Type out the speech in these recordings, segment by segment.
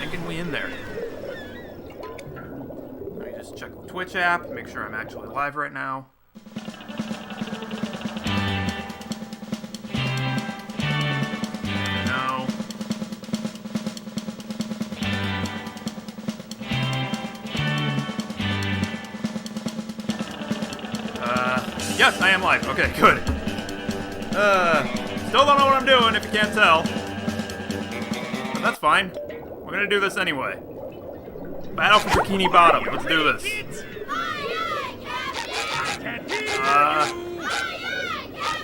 thinking we in there? Let me just check the Twitch app, make sure I'm actually live right now. No. Yes, I am live. Okay, good. Still don't know what I'm doing, if you can't tell. But that's fine. We're gonna do this anyway. Battle for Bikini Bottom. Let's do this.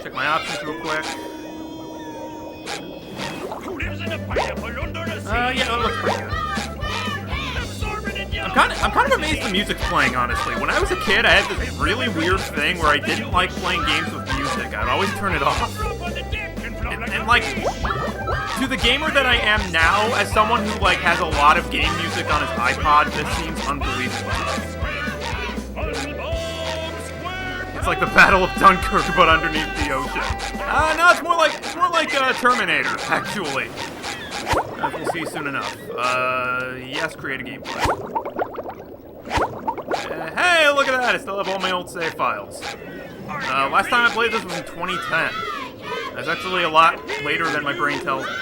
Check my options real quick. Yeah, that looks pretty good. I'm kind of amazed the music's playing, honestly. When I was a kid, I had this really weird thing where I didn't like playing games with music. I'd always turn it off. And like, to the gamer that I am now, as someone who like has a lot of game music on his iPod, this seems unbelievable. It's like the Battle of Dunkirk, but underneath the ocean. No, it's more like Terminator, actually. As we'll see soon enough. Yes, create a gameplay. Hey, look at that! I still have all my old save files. Last time I played this was in 2010. That's actually a lot later than my brain tells me.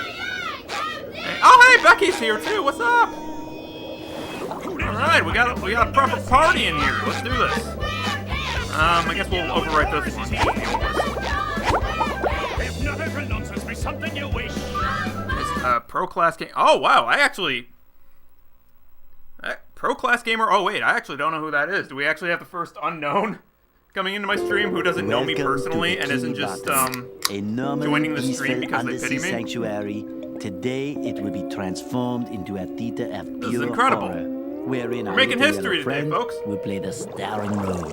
Hey, oh, hey, Becky's here too. What's up? All right, we got a proper party in here. Let's do this. I guess we'll overwrite this one. If not every nonsense be something you wish. Pro class game. Oh wow, I actually. Pro class gamer. Oh wait, I actually don't know who that is. Do we actually have the first unknown coming into my stream who doesn't know me personally and isn't just joining the stream because they pity me? Sanctuary. Today it will be transformed into a theater of pure This is incredible. horror, wherein We're making history today, friend folks. will play the starring role.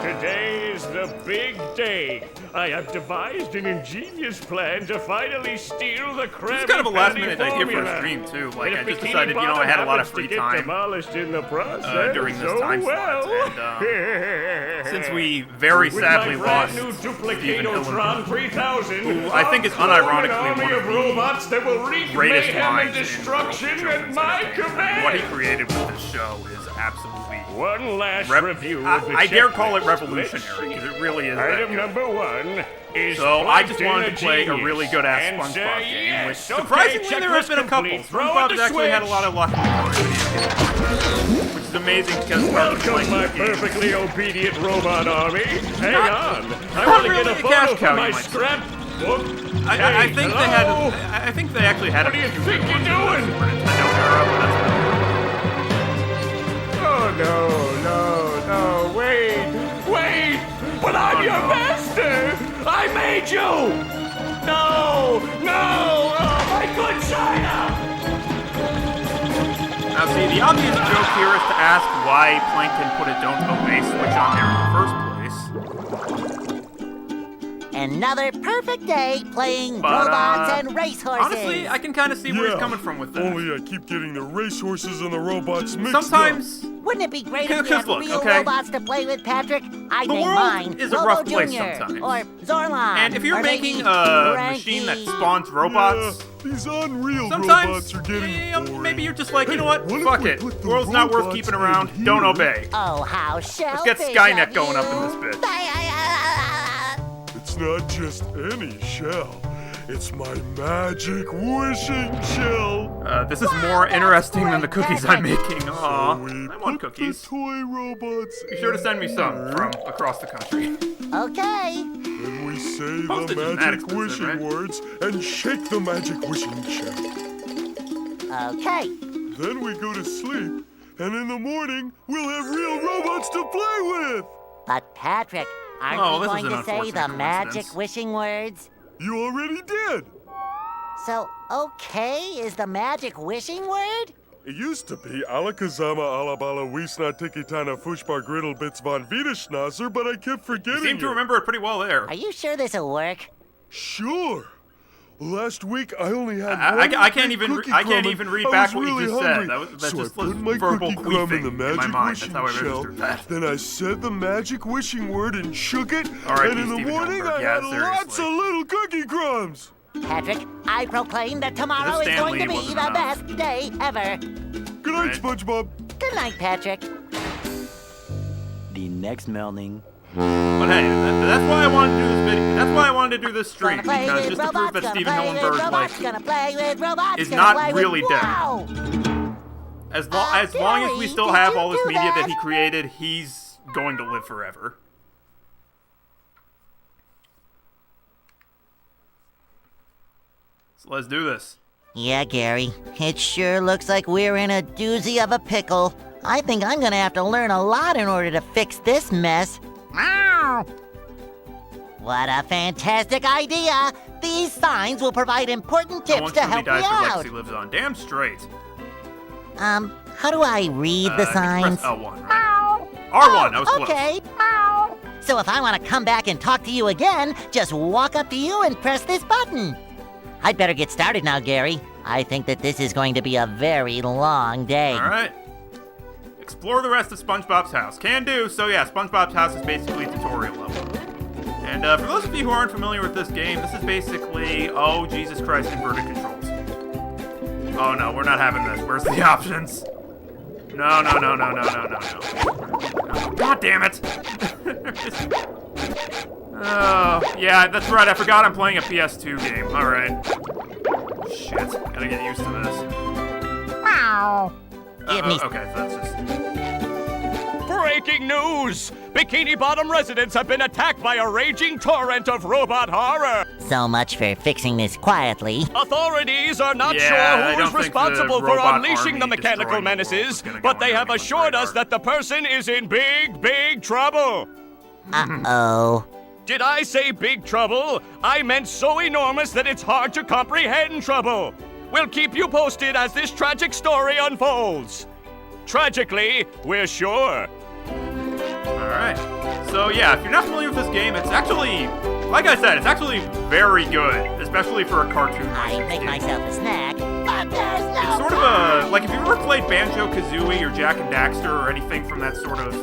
Today's the big day. I have devised an ingenious plan to finally steal the Krabby This is kind of a last-minute Patty idea for a formula. stream, too. Like, And I if just Bikini decided, you know, I had a lot of Bottom free happens to get time demolished in the process, during this time slot, and, since we very with sadly my lost brand new Steven Duplicatotron Hillenburg, 3000, who I think is I'll form unironically an army one of of the robots that will wreak greatest mayhem and minds in destruction children's at my entertainment. command. What he created with this show is absolutely... One last review of the I dare call it checklist. revolutionary, because it really is that Item good. number 1 is So I just Plankton wanted to play a Genius. really good-ass And Spongebob say game, yes. which Okay, surprisingly there has checklist been a couple. complete. Throw in SpongeBob's the actually had a switch. lot of luck with it, which is amazing because Welcome, my games. perfectly obedient robot army. Hang Not- on. I not want to really get a a photo cash for cow, my you might say. scrapbook. I Hey, think hello? I think they actually had What a do you few think good you're ones in the doing? Super Nintendo era, but that's Oh, no, wait. But I'm your master. I made you. No, oh, my good China. Now see, the obvious joke here is to ask why Plankton put a don't obey switch on there in the first place. Another perfect day playing But, robots and racehorses. Honestly, I can kind of see where he's coming from with that. Only I keep getting the racehorses and the robots mixed Sometimes Wouldn't it be great if we Because had look, real okay. robots to play with, Patrick? I'd The name world mine is a Lobo rough place Jr. sometimes. Or Zorlon. And if you're or making maybe a Frankie. machine that spawns robots, up. These unreal sometimes robots are getting boring. maybe you're just like, you know what? Hey, Fuck if we it. put The world's the not worth robots keeping in around. here? Don't obey. Oh, how selfish Let's get Skynet of going up you. in this bitch. It's not just any shell. It's my magic wishing shell. This is more interesting than the cookies I'm making. Aw, We I want put cookies. the toy robots Be sure to send me some from across the country. Okay. and we say Postage the is mad magic expensive, wishing right? words and shake the magic wishing shell. Okay. Then we go to sleep, and in the morning, we'll have real robots to play with. But Patrick, aren't Oh, we this is going an to say unfortunate the magic coincidence. wishing words? You already did. So, okay is the magic wishing word? It used to be Alakazama Alabala Wiesna Tikitana Fushbar Griddle Bits von Wiederschnauzer, but I kept You forgetting seem to it. remember it pretty well there. Are you sure this'll work? Sure. Last week I only had I one can't big even cookie I can't crumb even and read I back was what you really just hungry. said. That So just I was put my verbal cookie crumb queefing in the in magic my mind. wishing That's how I shell. registered that. Then I said the magic wishing word and shook it. All right, and in the Steven morning Hillenburg. I Yeah, had lots seriously. of little cookie crumbs. Patrick, I proclaim that tomorrow is Stan going to Lee be wasn't the enough. best day ever. Good night, Right. SpongeBob. Good night, Patrick. The next morning. But hey, that's why I wanted to do this video. That's why I wanted to do this stream, Gonna play because with just to prove robots, that gonna Steven play with Hillenburg, robots, like, gonna play with robots, is gonna not play really with... dead. Wow! as long as we Gary, still did have you all this do media that that? he created, he's going to live forever. So let's do this. Yeah, Gary, it sure looks like we're in a doozy of a pickle. I think I'm gonna have to learn a lot in order to fix this mess. Meow! What a fantastic idea! These signs will provide important No tips one to truly help me dies for out. legacy lives on. Damn straight. How do I read the I think signs? press L1, right? R1, I was close. Okay. Meow. So if I want to come back and talk to you again, just walk up to you and press this button. I'd better get started now, Gary. I think that this is going to be a very long day. Alright. Explore the rest of SpongeBob's house. Can do. So yeah, SpongeBob's house is basically tutorial level. And for those of you who aren't familiar with this game, this is basically, oh Jesus Christ, inverted controls. Oh no, we're not having this. Where's the options? No. God damn it. Oh, yeah, that's right. I forgot I'm playing a PS2 game. Alright. Shit. Gotta get used to this. Meow. Give me Okay, so that's just... Breaking news! Bikini Bottom residents have been attacked by a raging torrent of robot horror. so much for fixing this quietly. Authorities are not Yeah, I sure don't who's think responsible the for robot unleashing the army mechanical destroying the world menaces, is gonna but go they on have anyone's assured us radar. that the person is in big trouble. Uh-oh. Did I say big trouble? I meant so enormous that it's hard to comprehend trouble. We'll keep you posted as this tragic story unfolds. Tragically, we're sure. Alright. So yeah, if you're not familiar with this game, it's actually, like I said, it's actually very good, especially for a cartoon I licensed make game. myself a snack, but there's no It's sort of a, like if you've ever played Banjo-Kazooie or Jack and Daxter or anything from that sort of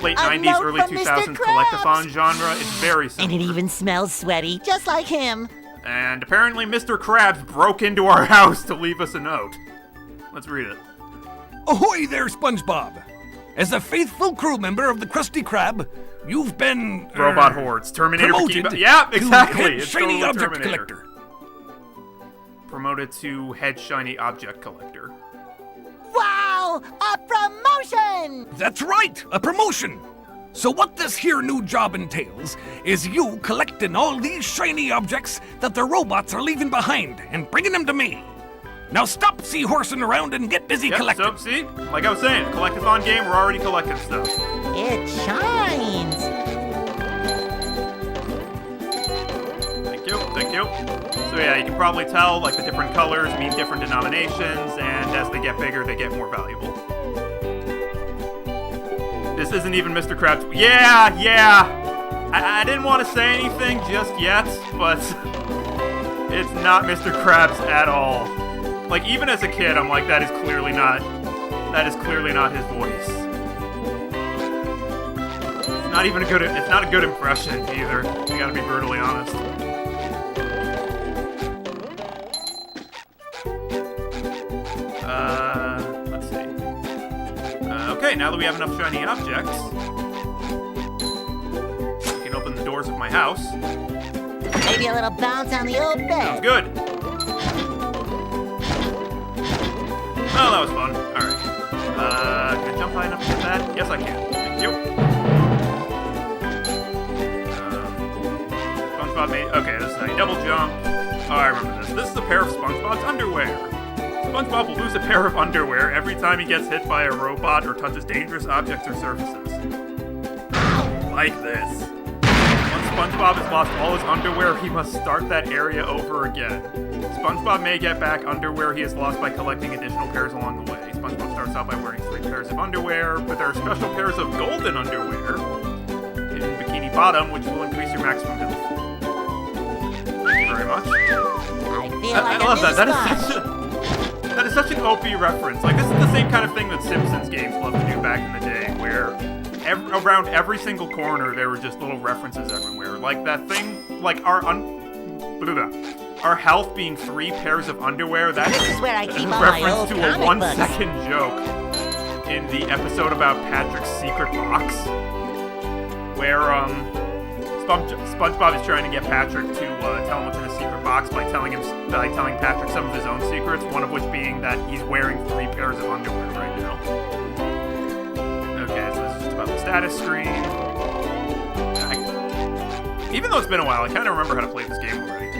late A 90s, note early from Mr. 2000s Krabs. collectathon genre, it's very And similar. it even smells sweaty, just like him. And apparently Mr. Krabs broke into our house to leave us a note. Let's read it. Ahoy there, SpongeBob! As a faithful crew member of the Krusty Krab, you've been Robot hordes. Terminator promoted Bikini. Yeah, to exactly. head It's shiny totally object Terminator. collector. Promoted to head shiny object collector. Wow! A promotion! That's right, a promotion. So what this here new job entails is you collecting all these shiny objects that the robots are leaving behind and bringing them to me. Now stop seahorsing around and get busy Yep, collecting. so see, like I was saying, collectathon game, we're already collecting stuff. It shines! Thank you. So yeah, you can probably tell, like, the different colors mean different denominations, and as they get bigger, they get more valuable. This isn't even Mr. Krabs. Yeah! I didn't want to say anything just yet, but it's not Mr. Krabs at all. Like, even as a kid, I'm like, that is clearly not his voice. It's not a good impression either. I gotta be brutally honest. Let's see. Okay, now that we have enough shiny objects, we can open the doors of my house. Maybe a little bounce on the old bed. Good. Oh, that was fun. Alright. Can I jump high enough to get that? Yes, I can. Thank you. SpongeBob made... Okay, this is a double jump. Oh, I remember this. This is a pair of SpongeBob's underwear. SpongeBob will lose a pair of underwear every time he gets hit by a robot or touches dangerous objects or surfaces. Like this. Once SpongeBob has lost all his underwear, he must start that area over again. SpongeBob may get back underwear he has lost by collecting additional pairs along the way. SpongeBob starts out by wearing 3 pairs of underwear, but there are special pairs of golden underwear in Bikini Bottom, which will increase your maximum health. Thank you very much. I feel I like a love new that. sponge. That is such an OP reference. Like, this is the same kind of thing that Simpsons games loved to do back in the day, where around every single corner there were just little references everywhere. Like that thing, like our health being 3 pairs of underwear, that's This is where I keep in all my reference old to a comic 1 books. second joke in the episode about Patrick's secret box, where SpongeBob is trying to get Patrick to tell him what's in his secret box by telling Patrick some of his own secrets, one of which being that he's wearing 3 pairs of underwear right now. Okay, so this is just about the status screen. Even though it's been a while, I kind of remember how to play this game already.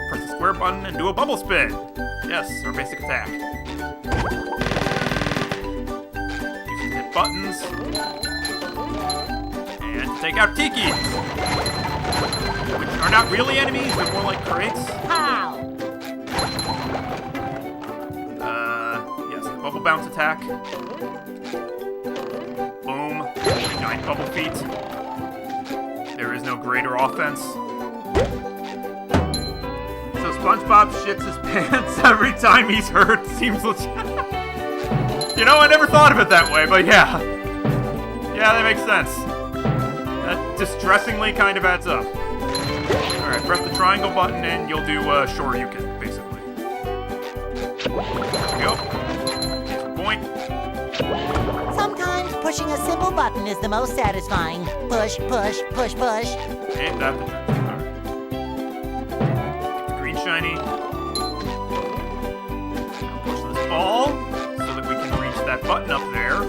Press the square button and do a bubble spin. Yes, our basic attack. Use the hit buttons. And take out Tikis, which are not really enemies, they're more like crates. Pow! Yes, the bubble bounce attack. Boom. Giant bubble feet. There is no greater offense. So SpongeBob shits his pants every time he's hurt. Seems legit. You know, I never thought of it that way, but yeah. Yeah, that makes sense. That distressingly kind of adds up. Alright, press the triangle button and you'll do Shoryuken, basically. There we go. Here's a point. Sometimes pushing a simple button is the most satisfying. Push, push, push, push. And that the trick. Alright. Get the green shiny. Now push this ball so that we can reach that button up there.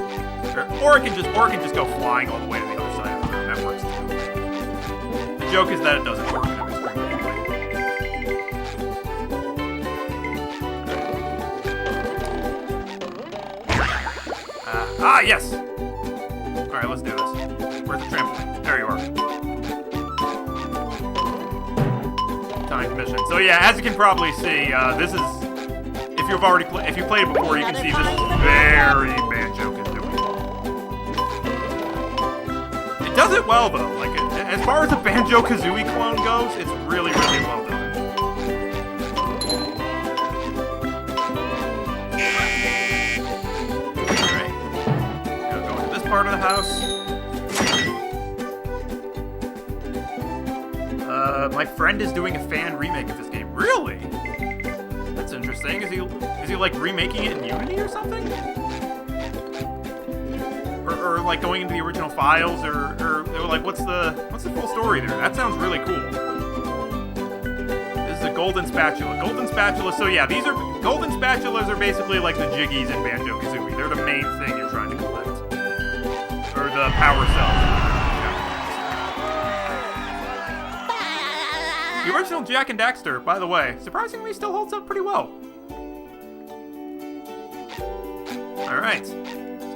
Or it can just go flying all the way to the other side of the room. That works too. The joke is that it doesn't work in every screen anyway. Yes! Alright, let's do this. Where's the trampoline? There you are. Timed mission. So yeah, as you can probably see, this is... If you've already if you played it before, you can see this is very Banjo-Kazooie. It does it well, though. Like, as far as a Banjo-Kazooie clone goes, it's really, really well done. Part of the house. My friend is doing a fan remake of this game. Really? That's interesting. Is he like remaking it in Unity or something? Or like going into the original files, or like what's the full story there? That sounds really cool. This is a golden spatula. Golden spatula. So yeah, these are golden spatulas are basically like the Jiggies in Banjo-Kazooie. They're the main thing you're trying to collect. Or the power cells. The original Jak and Daxter, by the way, surprisingly still holds up pretty well. Alright. So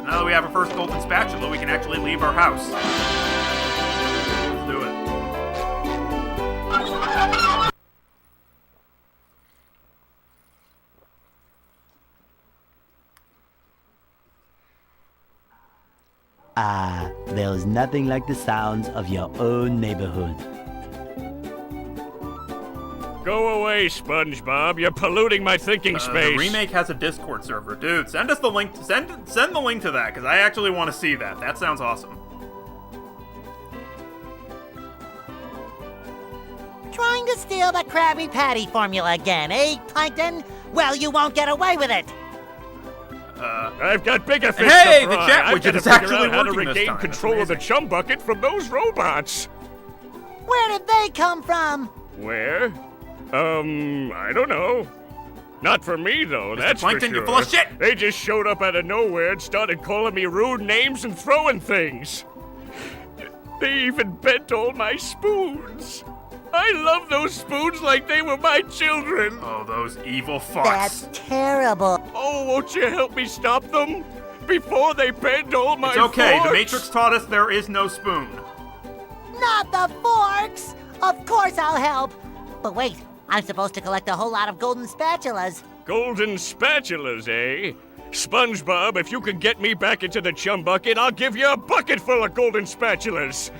now that we have our first golden spatula, we can actually leave our house. Let's do it. Ah, there's nothing like the sounds of your own neighborhood. Go away, SpongeBob. You're polluting my thinking space. The remake has a Discord server. Dude, send us the link. Send the link to that, because I actually want to see that. That sounds awesome. Trying to steal the Krabby Patty formula again, eh, Plankton? Well, you won't get away with it. I've got bigger fish Hey, to the fry. chat I've widget got to is figure actually out how to working this regain time. control That's of the chum bucket from those robots. Where did they come from? Where? I don't know. Not for me, though, that's Plankton, for you're sure. full of shit! They just showed up out of nowhere and started calling me rude names and throwing things. They even bent all my spoons. I love those spoons like they were my children. Oh, those evil fucks. That's terrible. Oh, won't you help me stop them? Before they bend all my It's okay. forks? The Matrix taught us there is no spoon. Not the forks! Of course I'll help. But wait, I'm supposed to collect a whole lot of golden spatulas. Golden spatulas, eh? SpongeBob, if you can get me back into the chum bucket, I'll give you a bucket full of golden spatulas.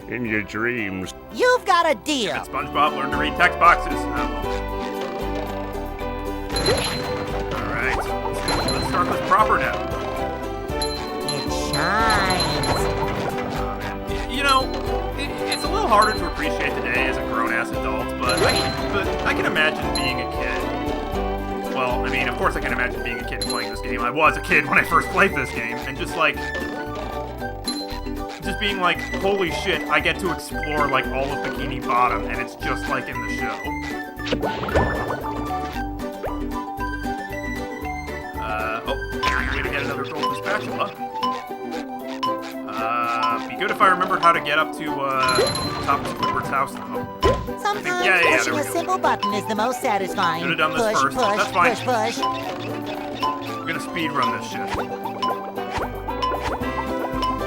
In your dreams. You've got a deal. SpongeBob learned to read text boxes. Alright. Let's start this proper now. It shines. You know, it's a little harder to appreciate today as a grown-ass adult, but I can imagine being a kid. Well, I mean, of course I can imagine being a kid playing this game. I was a kid when I first played this game, and just being like, holy shit, I get to explore like all of Bikini Bottom, and it's just like in the show. Way to get another golden spatula. Be good if I remembered how to get up to top of Squidward's house, though. Sometimes there we pushing go. a simple button is the most satisfying. Should've done this push, first. push, That's fine. push, push. We're gonna speed run this shit.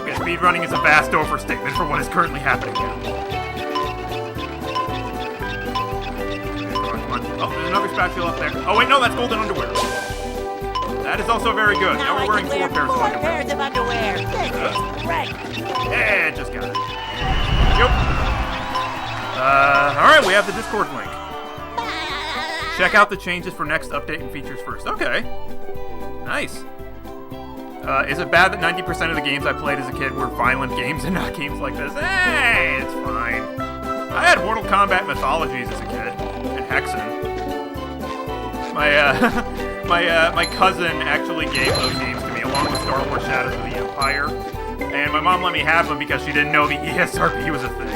Okay, speed running is a vast overstatement for what is currently happening now. Come on. Oh, there's another spatula up there. Oh wait, no, that's golden underwear. That is also very good. Now we're wearing I can four wear pairs of underwear. pairs of underwear. This is great. Yeah, just got it. Yep. Alright, we have the Discord link. Check out the changes for next update and features first. Okay. Nice. Is it bad that 90% of the games I played as a kid were violent games and not games like this? Hey, it's fine. I had Mortal Kombat Mythologies as a kid, and Hexen. My cousin actually gave those games to me, along with Star Wars Shadows of the Empire. And my mom let me have them because she didn't know the ESRB was a thing.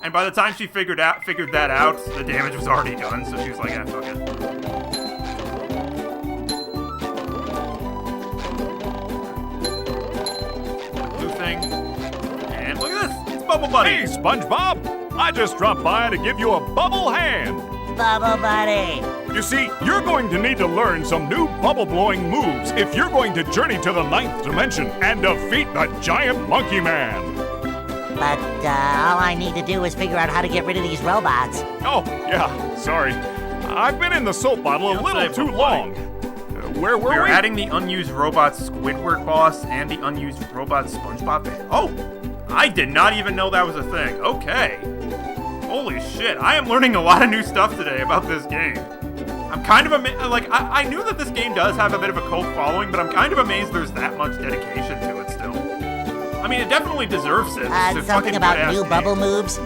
And by the time she figured that out, the damage was already done, so she was like, ah, fuck it. Blue thing. And look at this! It's Bubble Buddy! Hey, Spongebob! I just dropped by to give you a bubble hand. Bubble Buddy. You see, you're going to need to learn some new bubble-blowing moves if you're going to journey to the 9th dimension and defeat the giant monkey man. But all I need to do is figure out how to get rid of these robots. Oh, yeah, sorry. I've been in the soap bottle a little too long. Where were we? We're adding the unused robot Squidward boss and the unused robot Spongebob. Oh, I did not even know that was a thing. Okay. Holy shit, I am learning a lot of new stuff today about this game. I'm kind of amazed, like, I knew that this game does have a bit of a cult following, but I'm kind of amazed there's that much dedication to it still. I mean, it definitely deserves it. It's a Something fucking about good-ass new game. bubble moves?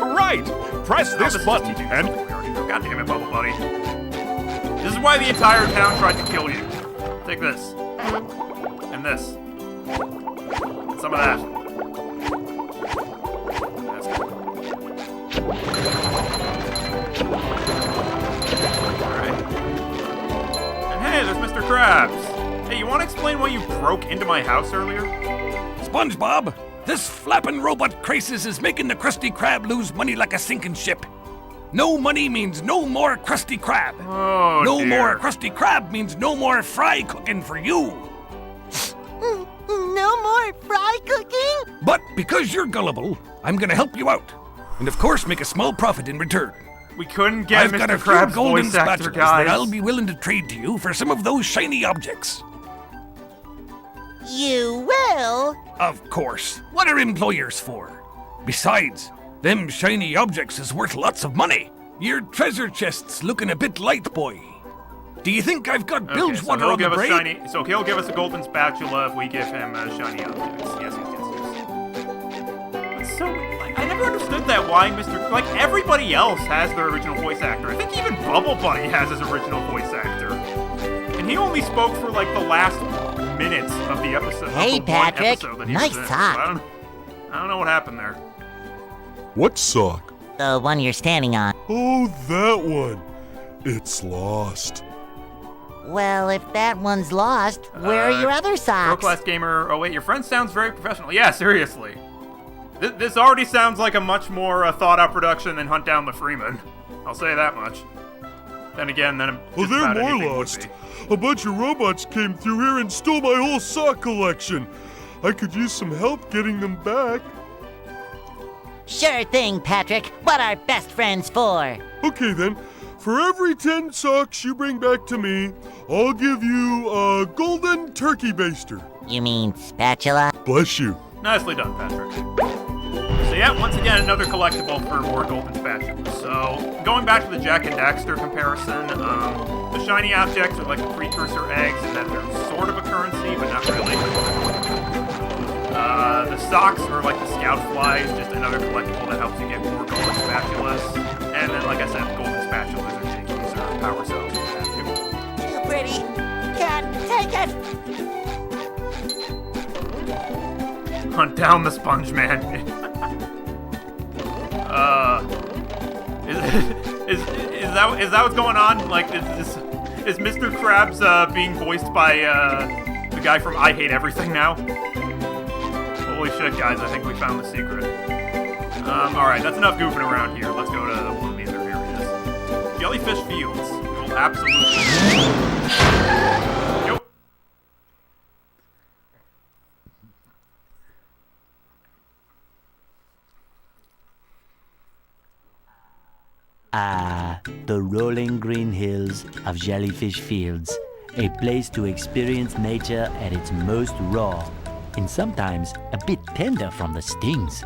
Right! Press Oh, this is button teaching us and... what we already know. God damn it, Bubble Buddy. This is why the entire town tried to kill you. Take this. And this. And some of that. That's good. Alright. And hey, there's Mr. Krabs. Hey, you want to explain why you broke into my house earlier? SpongeBob, this flapping robot crisis is making the Krusty Krab lose money like a sinking ship. No money means no more Krusty Krab. Oh, no dear. more Krusty Krab means no more fry cooking for you. No more fry cooking? But because you're gullible, I'm gonna help you out. And of course make a small profit in return. We couldn't get I've got Mr. a few Krabs' golden voice actor, spatulas guys. that I'll be willing to trade to you for some of those shiny objects. You will? Of course. What are employers for? Besides, them shiny objects is worth lots of money. Your treasure chest's looking a bit light, boy. Do you think I've got bilge so water he'll on the give us brain? so he'll give us a golden spatula if we give him shiny objects. Yes. It's so like, I never understood that why like everybody else has their original voice actor. I think even Bubble Buddy has his original voice actor, and he only spoke for like the last minutes of the episode. Hey, of the one Patrick, episode that he nice was in. So sock. I don't know what happened there. What sock? The one you're standing on. Oh, that one. It's lost. Well, if that one's lost, where are your other Pro socks? Class Gamer. Oh wait, your friend sounds very professional. Yeah, seriously. This already sounds like a much more thought-out production than Hunt Down the Freeman. I'll say that much. Then again, Oh, just they're about more anything would lost. be. A bunch of robots came through here and stole my whole sock collection. I could use some help getting them back. Sure thing, Patrick. What are best friends for? Okay then, for every 10 socks you bring back to me, I'll give you a golden turkey baster. You mean spatula? Bless you. Nicely done, Patrick. So yeah, once again, another collectible for more golden spatulas. So, going back to the Jack and Daxter comparison, the shiny objects are like the precursor eggs in that they're sort of a currency, but not really. The socks are like the Scout Fly is just another collectible that helps you get more golden spatulas. And then, like I said, golden spatulas or jinkies or power cells. Too pretty. Can't take it. Hunt down the Sponge Man. Is that what's going on? Like, is Mr. Krabs being voiced by the guy from I Hate Everything now? Holy shit, guys! I think we found the secret. All right, that's enough goofing around here. Let's go to one of these other areas. Jellyfish Fields. We'll absolutely. Nope. The rolling green hills of Jellyfish Fields, a place to experience nature at its most raw, and sometimes a bit tender from the stings.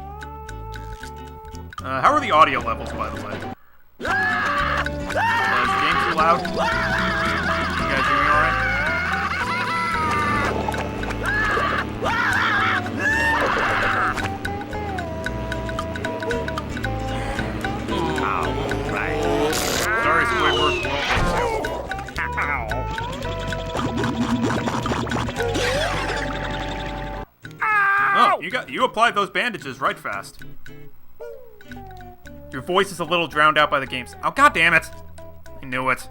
How are the audio levels, by the way? Is the game too loud? You guys hear me alright? Sorry, Squidward. Oh, you applied those bandages right fast. Your voice is a little drowned out by the games. Oh, god damn it! I knew it.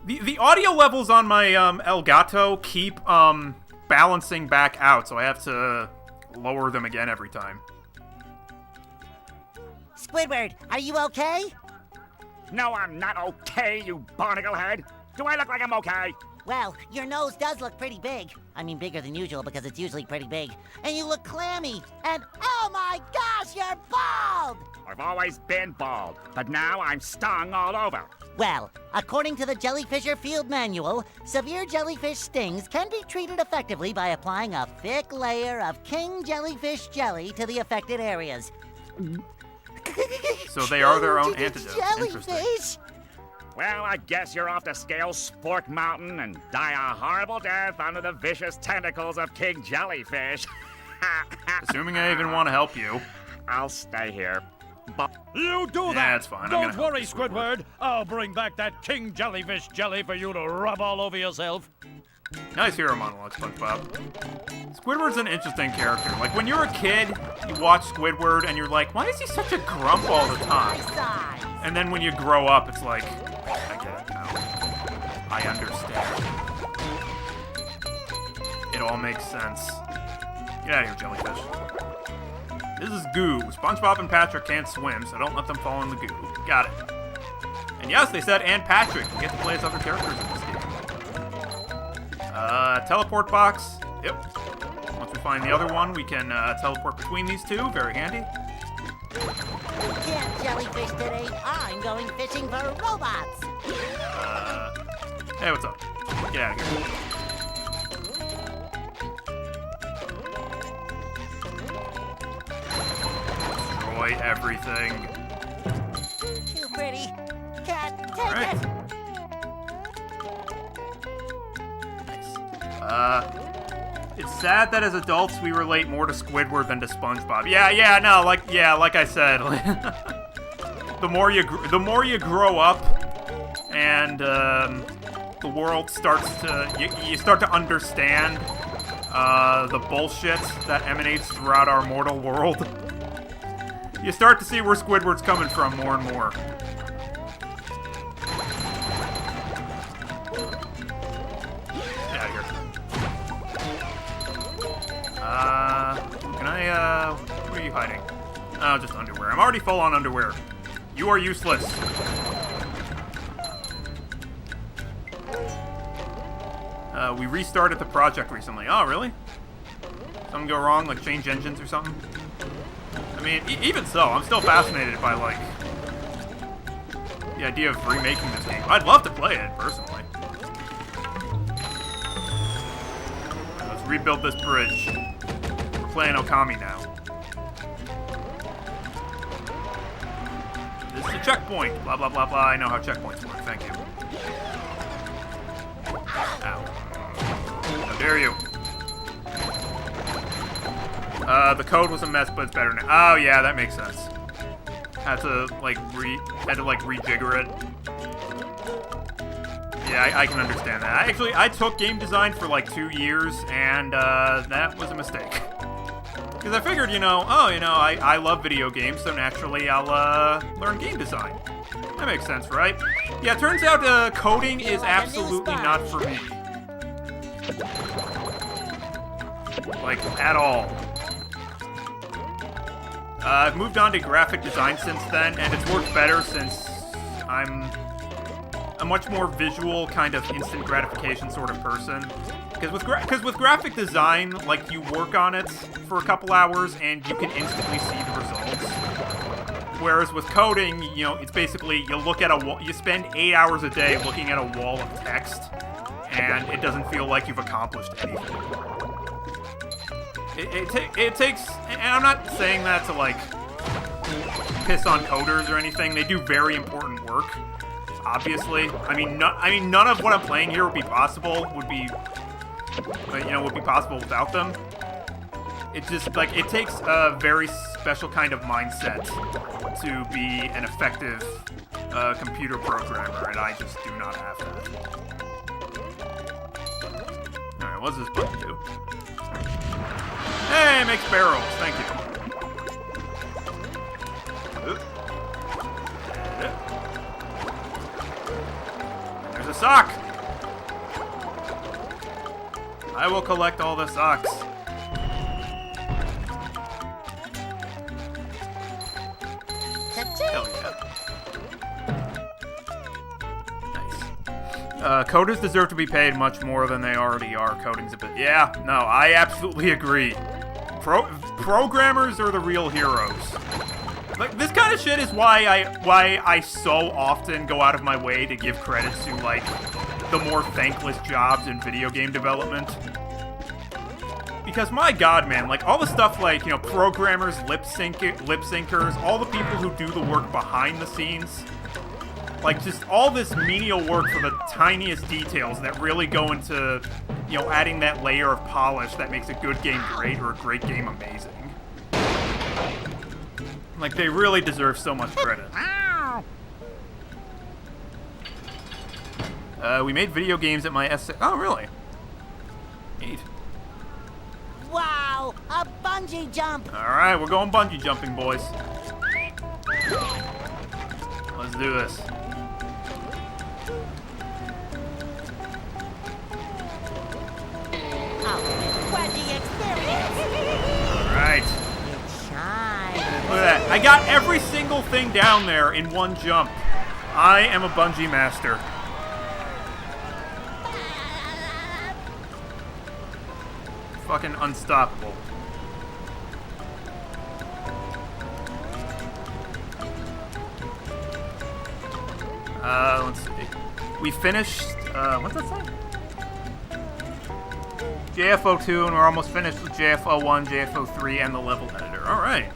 The audio levels on my Elgato keep balancing back out, so I have to lower them again every time. Squidward, are you okay? No, I'm not okay, you barnacle head. Do I look like I'm okay? Well, your nose does look pretty big. I mean, bigger than usual because it's usually pretty big. And you look clammy. And oh my gosh, you're bald! I've always been bald, but now I'm stung all over. Well, according to the Jellyfisher Field Manual, severe jellyfish stings can be treated effectively by applying a thick layer of king jellyfish jelly to the affected areas. So they are their own antidote. Interesting. Jellyfish? Well, I guess you're off to scale Spork Mountain and die a horrible death under the vicious tentacles of King Jellyfish. Assuming I even want to help you. I'll stay here. But You do that! Yeah, it's fine. I'm Don't gonna help worry, you, Squidward. Squidward. I'll bring back that King Jellyfish jelly for you to rub all over yourself. Nice hero monologue, SpongeBob. Squidward's an interesting character. Like, when you're a kid, you watch Squidward and you're like, why is he such a grump all the time? And then when you grow up, it's like, I get it now. I understand. It all makes sense. Get out of here, jellyfish. This is goo. SpongeBob and Patrick can't swim, so don't let them fall in the goo. Got it. And yes, they said and Patrick. We get to play as other characters in this game. Teleport box. Yep. Once we find the other one, we can teleport between these two. Very handy. Can't jellyfish today. I'm going fishing for robots. Hey, what's up? Get out of here. Destroy everything. Too pretty. Can't take Alright. it. It's sad that as adults we relate more to Squidward than to SpongeBob. Like I said, the more you grow up, and the world starts to you start to understand the bullshit that emanates throughout our mortal world. You start to see where Squidward's coming from more and more. What are you hiding? Oh, just underwear. I'm already full on underwear. You are useless. We restarted the project recently. Oh, really? Something go wrong, like change engines or something? I mean, even so, I'm still fascinated by, like, the idea of remaking this game. I'd love to play it, personally. Let's rebuild this bridge. We're playing Okami now. This is a checkpoint. Blah, blah, blah, blah. I know how checkpoints work. Thank you. Ow. How dare you? The code was a mess, but it's better now. Oh yeah, that makes sense. Had to rejigger it. Yeah, I can understand that. I took game design for like 2 years, and that was a mistake. Because I figured, I love video games, so naturally I'll learn game design. That makes sense, right? Yeah, it turns out coding is absolutely not for me. Like, at all. I've moved on to graphic design since then, and it's worked better since I'm a much more visual, kind of instant gratification sort of person. Because with graphic design, like, you work on it for a couple hours, and you can instantly see the results. Whereas with coding, it's basically, you look at a wall, you spend 8 hours a day looking at a wall of text, and it doesn't feel like you've accomplished anything. It takes, and I'm not saying that to, like, piss on coders or anything. They do very important work, obviously. I mean, none of what I'm playing here would be possible, would be possible without them. It just, like, it takes a very special kind of mindset to be an effective computer programmer, and I just do not have that. Alright, what does this button do? Hey, it makes barrels. Thank you. There's a sock. I will collect all the socks. Hell yeah. Nice. Coders deserve to be paid much more than they already are. Coding's a bit... Yeah, no, I absolutely agree. Programmers are the real heroes. Like, this kind of shit is why I so often go out of my way to give credit to, like, the more thankless jobs in video game development. Because, my god, man, like, all the stuff like, programmers, lip syncers, all the people who do the work behind the scenes, like, just all this menial work for the tiniest details that really go into, adding that layer of polish that makes a good game great or a great game amazing. Like, they really deserve so much credit. We made video games at my S6. Oh, really? Neat. Wow, a bungee jump! Alright, we're going bungee jumping, boys. Let's do this. Alright. Look at that. I got every single thing down there in one jump. I am a bungee master. Fucking unstoppable. Let's see. We finished, what's that say? JFO2, and we're almost finished with JFO1, JFO3, and the level editor. Alright.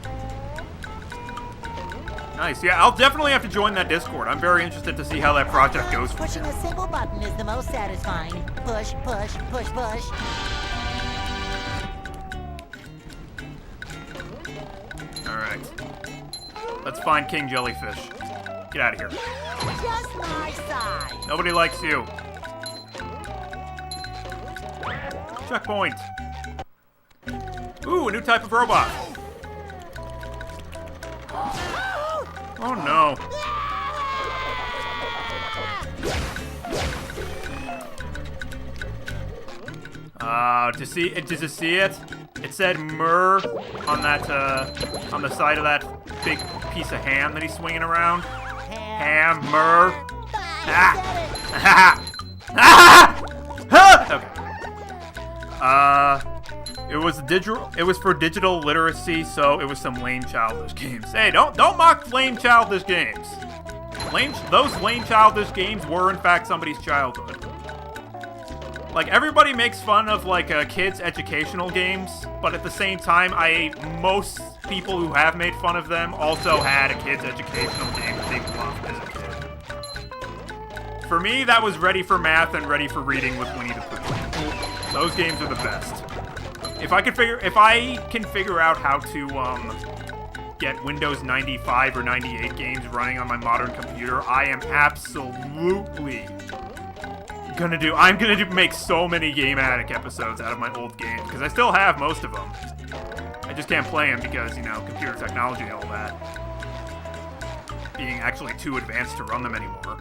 Nice. Yeah, I'll definitely have to join that Discord. I'm very interested to see how that project goes. Pushing a single button is the most satisfying. Push, push, push, push. Alright. Let's find King Jellyfish. Get out of here. Just my size. Nobody likes you. Checkpoint. Ooh, a new type of robot. Oh no. Did you see it? It said "murr" on that on the side of that big piece of ham that he's swinging around. Hammer. Ah. Okay. It was for digital literacy, so it was some lame childish games. Hey, don't mock lame childish games. Those lame childish games were in fact somebody's childhood. Like, everybody makes fun of, like, kids' educational games, but at the same time, most people who have made fun of them also had a kid's educational game that they loved as a kid. For me, that was Ready for Math and Ready for Reading with Winnie the Pooh. Those games are the best. If I can figure out how to get Windows 95 or 98 games running on my modern computer, I am absolutely I'm gonna make so many Game Addict episodes out of my old games, because I still have most of them. I just can't play them because, you know, computer technology and all that being actually too advanced to run them anymore.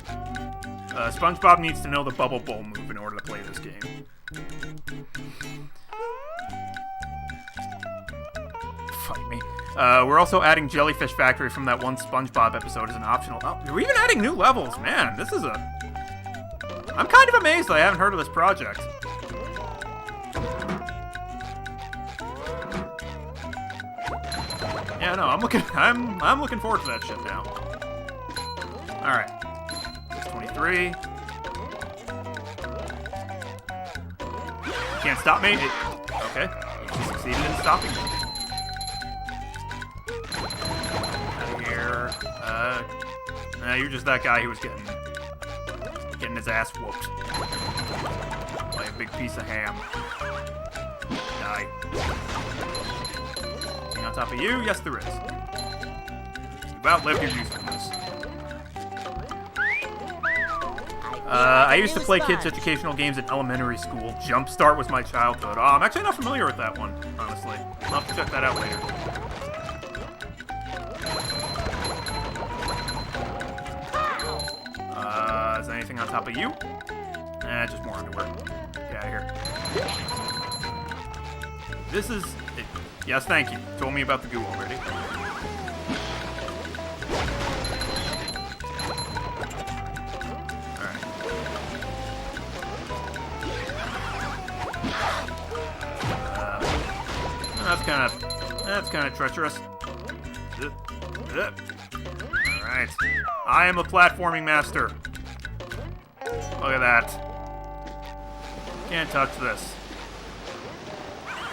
SpongeBob needs to know the Bubble Bowl move in order to play this game. Fight me. We're also adding Jellyfish Factory from that one SpongeBob episode as an optional. Oh, we're even adding new levels. Man, this is I'm kind of amazed I haven't heard of this project. Yeah, no, I'm looking forward to that shit now. All right. 623. Can't stop me. Okay. He succeeded in stopping me. Out of here. You're just that guy who was getting his ass whooped by a big piece of ham. Die. Anything on top of you? Yes, there is. You've outlived your usefulness. I used to play kids' educational games in elementary school. Jumpstart was my childhood. Oh, I'm actually not familiar with that one, honestly. I'll have to check that out later. Is there anything on top of you? Just more underwear. Get out of here. This is... Yes, thank you. Told me about the goo already. Alright. That's kind of treacherous. Alright. I am a platforming master. Look at that. Can't touch this.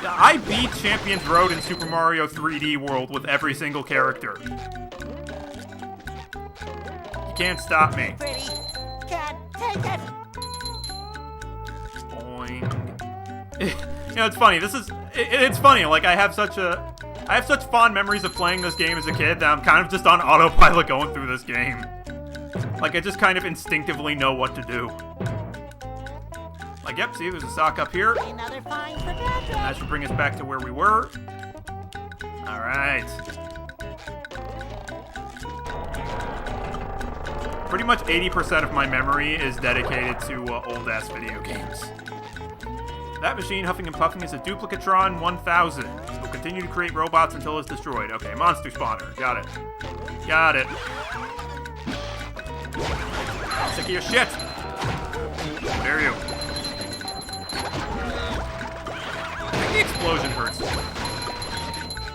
Yeah, I beat Champions Road in Super Mario 3D World with every single character. You can't stop me. Pretty. Can't take it. Boing. You know, it's funny. It's funny. Like, I have such fond memories of playing this game as a kid that I'm kind of just on autopilot going through this game. Like, I just kind of instinctively know what to do. Like, yep, see, there's a sock up here. Another find for Patrick. That should bring us back to where we were. Alright. Pretty much 80% of my memory is dedicated to old-ass video games. That machine, huffing and puffing, is a Duplicatron 1000. It will continue to create robots until it's destroyed. Okay, monster spawner. Got it. Got it. Sick of your shit! How dare you? I think the explosion hurts.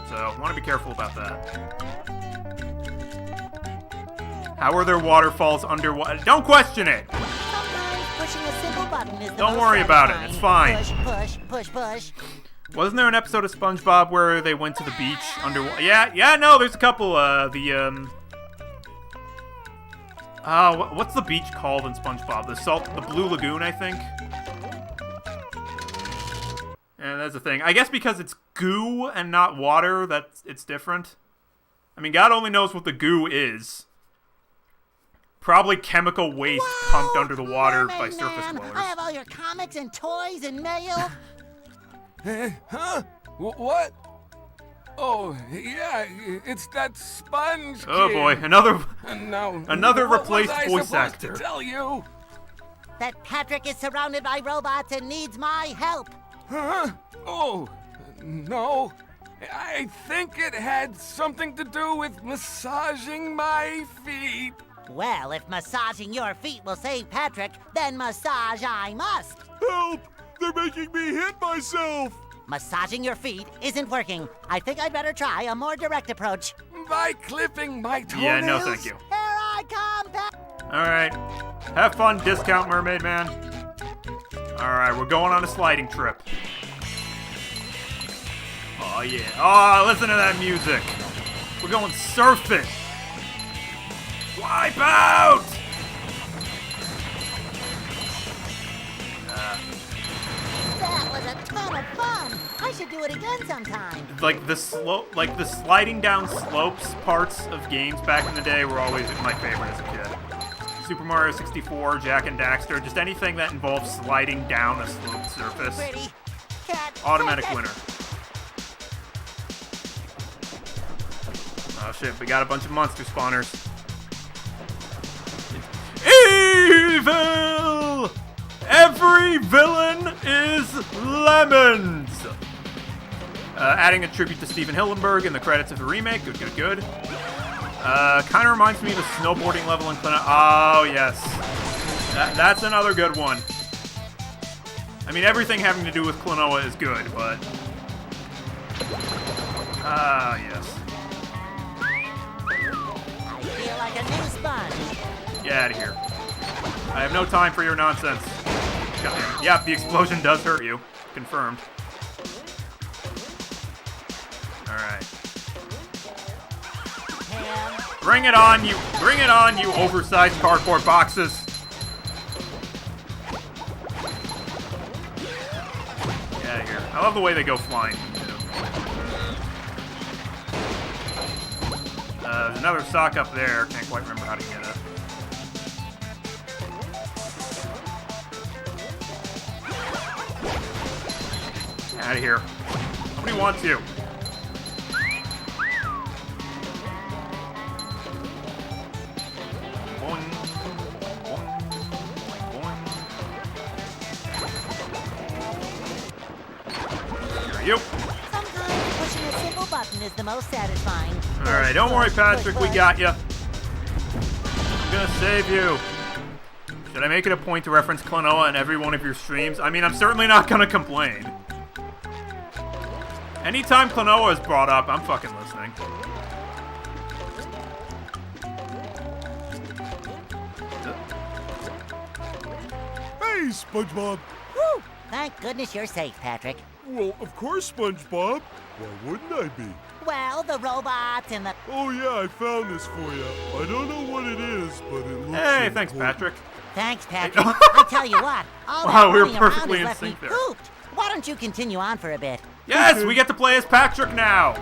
So, I want to be careful about that. How are there waterfalls underwater? Don't question it! Sometimes pushing a simple button is the Don't most worry about it, satisfying. it's fine. Push, push, push, push. Wasn't there an episode of SpongeBob where they went to the beach underwater? Yeah, no, there's a couple, what's the beach called in SpongeBob? The Blue Lagoon, I think? Yeah, that's the thing. I guess because it's goo and not water, it's different. I mean, God only knows what the goo is. Probably chemical waste pumped under the water by Mermaid surface Man, dwellers. I have all your comics and toys and mail. Huh? What? Oh, yeah, it's that sponge Oh kid. boy, another Another replaced what was I voice supposed actor. To tell you? That Patrick is surrounded by robots and needs my help. Huh? Oh, no. I think it had something to do with massaging my feet. Well, if massaging your feet will save Patrick, then massage I must. Help! They're making me hit myself! Massaging your feet isn't working. I think I'd better try a more direct approach. By clipping my toenails? Yeah, no thank you. Here I come, Alright. Have fun, Discount Mermaid Man. Alright, we're going on a sliding trip. Oh, yeah. Oh, listen to that music. We're going surfing. Wipe out! That was a ton of fun. I I should do it again sometime. Like the sliding down slopes parts of games back in the day were always my favorite as a kid. Super Mario 64, Jak and Daxter, just anything that involves sliding down a sloped surface. Pretty cat. Automatic winner. Oh shit, we got a bunch of monster spawners. Evil! Every villain is lemons! Adding a tribute to Steven Hillenburg in the credits of the remake. Good, good, good. Kind of reminds me of the snowboarding level in Klonoa. Oh, yes. That's another good one. I mean, everything having to do with Klonoa is good, but... yes. I feel like a new sponge. Get out of here. I have no time for your nonsense. Goddamn. Yeah, the explosion does hurt you. Confirmed. Alright. Bring it on, you oversized cardboard boxes. Get out of here. I love the way they go flying. There's another sock up there. Can't quite remember how to get it. Get out of here. Nobody wants you. Boing. Boing. Boing. There are you. Sometimes pushing a simple button is the most satisfying. Alright, don't worry, Patrick, we got you. I'm gonna save you. Should I make it a point to reference Klonoa in every one of your streams? I mean, I'm certainly not gonna complain. Anytime Klonoa is brought up, I'm fucking listening. Hey, SpongeBob. Whew! Thank goodness you're safe, Patrick. Well, of course, SpongeBob. Why wouldn't I be? Well, the robots and the... Oh, yeah, I found this for you. I don't know what it is, but it looks Hey, important. thanks, Patrick. Thanks, Patrick. I tell you what, all Wow, that we were running around perfectly has in left me sync there. pooped. Why don't you continue on for a bit? Yes, we get to play as Patrick now.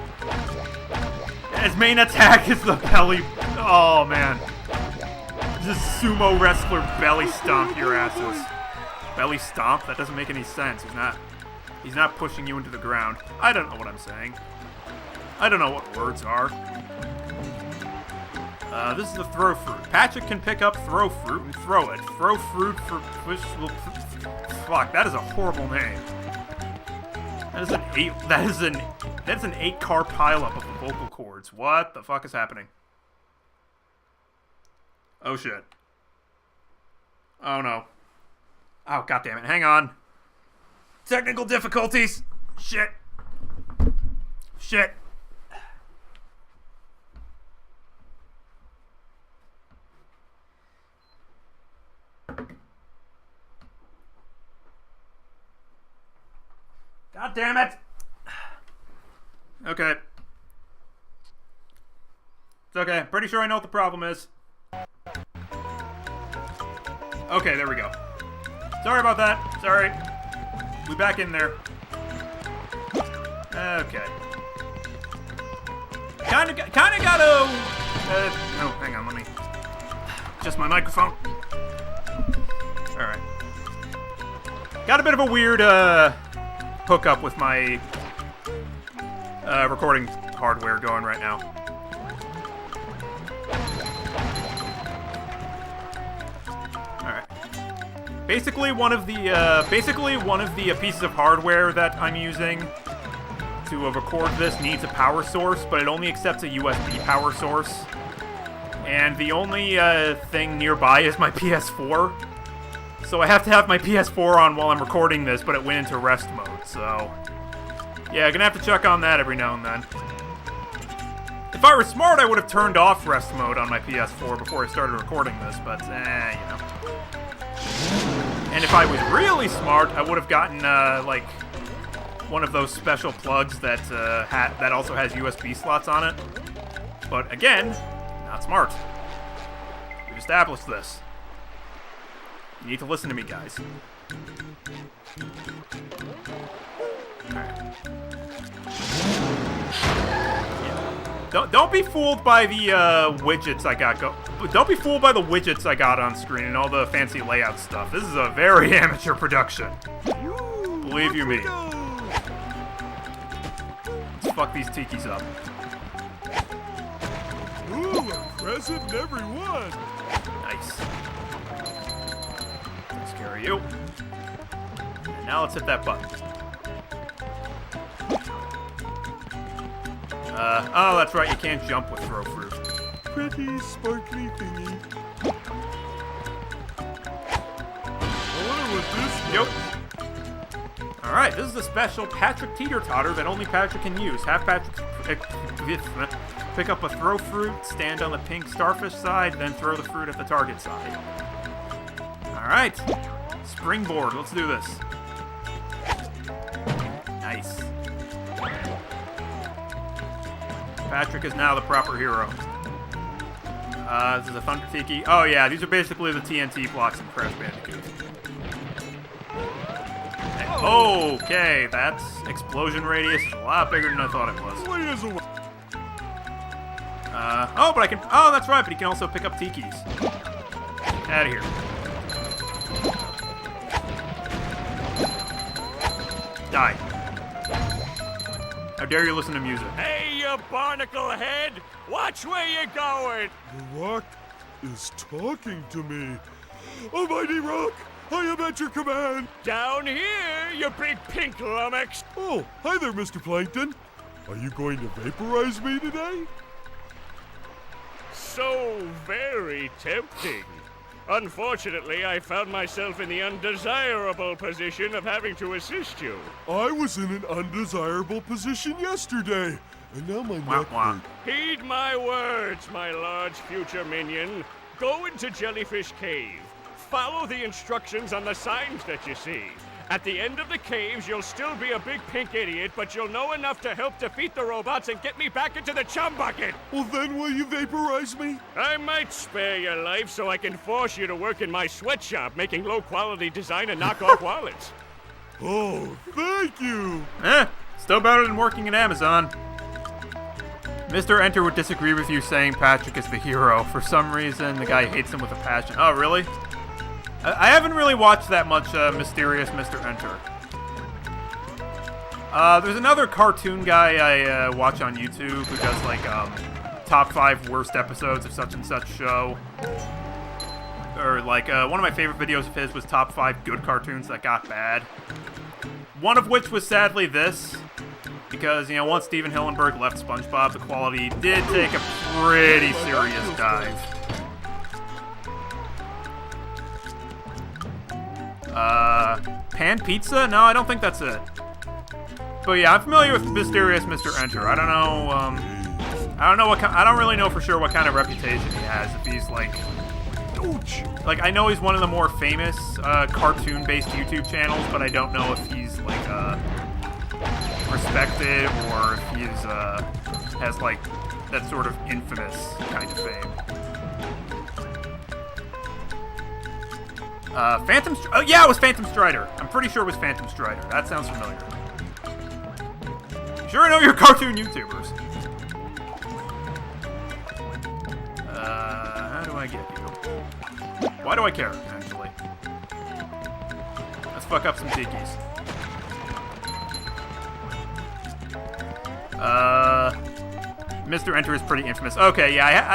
His main attack is the belly. Oh, man. Just sumo wrestler belly stomp your asses. Belly stomp? That doesn't make any sense. He's not pushing you into the ground. I don't know what I'm saying. I don't know what words are. This is the throw fruit. Patrick can pick up throw fruit and throw it. Throw fruit for push. Fuck, that is a horrible name. That is an 8-car pileup of the vocal cords. What the fuck is happening? Oh shit. Oh no. Oh goddammit, hang on. Technical difficulties. Shit. Shit. God damn it! Okay. It's okay. Pretty sure I know what the problem is. Okay, there we go. Sorry about that. Sorry. We back in there. Okay. Kinda gotta... no, hang on, let me... Just my microphone. Alright. Got a bit of a weird, hookup with my recording hardware going right now. Alright. Basically one of the pieces of hardware that I'm using to record this needs a power source, but it only accepts a USB power source. And the only thing nearby is my PS4. So I have to have my PS4 on while I'm recording this, but it went into rest mode, so... Yeah, gonna have to check on that every now and then. If I were smart, I would have turned off rest mode on my PS4 before I started recording this, but, you know. And if I was really smart, I would have gotten, like, one of those special plugs that, that also has USB slots on it. But, again, not smart. We've established this. You need to listen to me, guys. Don't be fooled by the widgets I got. Don't be fooled by the widgets I got on screen and all the fancy layout stuff. This is a very amateur production. Believe you me. Let's fuck these tikis up. Ooh, a present in every one. Nice. Let's carry you. And now let's hit that button. Oh, that's right. You can't jump with throw fruit. Pretty sparkly thingy. I wonder what this Nope. does. Alright, this is a special Patrick teeter-totter that only Patrick can use. Have Patrick pick up a throw fruit, stand on the pink starfish side, then throw the fruit at the target side. Alright. Springboard. Let's do this. Nice. Patrick is now the proper hero. This is a Thunder Tiki. Oh yeah, these are basically the TNT blocks in Crash Bandicoot. Okay, that's explosion radius is a lot bigger than I thought it was. Oh, but I can. Oh, that's right, but he can also pick up Tikis. Out of here. Die. How dare you listen to music? Hey, you barnacle head! Watch where you're going! The rock is talking to me. Almighty Rock, I am at your command. Down here, you big pink lummox! Oh, hi there, Mr. Plankton. Are you going to vaporize me today? So very tempting. Unfortunately, I found myself in the undesirable position of having to assist you. I was in an undesirable position yesterday, and now my neck hurts. Heed my words, my large future minion. Go into Jellyfish Cave. Follow the instructions on the signs that you see. At the end of the caves, you'll still be a big pink idiot, but you'll know enough to help defeat the robots and get me back into the chum bucket. Well, then will you vaporize me? I might spare your life so I can force you to work in my sweatshop making low-quality design and knockoff wallets. Oh, thank you. Still better than working at Amazon. Mr. Enter would disagree with you saying Patrick is the hero. For some reason, the guy hates him with a passion. Oh, really? I haven't really watched that much Mysterious Mr. Enter. There's another cartoon guy I watch on YouTube who does like top 5 worst episodes of such and such show. Or like one of my favorite videos of his was top 5 good cartoons that got bad. One of which was sadly this. Because, you know, once Steven Hillenburg left SpongeBob, the quality did take a pretty serious dive. Pan Pizza? No, I don't think that's it. But yeah, I'm familiar with Mysterious Mr. Enter. I don't know, I don't really know for sure what kind of reputation he has. If he's like, I know he's one of the more famous cartoon-based YouTube channels, but I don't know if he's like respected or if he's has like that sort of infamous kind of fame. Oh yeah, it was Phantom Strider. I'm pretty sure it was Phantom Strider. That sounds familiar. Sure, I know you're cartoon YouTubers. How do I get you? Why do I care, actually? Let's fuck up some tikis. Mr. Enter is pretty infamous. Okay, yeah,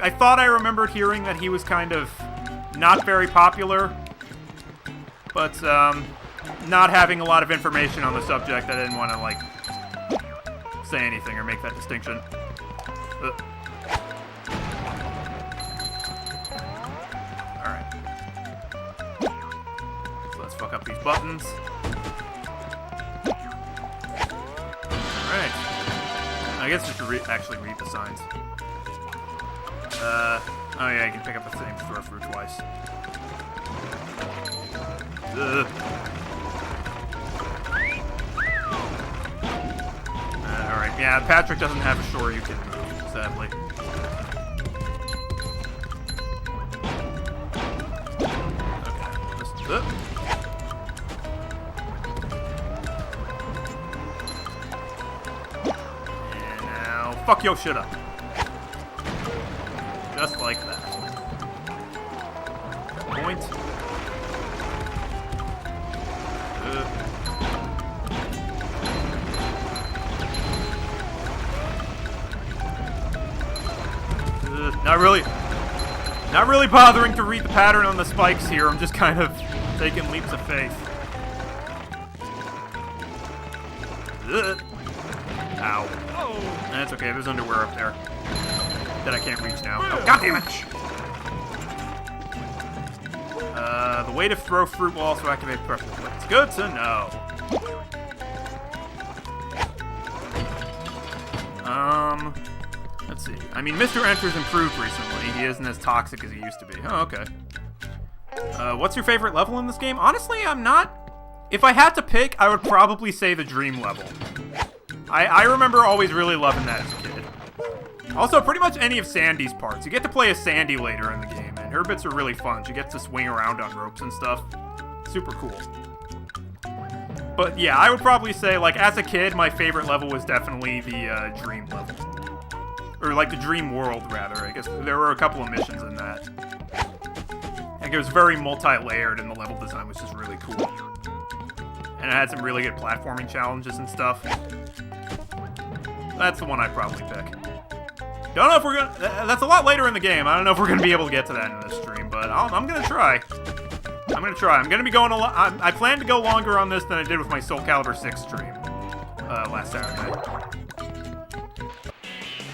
I thought I remembered hearing that he was kind of not very popular, but not having a lot of information on the subject, I didn't want to, like, say anything or make that distinction. Alright. So let's fuck up these buttons. Alright. I guess we should actually read the signs. Oh yeah, you can pick up the same throw fruit twice. Alright, yeah, Patrick doesn't have a shore you can move, sadly. Okay, fuck your shit up. Just like that. Point. Not really bothering to read the pattern on the spikes here. I'm just kind of taking leaps of faith. Ow. That's okay, there's underwear up there that I can't reach now. Oh, God damn it! The way to throw fruit will also activate pressure plates. Good to know. Let's see. I mean, Mr. Enter's improved recently. He isn't as toxic as he used to be. Oh, okay. What's your favorite level in this game? Honestly, I'm not... If I had to pick, I would probably say the dream level. I remember always really loving that as a kid. Also, pretty much any of Sandy's parts. You get to play as Sandy later in the game, and her bits are really fun. She gets to swing around on ropes and stuff. Super cool. But yeah, I would probably say, like, as a kid, my favorite level was definitely the dream level. Or, like, the dream world, rather. I guess there were a couple of missions in that. I think it was very multi-layered, and the level design was just really cool. And it had some really good platforming challenges and stuff. That's the one I'd probably pick. Don't know if we're gonna... That's a lot later in the game. I don't know if we're gonna be able to get to that in this stream, but I'm gonna try. I'm gonna be going a lot... I plan to go longer on this than I did with my Soul Calibur 6 stream last Saturday.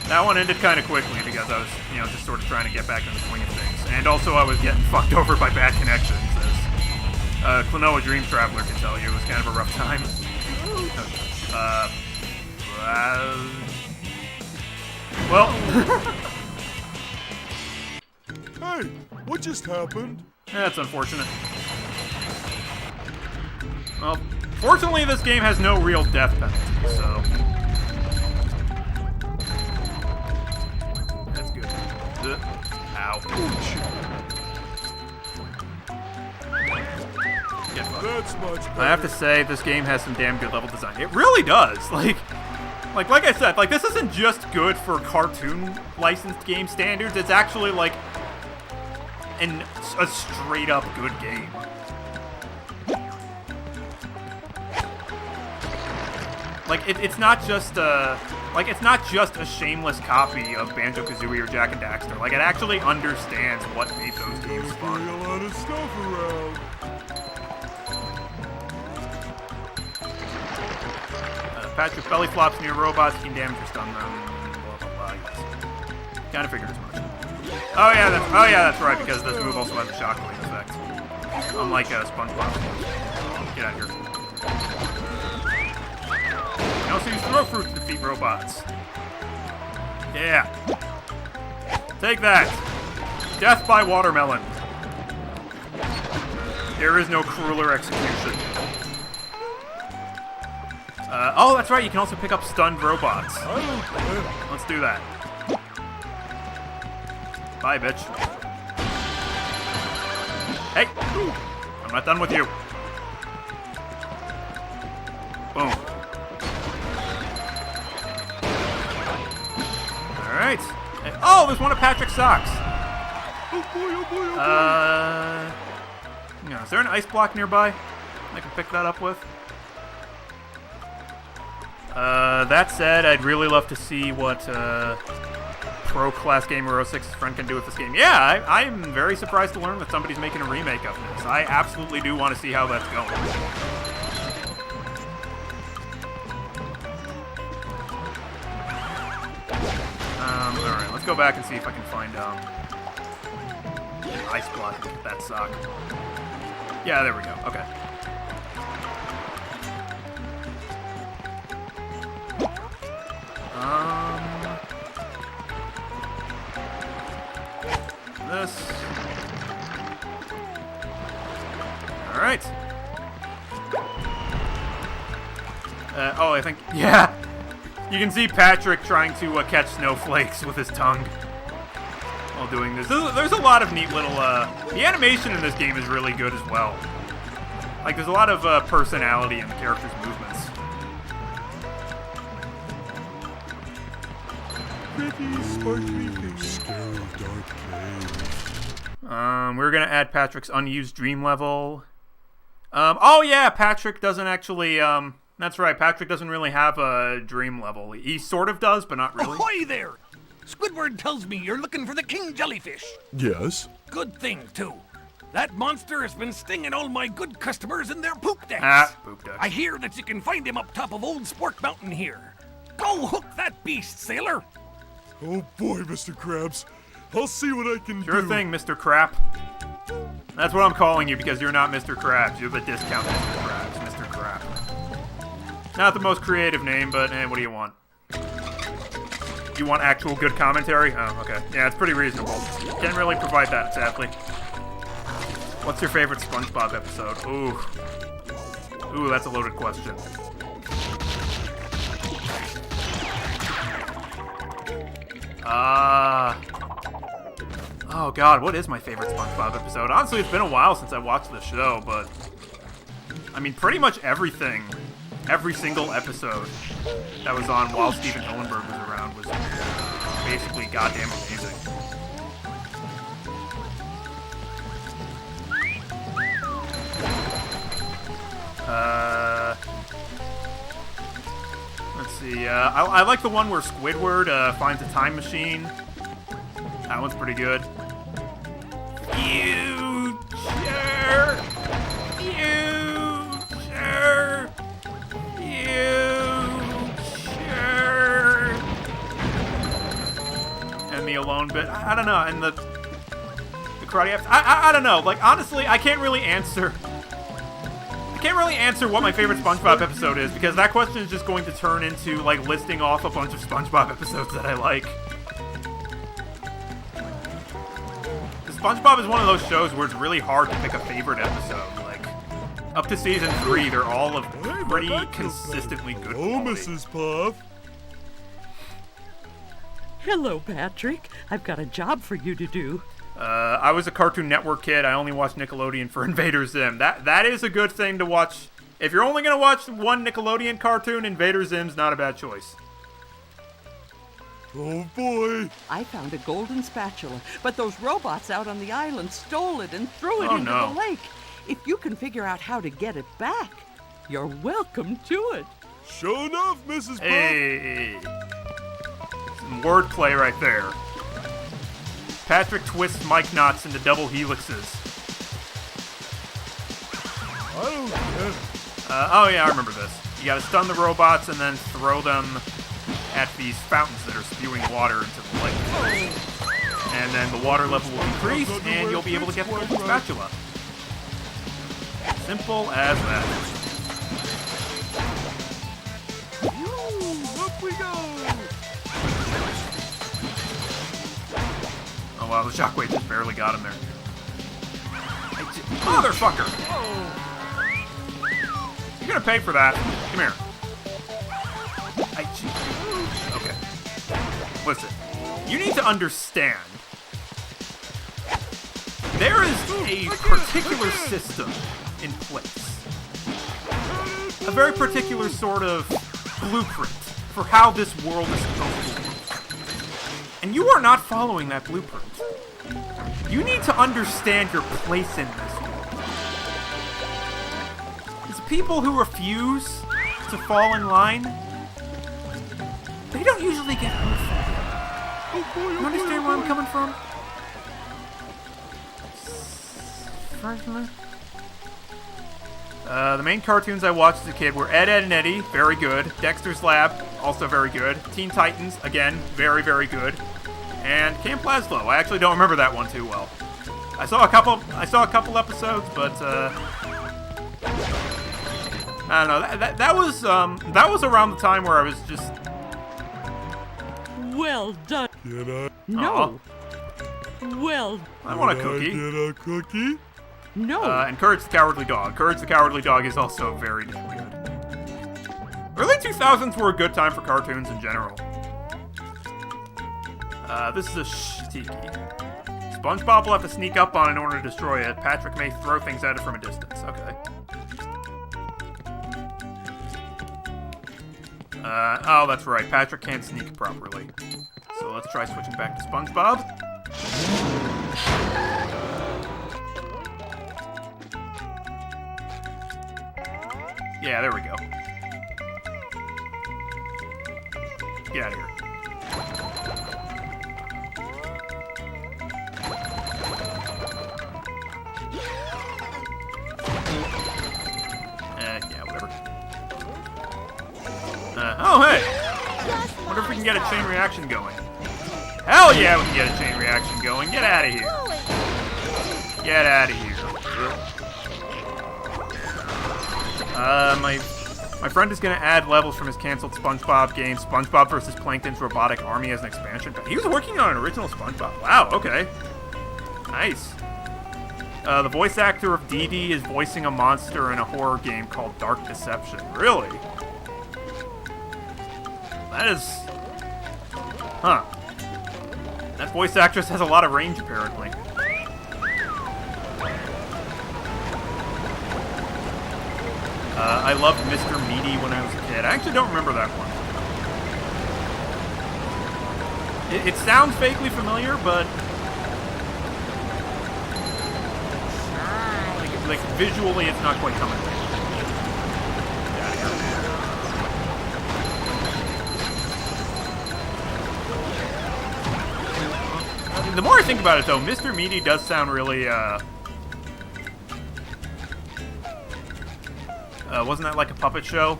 That one ended kind of quickly because I was, just sort of trying to get back in the swing of things. And also I was getting fucked over by bad connections, as Klonoa Dream Traveler can tell you. It was kind of a rough time. Well... Hey, what just happened? That's unfortunate. Well, fortunately this game has no real death penalty, so... That's good. Ow. That's much better. I have to say, this game has some damn good level design. It really does. Like I said, like, this isn't just good for cartoon licensed game standards. It's actually, like, a straight-up good game. Like, it's not just a shameless copy of Banjo-Kazooie or Jak and Daxter. Like, it actually understands what made those games fun. A lot of stuff around. Patch your belly flops near robots, you can damage or stun them. Blah, blah, blah, yes. Kind of figured as much. Oh yeah, that's right, because this move also has a shockwave effect. Unlike Spongebob. Get out of here. You also use throw fruit to defeat robots. Yeah. Take that. Death by watermelon. There is no crueler execution. Oh, that's right, you can also pick up stunned robots. Let's do that. Bye, bitch. Hey! I'm not done with you. Boom. Alright. Oh, there's one of Patrick's socks. Is there an ice block nearby I can pick that up with? That said, I'd really love to see what Pro Class Gamer 06's friend can do with this game. Yeah, I'm very surprised to learn that somebody's making a remake of this. I absolutely do want to see how that's going. Alright, let's go back and see if I can find an ice block and get that sock. Yeah, there we go. Okay. This. Alright. I think, yeah. You can see Patrick trying to catch snowflakes with his tongue while doing this. There's a lot of neat little, the animation in this game is really good as well. Like, there's a lot of personality in the characters' movements. pretty, sparkly things. Scary dark cave. We're gonna add Patrick's unused dream level. Oh yeah, Patrick doesn't actually, that's right, Patrick doesn't really have a dream level. He sort of does, but not really. Ahoy there! Squidward tells me you're looking for the king jellyfish. Yes? Good thing, too. That monster has been stinging all my good customers in their poop decks. Ah, poop decks. I hear that you can find him up top of Old Sport Mountain here. Go hook that beast, sailor. Oh boy, Mr. Krabs. I'll see what I can do. Sure thing, Mr. Crap. That's what I'm calling you because you're not Mr. Krabs. You're the discount Mr. Krabs, Mr. Crap. Not the most creative name, but what do you want? You want actual good commentary? Oh, okay. Yeah, it's pretty reasonable. Can't really provide that, sadly. What's your favorite Spongebob episode? Ooh. Ooh, that's a loaded question. Oh god, what is my favorite SpongeBob episode? Honestly, it's been a while since I watched the show, but I mean, pretty much everything, every single episode that was on while Steven Hillenburg was around was basically goddamn amazing. Let's see, I like the one where Squidward finds a time machine. That one's pretty good. Future! Future! Future! And the alone bit. I don't know, and the karate apps. I don't know. Like, honestly, I can't really answer what my favorite SpongeBob episode is, because that question is just going to turn into, like, listing off a bunch of SpongeBob episodes that I like. SpongeBob is one of those shows where it's really hard to pick a favorite episode. Like, up to season 3, they're all of pretty consistently good Oh, quality. Mrs. Puff. Hello, Patrick. I've got a job for you to do. I was a Cartoon Network kid. I only watched Nickelodeon for Invader Zim. That is a good thing to watch. If you're only going to watch one Nickelodeon cartoon, Invader Zim's not a bad choice. Oh boy. I found a golden spatula, but those robots out on the island stole it and threw it Oh, into no. the lake. If you can figure out how to get it back, you're welcome to it. Sure enough, Mrs. Puff. Hey. Some wordplay right there. Patrick twists mic knots into double helixes. I don't get it. Oh yeah, I remember this. You gotta stun the robots and then throw them at these fountains that are spewing water into the lake. And then the water level will increase, and you'll be able to get the golden spatula. Simple as that. Up we go. Oh wow, the shockwave just barely got him there. Motherfucker! You're gonna pay for that. Come here. Okay. Listen, you need to understand. There is a particular system in place. A very particular sort of blueprint for how this world is supposed to work. And you are not following that blueprint. You need to understand your place in this world. It's people who refuse to fall in line, they don't usually get hurt for it. You understand where I'm coming from? The main cartoons I watched as a kid were Ed, Edd and Eddy, very good. Dexter's Lab, also very good. Teen Titans, again, very, very good. And Camp Lazlo. I actually don't remember that one too well. I saw a couple episodes, but I don't know. That was around the time where I was just. Well done. Can I? No. Well, I want a Can I cookie. get a cookie? no. And Courage the Cowardly Dog. Courage the Cowardly Dog is also very damn good. Early 2000s were a good time for cartoons in general. This is a tiki. SpongeBob will have to sneak up on it in order to destroy it. Patrick may throw things at it from a distance. Okay. Oh, that's right. Patrick can't sneak properly. So let's try switching back to Spongebob. Yeah, there we go. Get out of here. Yeah, whatever. Oh, hey! Wonder if we can get a chain reaction going. Hell yeah, we can get a chain reaction going. Get out of here. Get out of here. My friend is gonna add levels from his canceled SpongeBob game, SpongeBob vs. Plankton's Robotic Army, as an expansion. He was working on an original SpongeBob. Wow, okay. Nice. The voice actor of Dee Dee is voicing a monster in a horror game called Dark Deception. Really? That is... Huh. That voice actress has a lot of range, apparently. I loved Mr. Meaty when I was a kid. I actually don't remember that one. It sounds vaguely familiar, but... Like visually, it's not quite coming. The more I think about it, though, Mr. Meaty does sound really, wasn't that like a puppet show?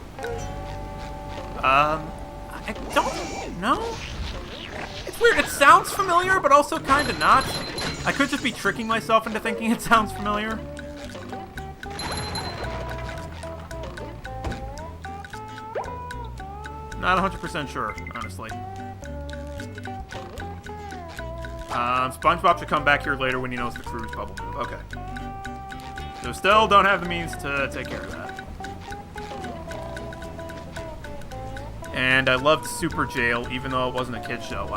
I don't know. It's weird. It sounds familiar, but also kind of not. I could just be tricking myself into thinking it sounds familiar. Not 100% sure, honestly. SpongeBob should come back here later when he knows the crew's bubble move. Okay. So still don't have the means to take care of that. And I loved Super Jail, even though it wasn't a kid's show.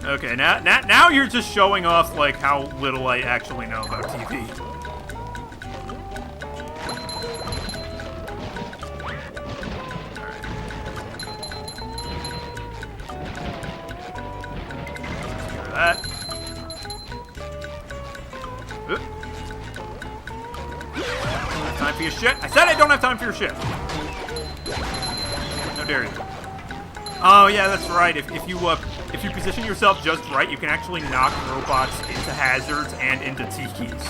Okay, now you're just showing off like how little I actually know about TV. That. Time for your shit. I said I don't have time for your shit. How dare you? Oh yeah, that's right. If you position yourself just right, you can actually knock robots into hazards and into tikis.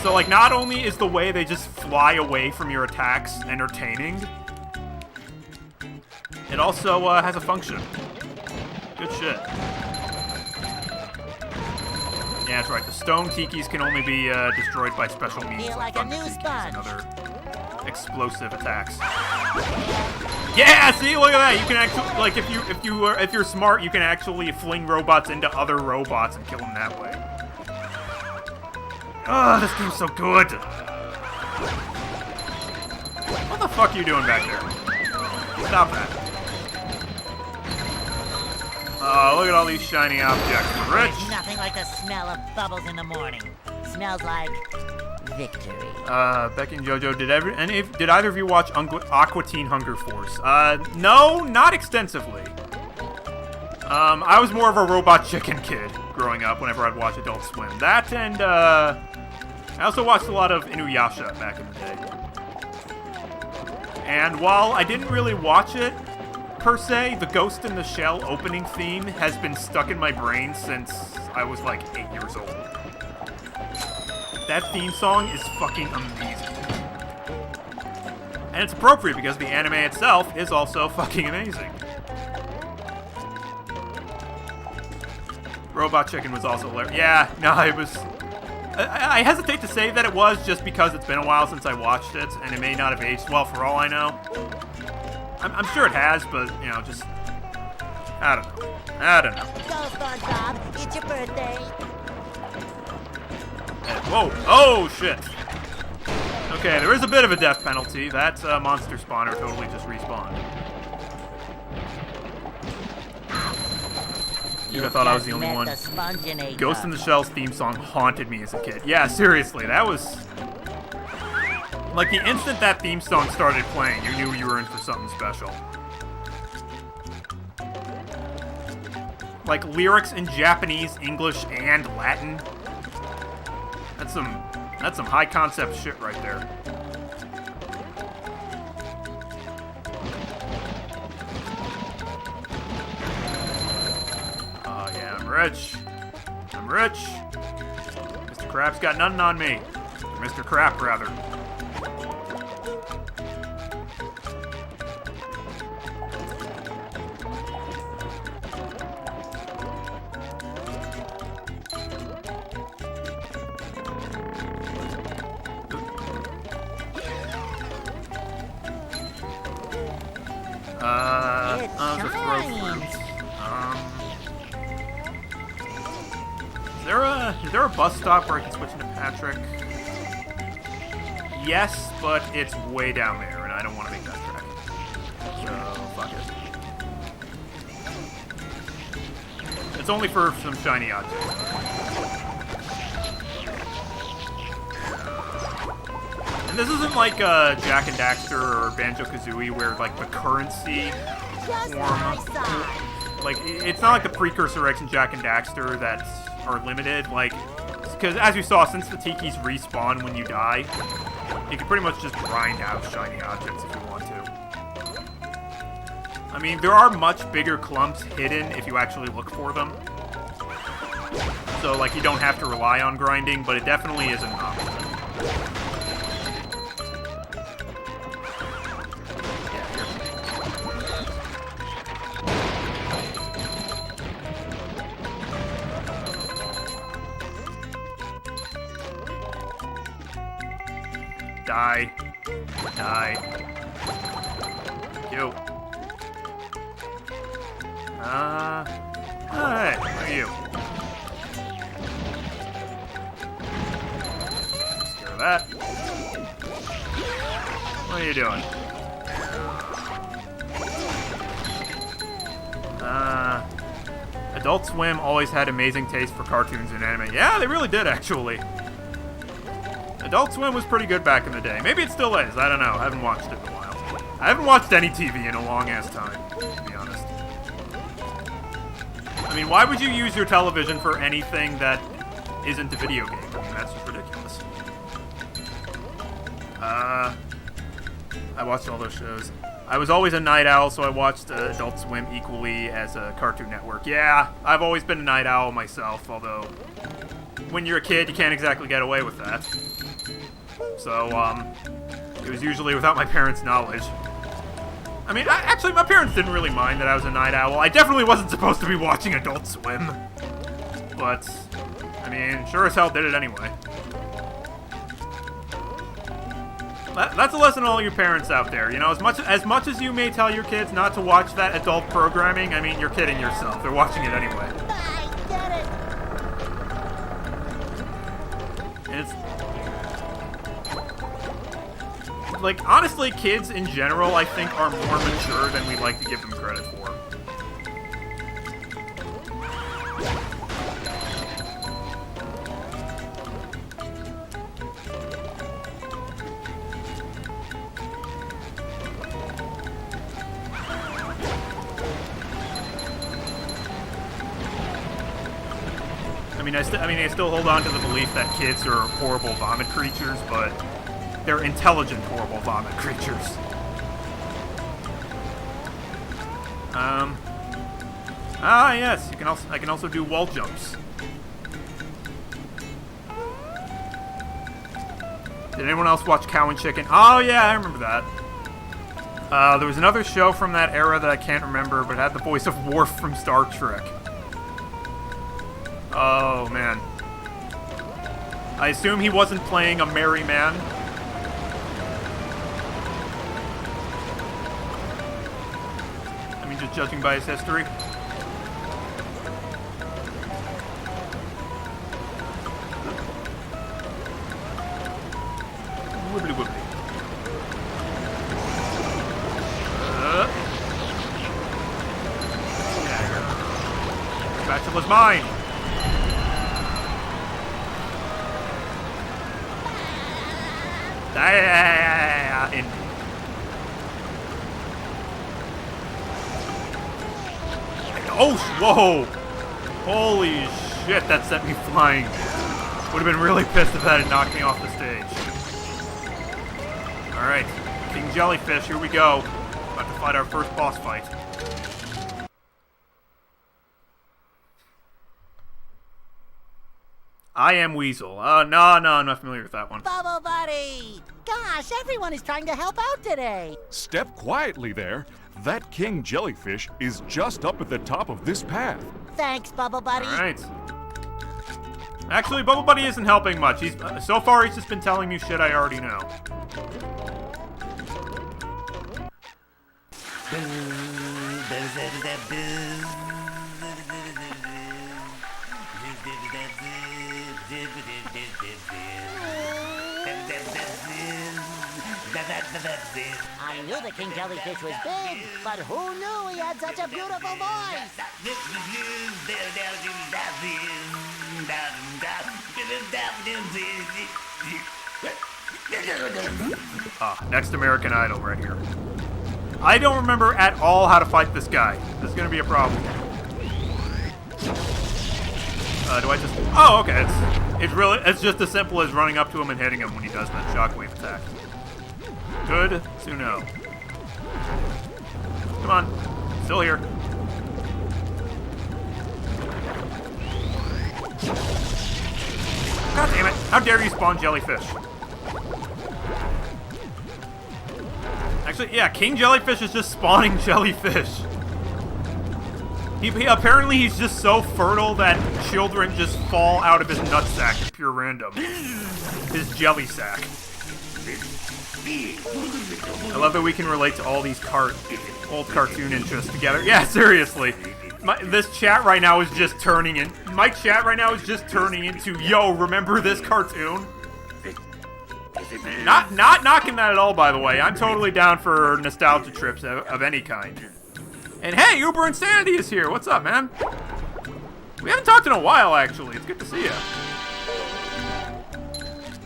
So like, not only is the way they just fly away from your attacks entertaining, it also has a function. Good shit. Yeah, that's right. The stone tikis can only be destroyed by special means, Feel like like a thunder new tikis sponge. and other explosive attacks. Yeah, see, look at that. You can actually, like, if you're smart, you can actually fling robots into other robots and kill them that way. Oh, this game's so good. What the fuck are you doing back there? Stop that. Oh, look at all these shiny objects. Rich. There's nothing like the smell of bubbles in the morning. Smells like victory. Becky and Jojo, did either of you watch Aqua Teen Hunger Force? No, not extensively. I was more of a Robot Chicken kid growing up whenever I'd watch Adult Swim. That and, I also watched a lot of Inuyasha back in the day. And while I didn't really watch it, per se, the Ghost in the Shell opening theme has been stuck in my brain since I was like 8 years old. That theme song is fucking amazing. And it's appropriate because the anime itself is also fucking amazing. Robot Chicken was also hilarious. Yeah, no, it was... I hesitate to say that it was just because it's been a while since I watched it, and it may not have aged well for all I know. I'm sure it has, but, you know, just... I don't know. Go, SpongeBob. It's your birthday. Whoa. Oh, shit. Okay, there is a bit of a death penalty. That monster spawner totally just respawned. You'd have thought I was the only one. Ghost in the Shell's theme song haunted me as a kid. Yeah, seriously, that was... Like, the instant that theme song started playing, you knew you were in for something special. like lyrics in Japanese, English, and Latin. That's some high concept shit right there. Oh yeah, I'm rich. I'm rich. Mr. Crap's got nothing on me. Or Mr. Crap, rather. The throw fruit. Is there a bus stop where I can switch into Patrick? Yes, but it's way down there, and I don't want to make that track. So, fuck it. It's only for some shiny objects. And this isn't like Jak and Daxter or Banjo-Kazooie where, like, the currency form... Like, it's not like the precursor X and Jak and Daxter that are limited, like... Because, as you saw, since the Tikis respawn when you die, you can pretty much just grind out shiny objects if you want to. I mean, there are much bigger clumps hidden if you actually look for them. So, like, you don't have to rely on grinding, but it definitely is an option. Die. Die. Thank you. Hey, who are you? Scare that. What are you doing? Adult Swim always had amazing taste for cartoons and anime. Yeah, they really did, actually. Adult Swim was pretty good back in the day. Maybe it still is. I don't know. I haven't watched it in a while. I haven't watched any TV in a long-ass time, to be honest. I mean, why would you use your television for anything that isn't a video game? I mean, that's just ridiculous. I watched all those shows. I was always a night owl, so I watched Adult Swim equally as a Cartoon Network. Yeah, I've always been a night owl myself, although when you're a kid, you can't exactly get away with that. So, it was usually without my parents' knowledge. I mean, actually, my parents didn't really mind that I was a night owl. I definitely wasn't supposed to be watching Adult Swim. But, I mean, sure as hell did it anyway. That's a lesson to all you parents out there. You know, as much as you may tell your kids not to watch that adult programming, I mean, you're kidding yourself. They're watching it anyway. And it's... like, honestly, kids in general, I think, are more mature than we like to give them credit for. I mean, I still hold on to the belief that kids are horrible vomit creatures, but they're intelligent, horrible vomit creatures. Yes, I can also do wall jumps. Did anyone else watch Cow and Chicken? Oh yeah, I remember that. There was another show from that era that I can't remember, but it had the voice of Worf from Star Trek. Oh, man. I assume he wasn't playing a merry man. I mean, just judging by his history. Wibbly wibbly. Spatula's mine! Oh, whoa! Holy shit, that sent me flying. Would have been really pissed if that had knocked me off the stage. Alright, King Jellyfish, here we go. About to fight our first boss fight. I am Weasel. No, I'm not familiar with that one. Bubble Buddy! Gosh, everyone is trying to help out today. Step quietly there. That king jellyfish is just up at the top of this path. Thanks, Bubble Buddy. Alright. Actually, Bubble Buddy isn't helping much. He's so far he's just been telling me shit I already know. I knew the King Jellyfish was big, but who knew he had such a beautiful voice? Next American Idol right here. I don't remember at all how to fight this guy. This is gonna be a problem. Do I just... Oh, okay. It's just as simple as running up to him and hitting him when he does that shockwave attack. Good to know. Come on. Still here. God damn it. How dare you spawn jellyfish? Actually, yeah, King Jellyfish is just spawning jellyfish. Apparently he's just so fertile that children just fall out of his nutsack at pure random. His jelly sack. I love that we can relate to all these old cartoon interests together. Yeah, seriously. This chat right now is just turning in. My chat right now is just turning into, yo, remember this cartoon? Not knocking that at all, by the way. I'm totally down for nostalgia trips of any kind. And hey, Uber Insanity is here. What's up, man? We haven't talked in a while, actually. It's good to see you.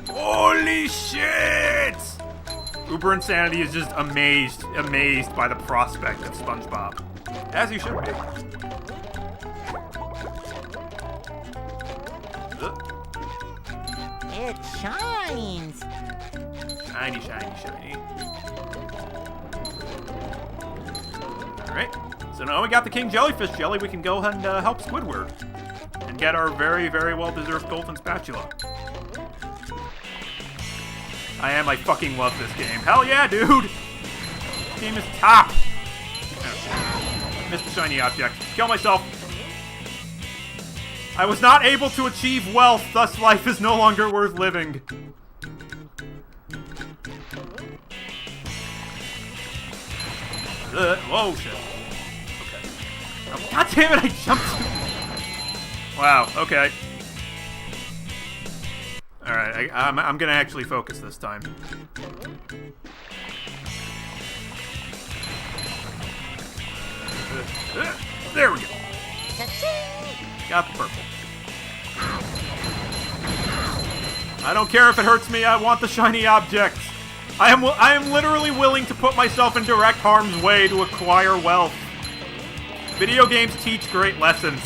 Holy shit! Uber Insanity is just amazed by the prospect of Spongebob. As you should be. It shines. Shiny, shiny, shiny. Alright, so now we got the King Jellyfish jelly, we can go and help Squidward. And get our very, very well-deserved golden spatula. I fucking love this game. Hell yeah, dude! This game is top! Oh, missed the shiny object. Kill myself. I was not able to achieve wealth, thus life is no longer worth living. Whoa, shit. Okay. Oh, God damn it, I jumped. Wow, okay. Alright, I'm gonna actually focus this time. There we go. Got the purple. I don't care if it hurts me, I want the shiny object. I am literally willing to put myself in direct harm's way to acquire wealth. Video games teach great lessons.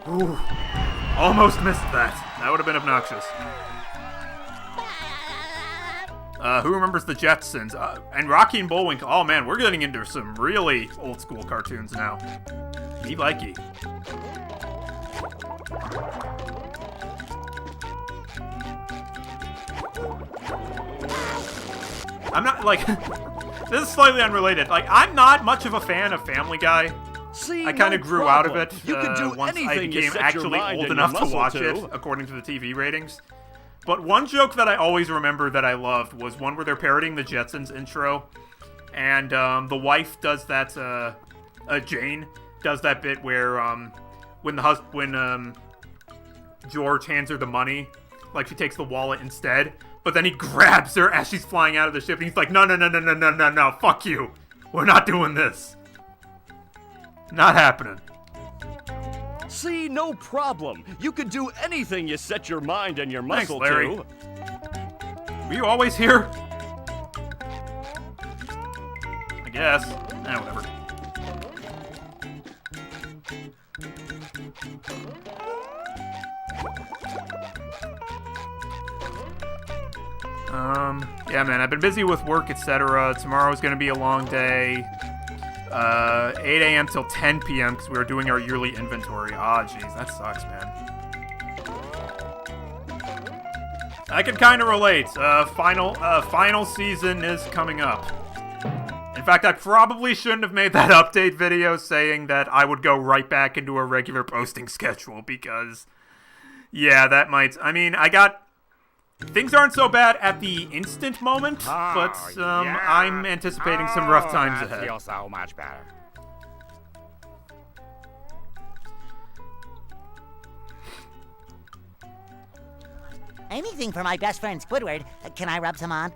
Ooh, almost missed that. That would have been obnoxious. Who remembers the Jetsons? And Rocky and Bullwinkle. Oh man, we're getting into some really old school cartoons now. Me likey. I'm not, like, this is slightly unrelated. Like, I'm not much of a fan of Family Guy. See, I kind of grew out of it you can do once I anything you became set actually your mind old and enough your to muscle watch to. it, according to the TV ratings. But one joke that I always remember that I loved was one where they're parodying the Jetsons intro, and the wife does that, Jane does that bit where when George hands her the money, like she takes the wallet instead, but then he grabs her as she's flying out of the ship, and he's like, no, fuck you. We're not doing this. Not happening. See, no problem. You can do anything you set your mind and your Thanks, muscle Larry. to. Were you always here? I guess. Whatever. Yeah, man, I've been busy with work, etc. Tomorrow's gonna be a long day. 8 a.m. till 10 p.m. because we were doing our yearly inventory. Ah, jeez, that sucks, man. I can kind of relate. Final season is coming up. In fact, I probably shouldn't have made that update video saying that I would go right back into a regular posting schedule because, yeah, that might. I mean, things aren't so bad at the instant moment, but I'm anticipating some rough times ahead. Feels so much better. Anything for my best friend Squidward. Can I rub some on?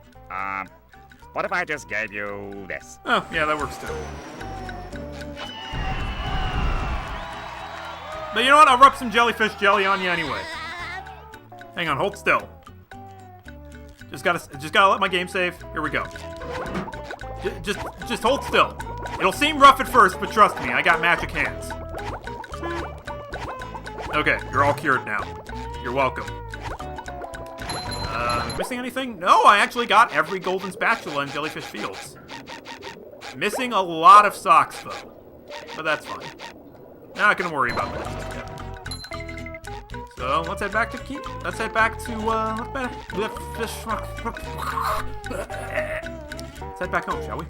What if I just gave you this? Oh, yeah, that works too. But you know what? I'll rub some jellyfish jelly on you anyway. Hang on, hold still. Just gotta let my game save. Here we go. Just hold still. It'll seem rough at first, but trust me, I got magic hands. Okay, you're all cured now. You're welcome. Missing anything? No, I actually got every golden spatula in Jellyfish Fields. Missing a lot of socks, though. But that's fine. Not gonna worry about that. So, let's head back to let's head back to, let's head back home, shall we?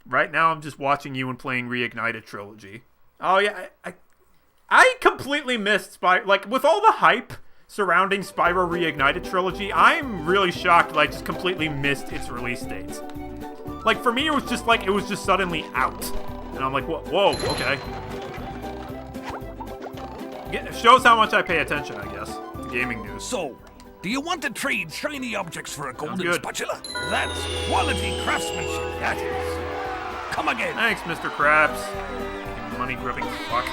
Right now, I'm just watching you and playing Reignited Trilogy. Oh, yeah, I completely missed with all the hype surrounding Spyro Reignited Trilogy, I'm really shocked that I just completely missed its release date. Like, for me, it was just suddenly out. And I'm like, whoa, okay. It shows how much I pay attention, I guess, to gaming news. So, do you want to trade shiny objects for a golden spatula? That's quality craftsmanship, that is. Come again. Thanks, Mr. Krabs. Money-grubbing fuck.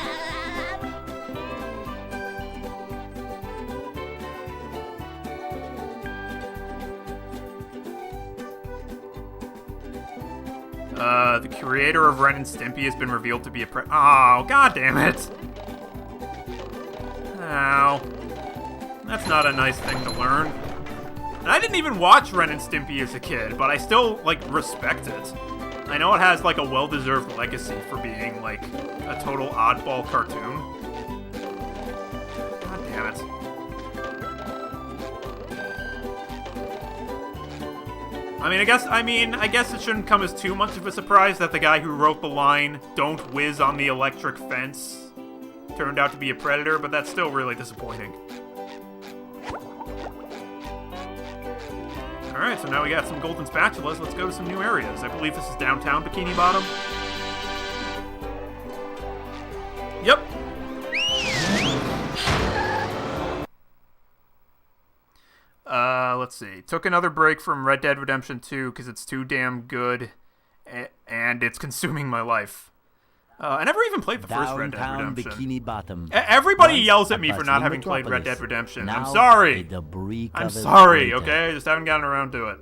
The creator of Ren and Stimpy has been revealed to be a Oh, god damn it! Ow. That's not a nice thing to learn. And I didn't even watch Ren and Stimpy as a kid, but I still, respect it. I know it has, a well-deserved legacy for being, a total oddball cartoon. God damn it. I guess it shouldn't come as too much of a surprise that the guy who wrote the line, "Don't whiz on the electric fence," turned out to be a predator, but that's still really disappointing. Alright, so now we got some golden spatulas. Let's go to some new areas. I believe this is downtown Bikini Bottom. Yep. Let's see. Took another break from Red Dead Redemption 2 because it's too damn good, and it's consuming my life. I never even played the first Red Dead Redemption. Bikini Bottom. Everybody yells at me for not having played Red Dead Redemption. I'm sorry. I'm sorry, okay? I just haven't gotten around to it.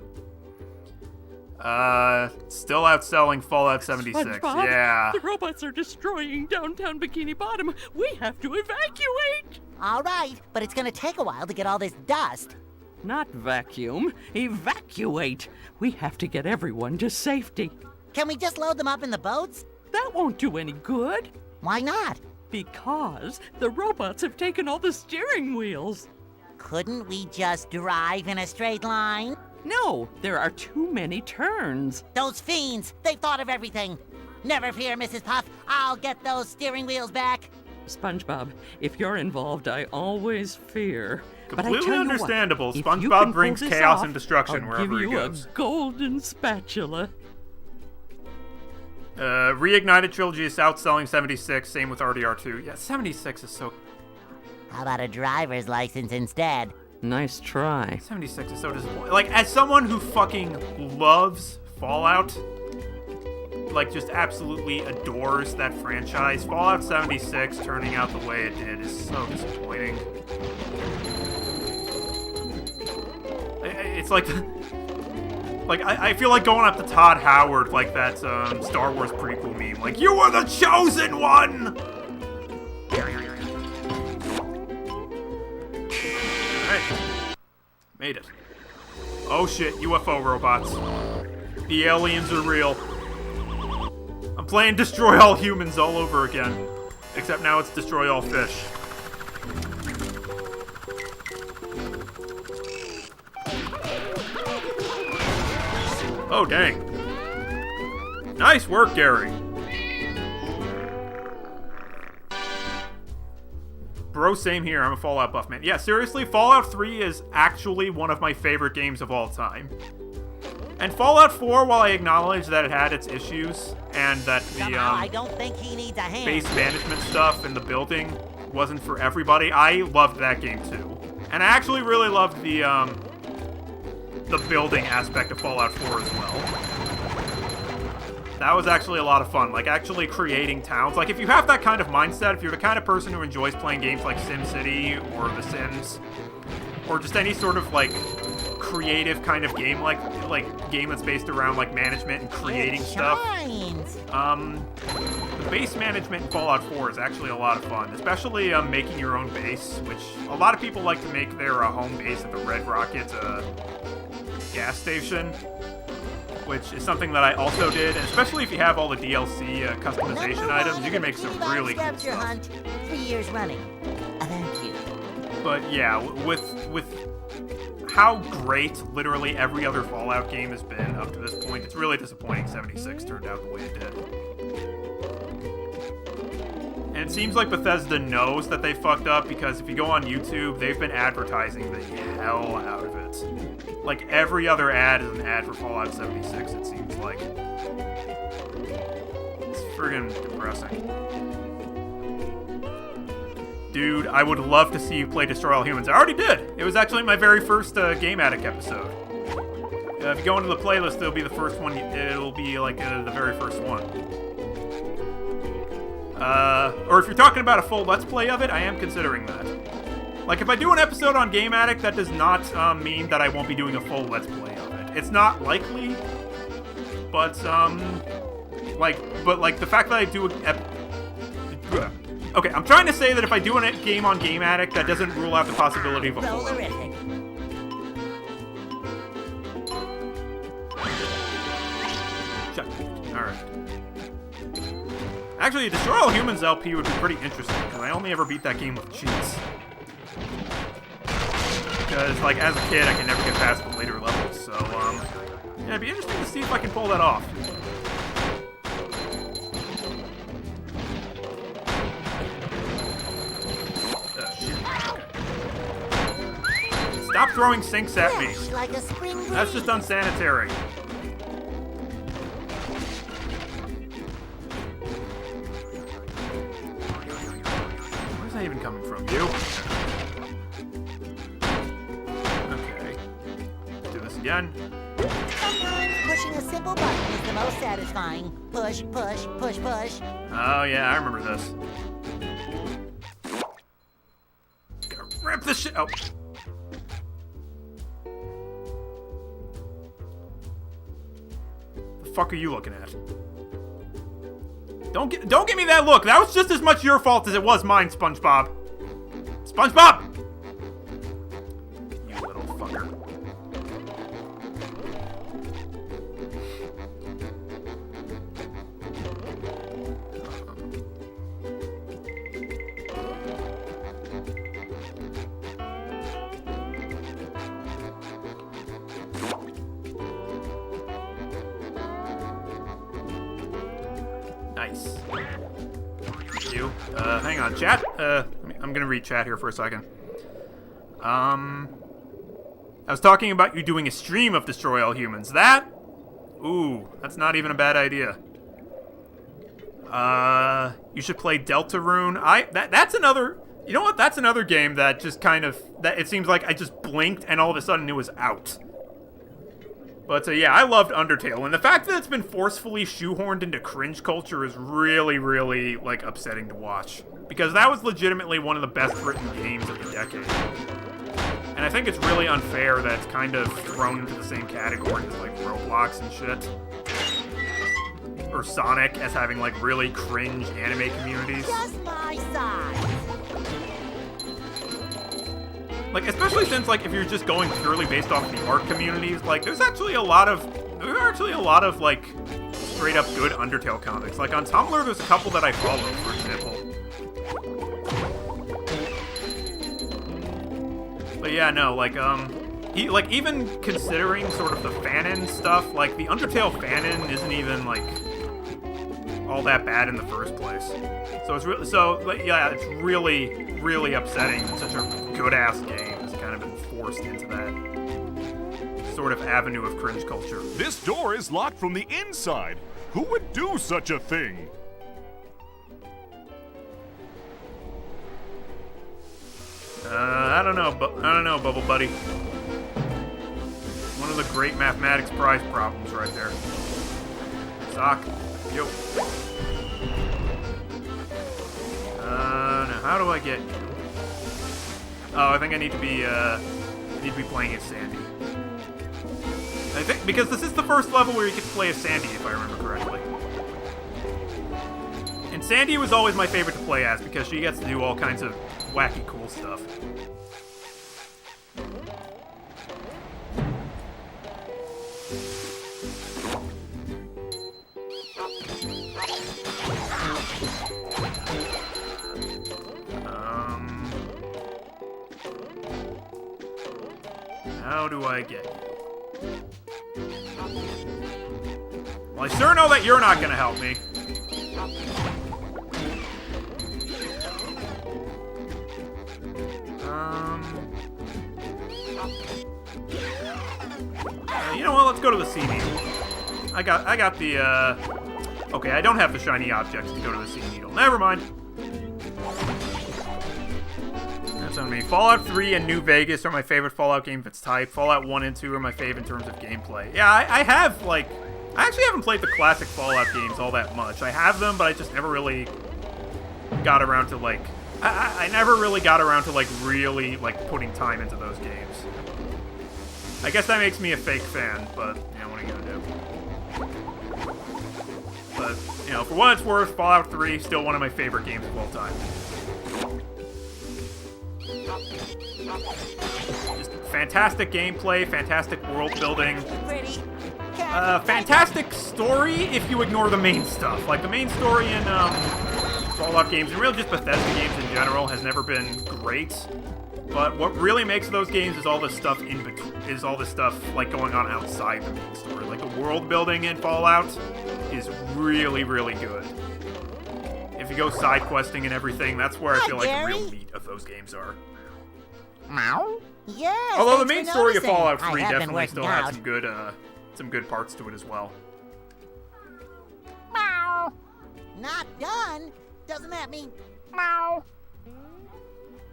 Still outselling Fallout 76. SpongeBob, yeah. The robots are destroying downtown Bikini Bottom. We have to evacuate. All right, but it's gonna take a while to get all this dust. Not vacuum, evacuate. We have to get everyone to safety. Can we just load them up in the boats? That won't do any good. Why not? Because the robots have taken all the steering wheels. Couldn't we just drive in a straight line? No, there are too many turns. Those fiends, they've thought of everything. Never fear, Mrs. Puff. I'll get those steering wheels back. SpongeBob, if you're involved, I always fear. Completely understandable. SpongeBob brings chaos and destruction wherever he goes. I'll give you a golden spatula. Reignited Trilogy is outselling 76. Same with RDR2. Yeah, 76 is so... How about a driver's license instead? Nice try. 76 is so disappointing. As someone who fucking loves Fallout, just absolutely adores that franchise, Fallout 76 turning out the way it did is so disappointing. it's like, I feel like going up to Todd Howard like that Star Wars prequel meme. Like, you are the chosen one! Alright. Made it. Oh shit, UFO robots. The aliens are real. I'm playing Destroy All Humans all over again. Except now it's Destroy All Fish. Oh, dang. Nice work, Gary. Bro, same here. I'm a Fallout buff, man. Yeah, seriously, Fallout 3 is actually one of my favorite games of all time. And Fallout 4, while I acknowledge that it had its issues, and that the I don't think he needs a hand. base management stuff and the building wasn't for everybody, I loved that game too. And I actually really loved the building aspect of Fallout 4 as well. That was actually a lot of fun, like actually creating towns. Like if you have that kind of mindset, if you're the kind of person who enjoys playing games like SimCity or The Sims, or just any sort of like creative kind of game, like game that's based around like management and creating stuff. The base management in Fallout 4 is actually a lot of fun, especially making your own base, which a lot of people like to make their home base at the Red Rocket gas station, which is something that I also did, and especially if you have all the DLC customization items, you can make some really cool stuff. Hunt 3 years running. Thank you. But yeah, with how great literally every other Fallout game has been up to this point, it's really disappointing 76 turned out the way it did. And it seems like Bethesda knows that they fucked up, because if you go on YouTube, they've been advertising the hell out of it. Like, every other ad is an ad for Fallout 76, it seems like. It's friggin' depressing. Dude, I would love to see you play Destroy All Humans. I already did! It was actually my very first Game Addict episode. If you go into the playlist, it'll be the first one. It'll be, like, the very first one. Or if you're talking about a full Let's Play of it, I am considering that. Like, if I do an episode on Game Addict, that does not mean that I won't be doing a full Let's Play of it. It's not likely, but, the fact that I do okay, I'm trying to say that if I do a game on Game Addict, that doesn't rule out the possibility of a full Let's Play. Alright. Actually, Destroy All Humans LP would be pretty interesting, because I only ever beat that game with cheats. Because, like, as a kid, I can never get past the later levels, so, yeah, it'd be interesting to see if I can pull that off. Shit. Okay. Stop throwing sinks at me. That's just unsanitary. Where's that even coming from? You? Again. Sometimes pushing a simple button is the most satisfying. Push, push, push, push. Oh yeah, I remember this. Gotta rip this shit. Oh. The fuck are you looking at? Don't give me that look. That was just as much your fault as it was mine, Spongebob. Spongebob! You little fucker. Nice. Thank you. Hang on, chat. I'm gonna read chat here for a second. I was talking about you doing a stream of Destroy All Humans. That? Ooh, that's not even a bad idea. You should play Deltarune. That's another... You know what? That's another game that just kind of... that it seems like I just blinked and all of a sudden it was out. But, yeah, I loved Undertale, and the fact that it's been forcefully shoehorned into cringe culture is really, really, like, upsetting to watch. Because that was legitimately one of the best written games of the decade. And I think it's really unfair that it's kind of thrown into the same category as, like, Roblox and shit. Or Sonic as having, like, really cringe anime communities. Just my size. Like, especially since, like, if you're just going purely based off the art communities, like, there's actually a lot of, like, straight up good Undertale comics. Like, on Tumblr, there's a couple that I follow, for example. But yeah, no, like, even considering sort of the fanon stuff, like, the Undertale fanon isn't even, like, all that bad in the first place. So it's really, yeah, it's really, really upsetting that such a good-ass game has kind of been forced into that sort of avenue of cringe culture. This door is locked from the inside. Who would do such a thing? I don't know, Bubble Buddy. One of the great mathematics prize problems right there. Sock. Yo. Now how do I get you? Oh, I think I need to be playing as Sandy. I think, because this is the first level where you get to play as Sandy, if I remember correctly. And Sandy was always my favorite to play as, because she gets to do all kinds of wacky, cool stuff. How do I get you? Well, I sure know that you're not gonna help me. You know what? Let's go to the sea needle. I got the. Okay, I don't have the shiny objects to go to the sea needle. Never mind. That's on me. Fallout 3 and New Vegas are my favorite Fallout game of its type. Fallout 1 and 2 are my favorite in terms of gameplay. Yeah, I have, like... I actually haven't played the classic Fallout games all that much. I have them, but I just never really got around to, like... I never really got around to, like, really, like, putting time into those games. I guess that makes me a fake fan, but, you know, what are you gonna do? But, you know, for what it's worth, Fallout 3 still one of my favorite games of all time. Just fantastic gameplay, fantastic world building. Fantastic story if you ignore the main stuff. Like, the main story in Fallout games, and really just Bethesda games in general, has never been great. But what really makes those games is all this stuff in between, like going on outside the main story. Like, the world building in Fallout is really, really good. If you go side questing and everything, that's where I feel like the real meat of those games are. Meow? Yes. Although the main story of Fallout 3 definitely still had some good parts to it as well. Meow. Not done? Doesn't that mean meow?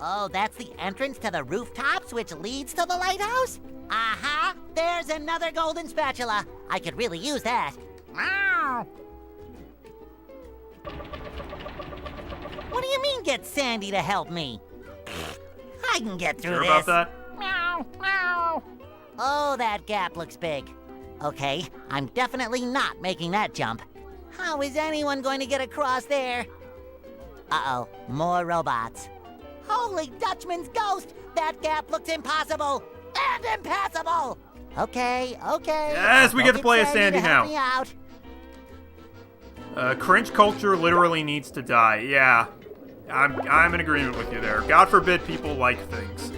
Oh, that's the entrance to the rooftops, which leads to the lighthouse? Aha! There's another golden spatula. I could really use that. Meow. What do you mean, get Sandy to help me? I can get through this. Sure about that? Meow, meow. Oh, that gap looks big. Okay, I'm definitely not making that jump. How is anyone going to get across there? Uh-oh, more robots. Holy Dutchman's ghost! That gap looks impossible! And impassable! Okay. Yes, we get to play as Sandy now. Help me out. Cringe culture literally needs to die. Yeah, I'm in agreement with you there. God forbid people like things.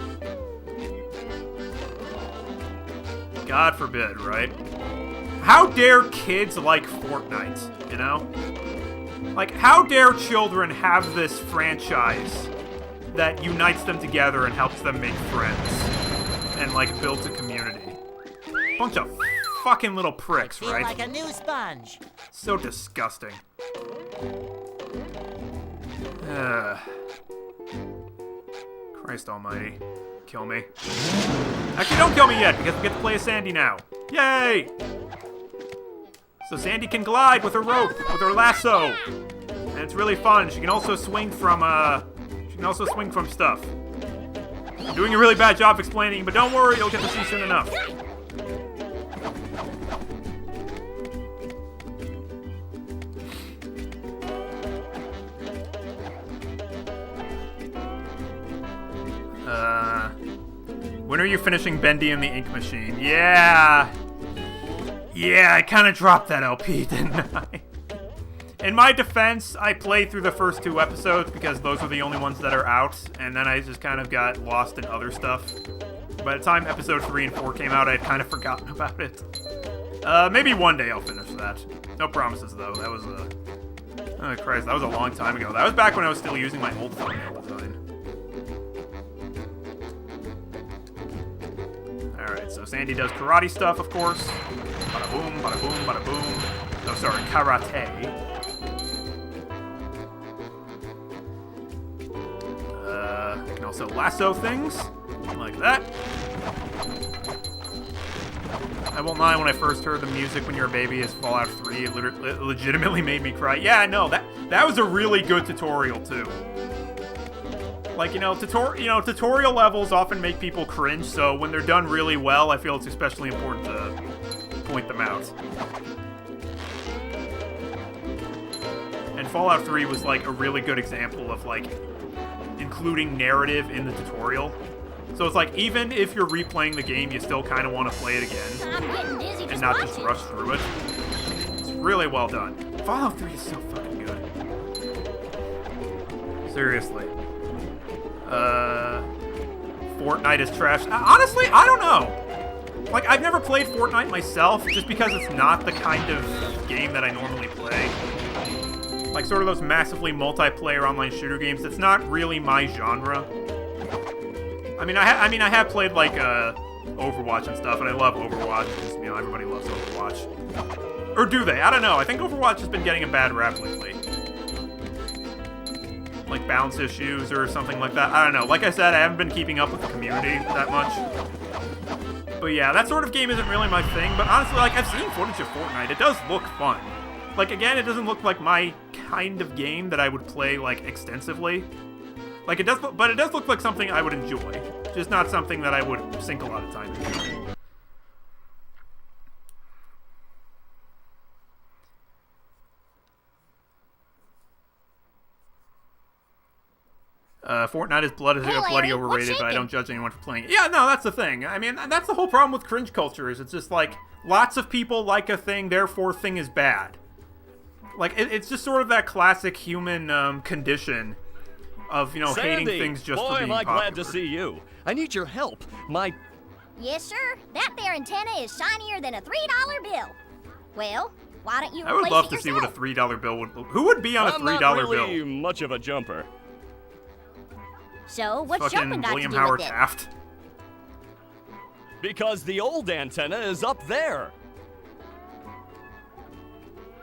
God forbid, right? How dare kids like Fortnite, you know? Like, how dare children have this franchise that unites them together and helps them make friends and, like, builds a community? Bunch of fucking little pricks, I feel right? like a new sponge. So disgusting. Christ almighty. Kill me. Actually, don't kill me yet, because we get to play as Sandy now. Yay! So Sandy can glide with her rope, with her lasso. And it's really fun. She can also swing from, stuff. I'm doing a really bad job explaining, but don't worry, you'll get to see soon enough. When are you finishing Bendy and the Ink Machine? Yeah, I kind of dropped that LP, didn't I? In my defense, I played through the first 2 episodes because those were the only ones that are out, and then I just kind of got lost in other stuff. By the time episode 3 and 4 came out, I had kind of forgotten about it. Maybe one day I'll finish that. No promises, though. That was oh, Christ, that was a long time ago. That was back when I was still using my old thumbnail design. Alright, so Sandy does karate stuff, of course. Bada boom, bada boom, bada boom. Oh, sorry, karate. I can also lasso things, like that. I won't lie, when I first heard the music when you're a baby is Fallout 3, it legitimately made me cry. Yeah, I know, that was a really good tutorial, too. Like, tutorial levels often make people cringe, so when they're done really well, I feel it's especially important to point them out. And Fallout 3 was, like, a really good example of, like, including narrative in the tutorial. So it's like, even if you're replaying the game, you still kind of want to play it again. And not just rush through it. It's really well done. Fallout 3 is so fucking good. Seriously. Fortnite is trash. Honestly, I don't know. Like, I've never played Fortnite myself, just because it's not the kind of game that I normally play. Like, sort of those massively multiplayer online shooter games, that's not really my genre. I mean, I have played, like, Overwatch and stuff, and I love Overwatch, because, everybody loves Overwatch. Or do they? I don't know. I think Overwatch has been getting a bad rap lately. Like balance issues or something like that. I don't know. Like I said, I haven't been keeping up with the community that much. But yeah, that sort of game isn't really my thing. But honestly, like, I've seen footage of Fortnite. It does look fun. Like, again, it doesn't look like my kind of game that I would play, like, extensively. Like, it does look like something I would enjoy. Just not something that I would sink a lot of time into. Fortnite is bloody overrated, but I don't judge anyone for playing it. Yeah, no, that's the thing. I mean, that's the whole problem with cringe culture, is it's just like, lots of people like a thing, therefore thing is bad. Like, it's just sort of that classic human condition of, Sandy, hating things just for being boy, am I popular. glad to see you. I need your help. Yes, sir. That there antenna is shinier than a $3 bill. Well, why don't you I would replace love it to see yourself? what a $3 bill would... Who would be on a $3 I'm not really bill? much of a jumper. So, what's Fucking jumping got William to do Howard with it? Taft. Because the old antenna is up there.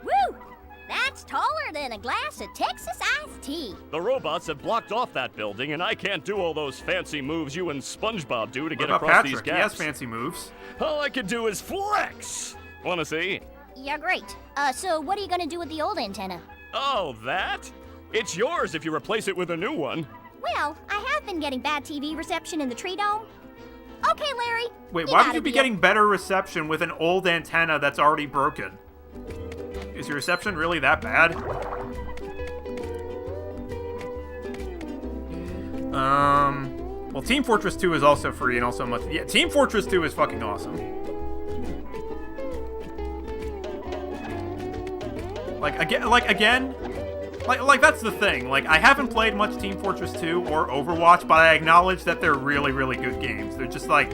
Woo! That's taller than a glass of Texas iced tea. The robots have blocked off that building, and I can't do all those fancy moves you and Spongebob do to What get about across Patrick? these He has gaps. fancy moves. All I can do is flex. Wanna see? Yeah, great. So what are you gonna do with the old antenna? Oh, that? It's yours if you replace it with a new one. Well, I have been getting bad TV reception in the tree dome. Okay, Larry. Wait, you why got would a you be deal. getting better reception with an old antenna that's already broken? Is your reception really that bad? Well, Team Fortress 2 is also free and also much... Yeah, Team Fortress 2 is fucking awesome. Like, that's the thing. Like, I haven't played much Team Fortress 2 or Overwatch, but I acknowledge that they're really, really good games. They're just, like...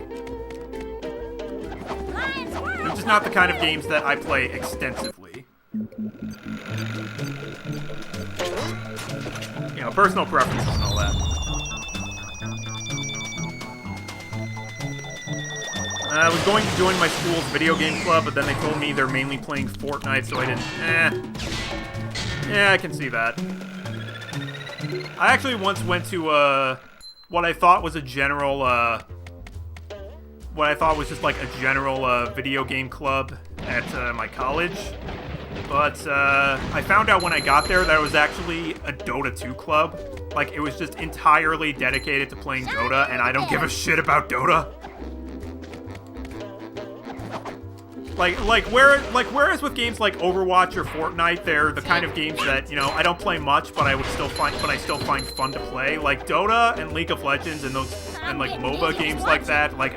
They're just not the kind of games that I play extensively. Personal preference and all that. I was going to join my school's video game club, but then they told me they're mainly playing Fortnite, so I didn't... Yeah, I can see that. I actually once went to, what I thought was a general, what I thought was just like a general, video game club at, my college. But I found out when I got there that it was actually a Dota 2 club. Like, it was just entirely dedicated to playing Dota, and I don't give a shit about Dota. Whereas with games like Overwatch or Fortnite, they're the kind of games that, you know, I don't play much, but I still find fun to play. Like Dota and League of Legends and those and like MOBA games like that. Like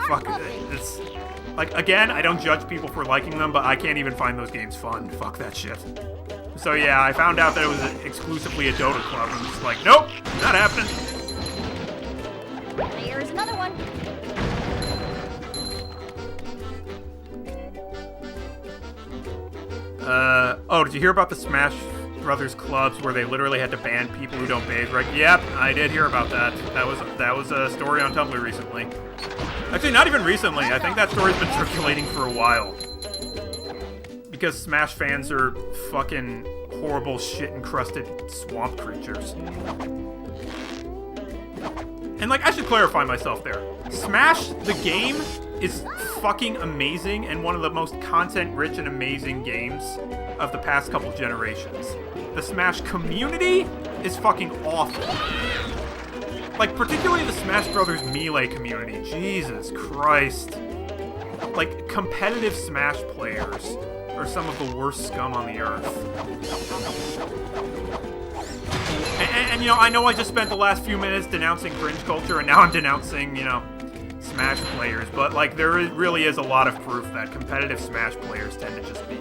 fuck, it's like, again, I don't judge people for liking them, but I can't even find those games fun. Fuck that shit. So yeah, I found out that it was exclusively a Dota club. I'm just like, nope, not happening. Here's another one. Oh, did you hear about the Smash Brothers clubs where they literally had to ban people who don't bathe, right? Yep, I did hear about that. That was a story on Tumblr recently. Actually, not even recently. I think that story's been circulating for a while. Because Smash fans are fucking horrible, shit-encrusted swamp creatures. And, like, I should clarify myself there. Smash, the game, is fucking amazing and one of the most content-rich and amazing games of the past couple generations. The Smash community is fucking awful. Like, particularly the Smash Brothers Melee community. Jesus Christ. Like, competitive Smash players are some of the worst scum on the earth. And you know I just spent the last few minutes denouncing cringe culture, and now I'm denouncing, you know, Smash players, but, like, there really is a lot of proof that competitive Smash players tend to just be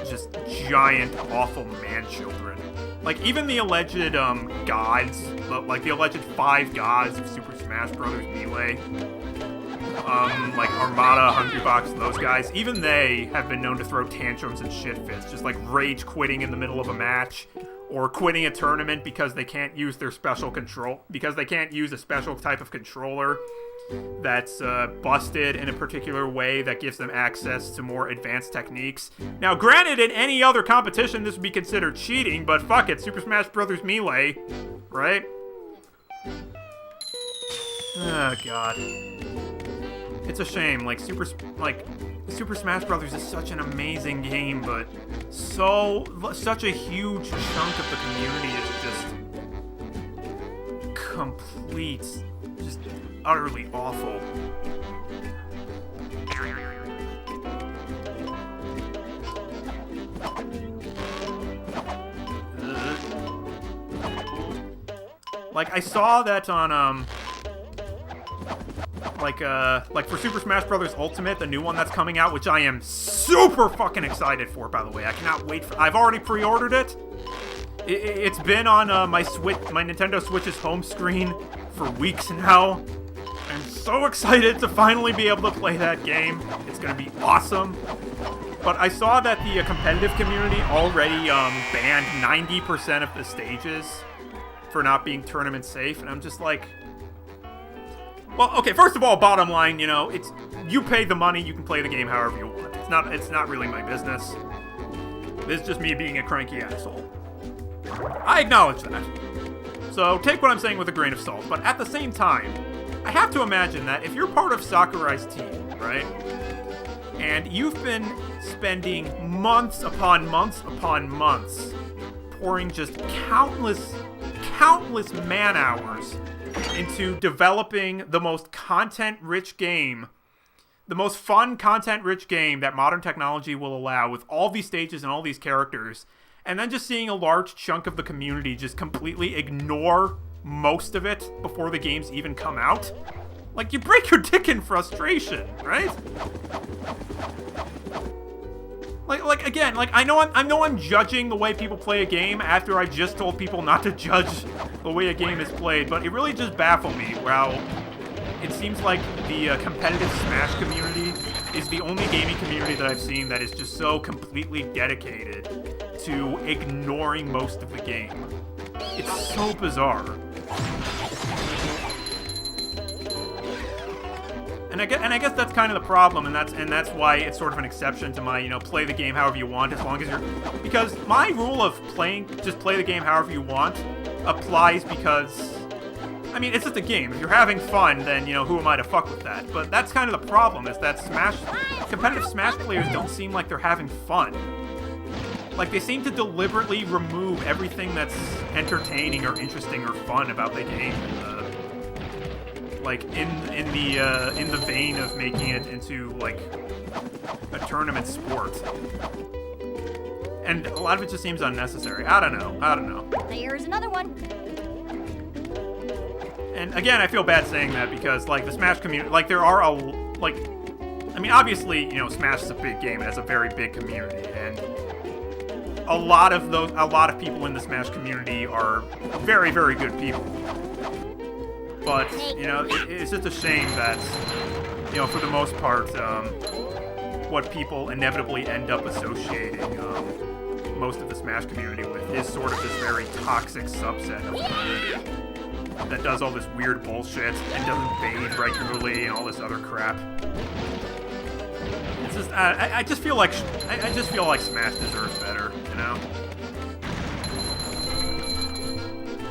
just giant, awful man-children. Like, even the alleged, gods, like, the alleged 5 gods of Super Smash Bros. Melee, like Armada, Hungrybox, those guys, even they have been known to throw tantrums and shit fits, just, like, rage quitting in the middle of a match, or quitting a tournament because they can't use their special control, because they can't use a special type of controller that's busted in a particular way that gives them access to more advanced techniques. Now, granted, in any other competition, this would be considered cheating, but fuck it, Super Smash Bros. Melee, right? Oh, God. It's a shame, like, Super Smash Bros. Is such an amazing game, but such a huge chunk of the community is just complete, just utterly awful. Like, I saw that on, like for Super Smash Bros. Ultimate, the new one that's coming out, which I am super fucking excited for, by the way. I cannot wait for, I've already pre-ordered it. It's been on my Nintendo Switch's home screen for weeks now. I'm so excited to finally be able to play that game. It's gonna be awesome. But I saw that the competitive community already banned 90% of the stages for not being tournament safe, and I'm just like, well, okay, first of all, bottom line, you know, it's, you pay the money, you can play the game however you want. It's not really my business. This is just me being a cranky asshole. I acknowledge that. So take what I'm saying with a grain of salt, but at the same time, I have to imagine that if you're part of Sakurai's team, right, and you've been spending months upon months upon months pouring just countless man hours into developing the most content-rich game, the most fun content-rich game that modern technology will allow, with all these stages and all these characters, and then just seeing a large chunk of the community just completely ignore most of it before the games even come out. Like, you break your dick in frustration, right? Like again, like, I know I'm judging the way people play a game after I just told people not to judge the way a game is played, but it really just baffled me how it seems like the competitive Smash community is the only gaming community that I've seen that is just so completely dedicated to ignoring most of the game. It's so bizarre. And I guess that's kind of the problem, and that's why it's sort of an exception to my, you know, play the game however you want, as long as you're, because my rule of just play the game however you want applies because I mean, it's just a game. If you're having fun, then, you know, who am I to fuck with that? But that's kind of the problem, is that competitive Smash players don't seem like they're having fun. Like, they seem to deliberately remove everything that's entertaining or interesting or fun about the game. Like, in the vein of making it into, like, a tournament sport. And a lot of it just seems unnecessary. I don't know. There's another one. And again, I feel bad saying that because, like, the Smash community, like, there are I mean, obviously, you know, Smash is a big game. It has a very big community, and a lot of people in the Smash community are very, very good people. But, you know, it's just a shame that, you know, for the most part, what people inevitably end up associating most of the Smash community with is sort of this very toxic subset of the community that does all this weird bullshit and doesn't bathe regularly and all this other crap. It's just, I just feel like Smash deserves better, you know?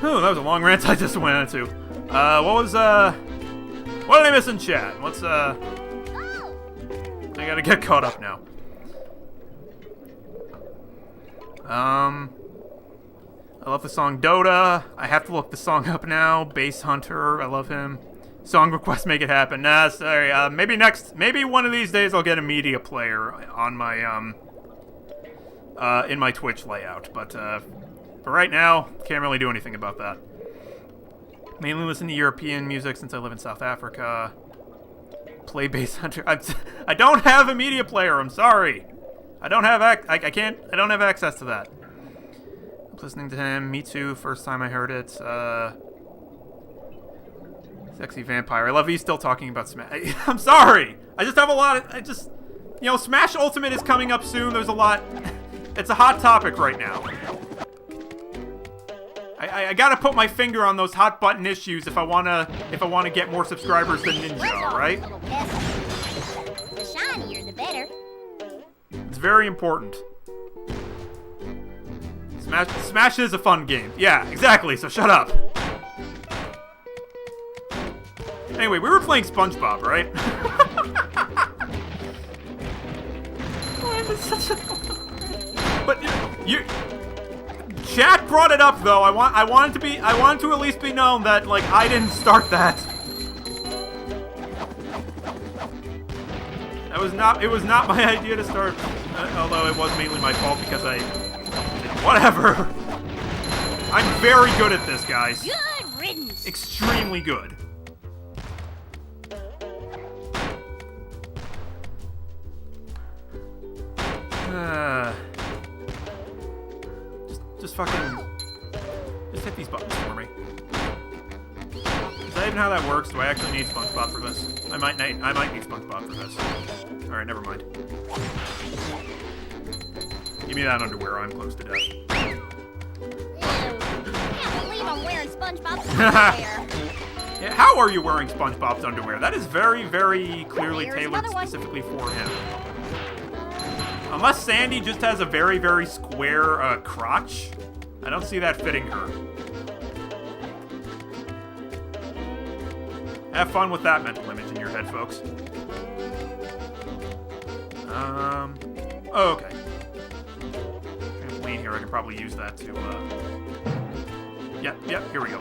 Oh, that was a long rant I just went into. What did I miss in chat? I gotta get caught up now. I love the song Dota. I have to look the song up now. Bass Hunter, I love him. Song request, make it happen. Nah, sorry. Maybe one of these days I'll get a media player on my, in my Twitch layout. But, for right now, can't really do anything about that. Mainly listen to European music since I live in South Africa. Play Bass Hunter. I don't have a media player. I'm sorry. I don't have I don't have access to that. I'm listening to him. Me too. First time I heard it. Sexy Vampire. I love he's still talking about Smash. I'm sorry. I just have a lot of. You know, Smash Ultimate is coming up soon. There's a lot. It's a hot topic right now. I gotta put my finger on those hot button issues if I wanna get more subscribers than Ninja, right? The shinier, the better. It's very important. Smash is a fun game. Yeah, exactly. So shut up. Anyway, we were playing Spongebob, right? But you. Chat brought it up though. I wanted to at least be known that, like, I didn't start that. It was not my idea to start, although it was mainly my fault because whatever. I'm very good at this, guys. Good riddance. Extremely good. Just hit these buttons for me. Is that even how that works? Do I actually need Spongebob for this? I might need Spongebob for this. Alright, never mind. Give me that underwear, I'm close to death. Ew. I can't believe I'm wearing SpongeBob's underwear. Yeah, how are you wearing SpongeBob's underwear? That is very, very clearly tailored specifically for him. Unless Sandy just has a very, very square crotch, I don't see that fitting her. Have fun with that mental image in your head, folks. Oh, okay. Trampoline here, I can probably use that to, Yep, here we go.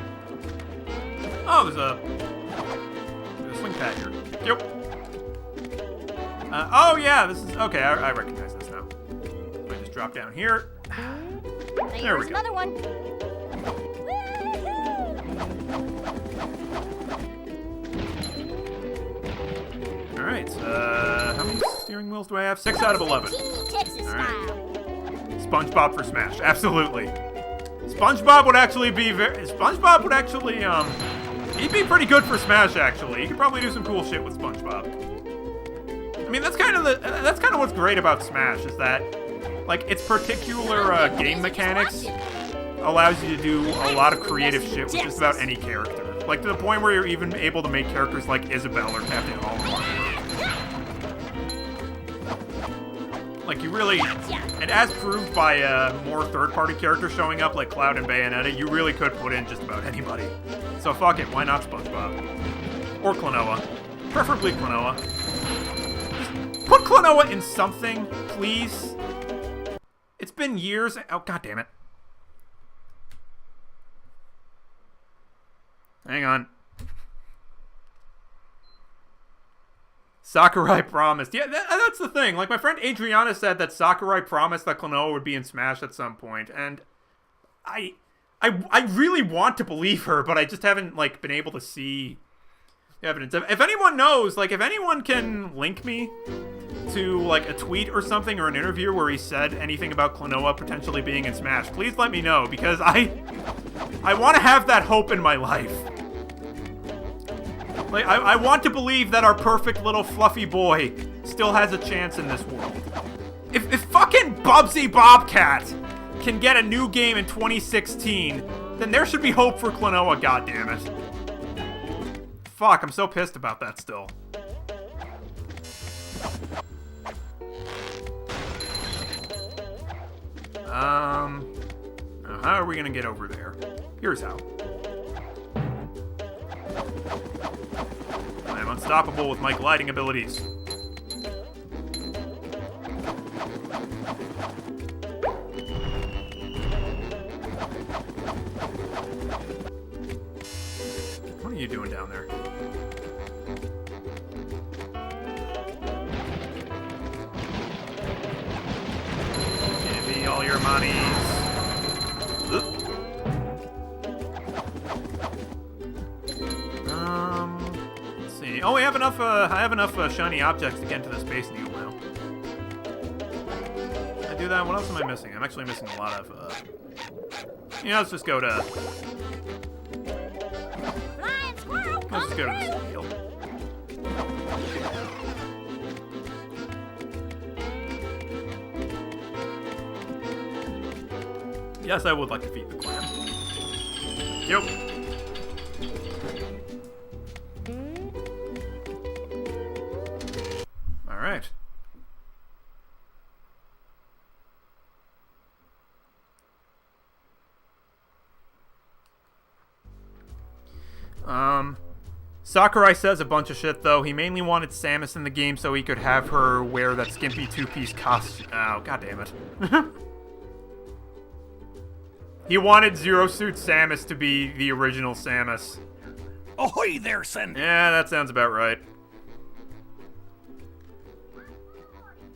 Oh, there's a swing pad here. Yep. Oh yeah, this is, okay, I recognize this now. I just drop down here. There we go. Another one. Alright, how many steering wheels do I have? 6 out of 11. Texas style. SpongeBob for Smash, absolutely. SpongeBob would actually he'd be pretty good for Smash, actually. You could probably do some cool shit with SpongeBob. I mean, that's kind of what's great about Smash, is that, like, its particular game mechanics allows you to do a lot of creative shit with just about any character. Like, to the point where you're even able to make characters like Isabelle or Captain All-in-One. Like, you really, and as proved by more third-party characters showing up, like Cloud and Bayonetta, you really could put in just about anybody. So fuck it, why not Spongebob? Or Klonoa. Preferably Klonoa. Just put Klonoa in something, please. It's been years. Oh, god damn it. Hang on. Sakurai promised. Yeah, that's the thing. Like, my friend Adriana said that Sakurai promised that Klonoa would be in Smash at some point, and I really want to believe her, but I just haven't, like, been able to see evidence. If anyone knows, like, if anyone can link me to, like, a tweet or something or an interview where he said anything about Klonoa potentially being in Smash, please let me know, because I want to have that hope in my life. Like, I want to believe that our perfect little fluffy boy still has a chance in this world. If fucking Bubsy Bobcat can get a new game in 2016, then there should be hope for Klonoa, goddammit. Fuck, I'm so pissed about that still. How are we gonna get over there? Here's how. I am unstoppable with my gliding abilities. What are you doing down there? Give me all your monies. Let's see. Oh, we have enough. I have enough shiny objects to get into the Space Needle now. I do that. What else am I missing? I'm actually missing a lot of. Let's just go to. Flying squirrel, Let's just go to this deal. Yes, I would like to feed the clan. Yep. All right. Sakurai says a bunch of shit, though. He mainly wanted Samus in the game so he could have her wear that skimpy two-piece costume. Oh, god damn it. He wanted Zero Suit Samus to be the original Samus. Ahoy there, Sen! Yeah, that sounds about right.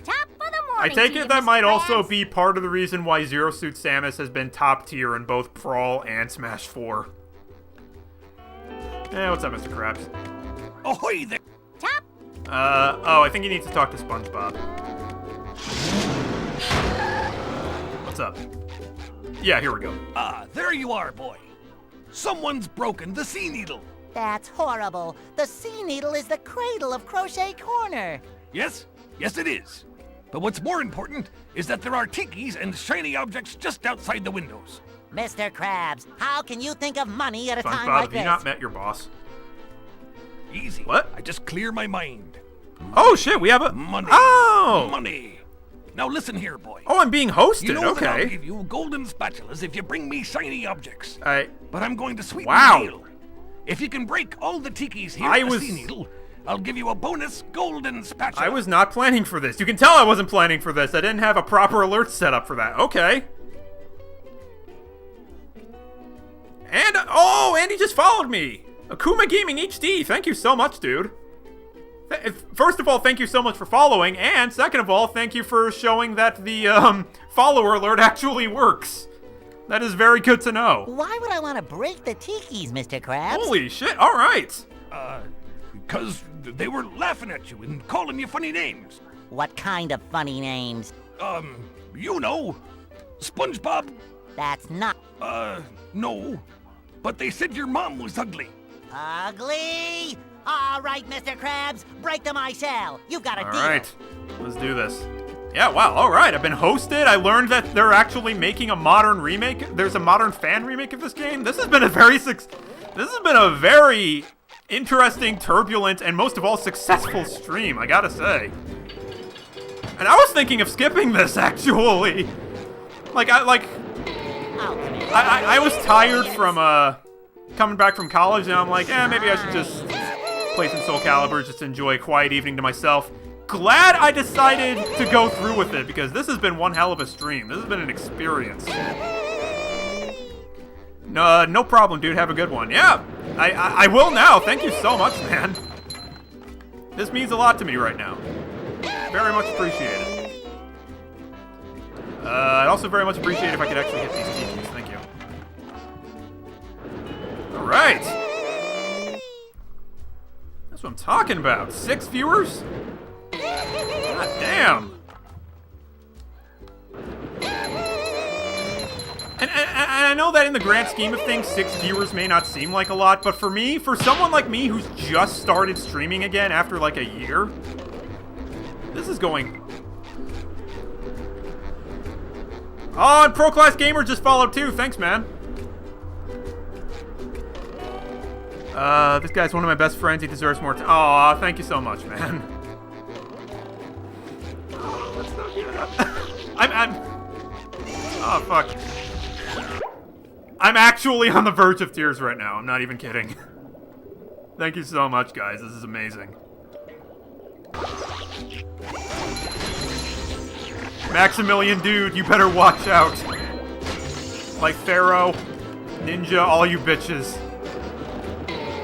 Top of the I morning take to you, it that Mr. might also Krabs. be part of the reason why Zero Suit Samus has been top tier in both Brawl and Smash 4. What's up, Mr. Krabs? Ahoy there! Top. I think you need to talk to Spongebob. What's up? Yeah, here we go. Ah, there you are, boy. Someone's broken the sea needle. That's horrible. The sea needle is the cradle of Crochet Corner. Yes, it is. But what's more important is that there are tikis and shiny objects just outside the windows. Mr. Krabs, how can you think of money at a time SpongeBob, like have you this? not met your boss? Easy. What? I just clear my mind. Oh, shit, we have a... Money. Oh! Money. Now listen here, boy. Oh, I'm being hosted, You know that I'll okay. give you golden spatulas if you bring me shiny objects. I... But I'm going to sweeten Wow. the deal. If you can break all the tikis here I at was- the sea needle, I'll give you a bonus golden spatula. I was not planning for this. You can tell I wasn't planning for this. I didn't have a proper alert set up for that. Okay. And, and he just followed me. Akuma Gaming HD, thank you so much, dude. First of all, thank you so much for following, and second of all, thank you for showing that the, follower alert actually works. That is very good to know. Why would I want to break the tikis, Mr. Krabs? Holy shit, alright. Because they were laughing at you and calling you funny names. What kind of funny names? You know. SpongeBob. That's not No. But they said your mom was ugly. ugly. All right, Mr. Krabs, break them I shall. You got a deal. Alright, let's do this. Yeah, wow, alright, I've been hosted. I learned that they're actually making a modern remake. There's a modern fan remake of this game. This has been a very interesting, turbulent, and most of all, successful stream, I gotta say. And I was thinking of skipping this, actually. I was tired from, coming back from college, and I'm like, maybe I should just play some Soul Calibur, just enjoy a quiet evening to myself. Glad I decided to go through with it, because this has been one hell of a stream. This has been an experience. No problem, dude. Have a good one. Yeah, I will now. Thank you so much, man. This means a lot to me right now. Very much appreciated. I'd also very much appreciate if I could actually hit these keys. Thank you. All right. That's what I'm talking about. 6 viewers? God damn. And I know that in the grand scheme of things, 6 viewers may not seem like a lot, but for me, for someone like me who's just started streaming again after like a year, this is going... Oh, and Pro Class Gamer just followed too. Thanks, man. This guy's one of my best friends. He deserves more time. Aw, thank you so much, man. Oh, fuck. I'm actually on the verge of tears right now. I'm not even kidding. Thank you so much, guys. This is amazing. Maximilian, dude, you better watch out. Like Pharaoh, Ninja, all you bitches.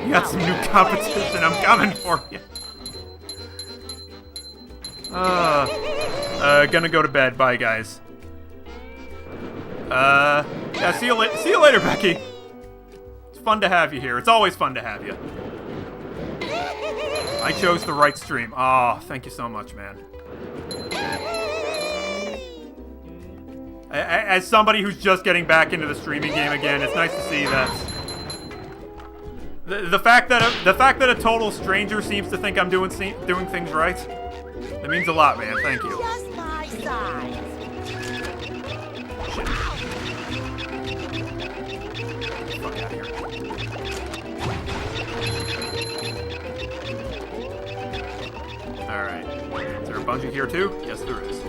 You got some new competition. I'm coming for you. Gonna go to bed. Bye, guys. Yeah, see you later, Becky. It's fun to have you here. It's always fun to have you. I chose the right stream. Oh, thank you so much, man. As somebody who's just getting back into the streaming game again, it's nice to see that the fact that a total stranger seems to think I'm doing things right. That means a lot, man. Thank you. Just my size. Fuck out of here. Alright. Is there a bungee here too? Yes, there is.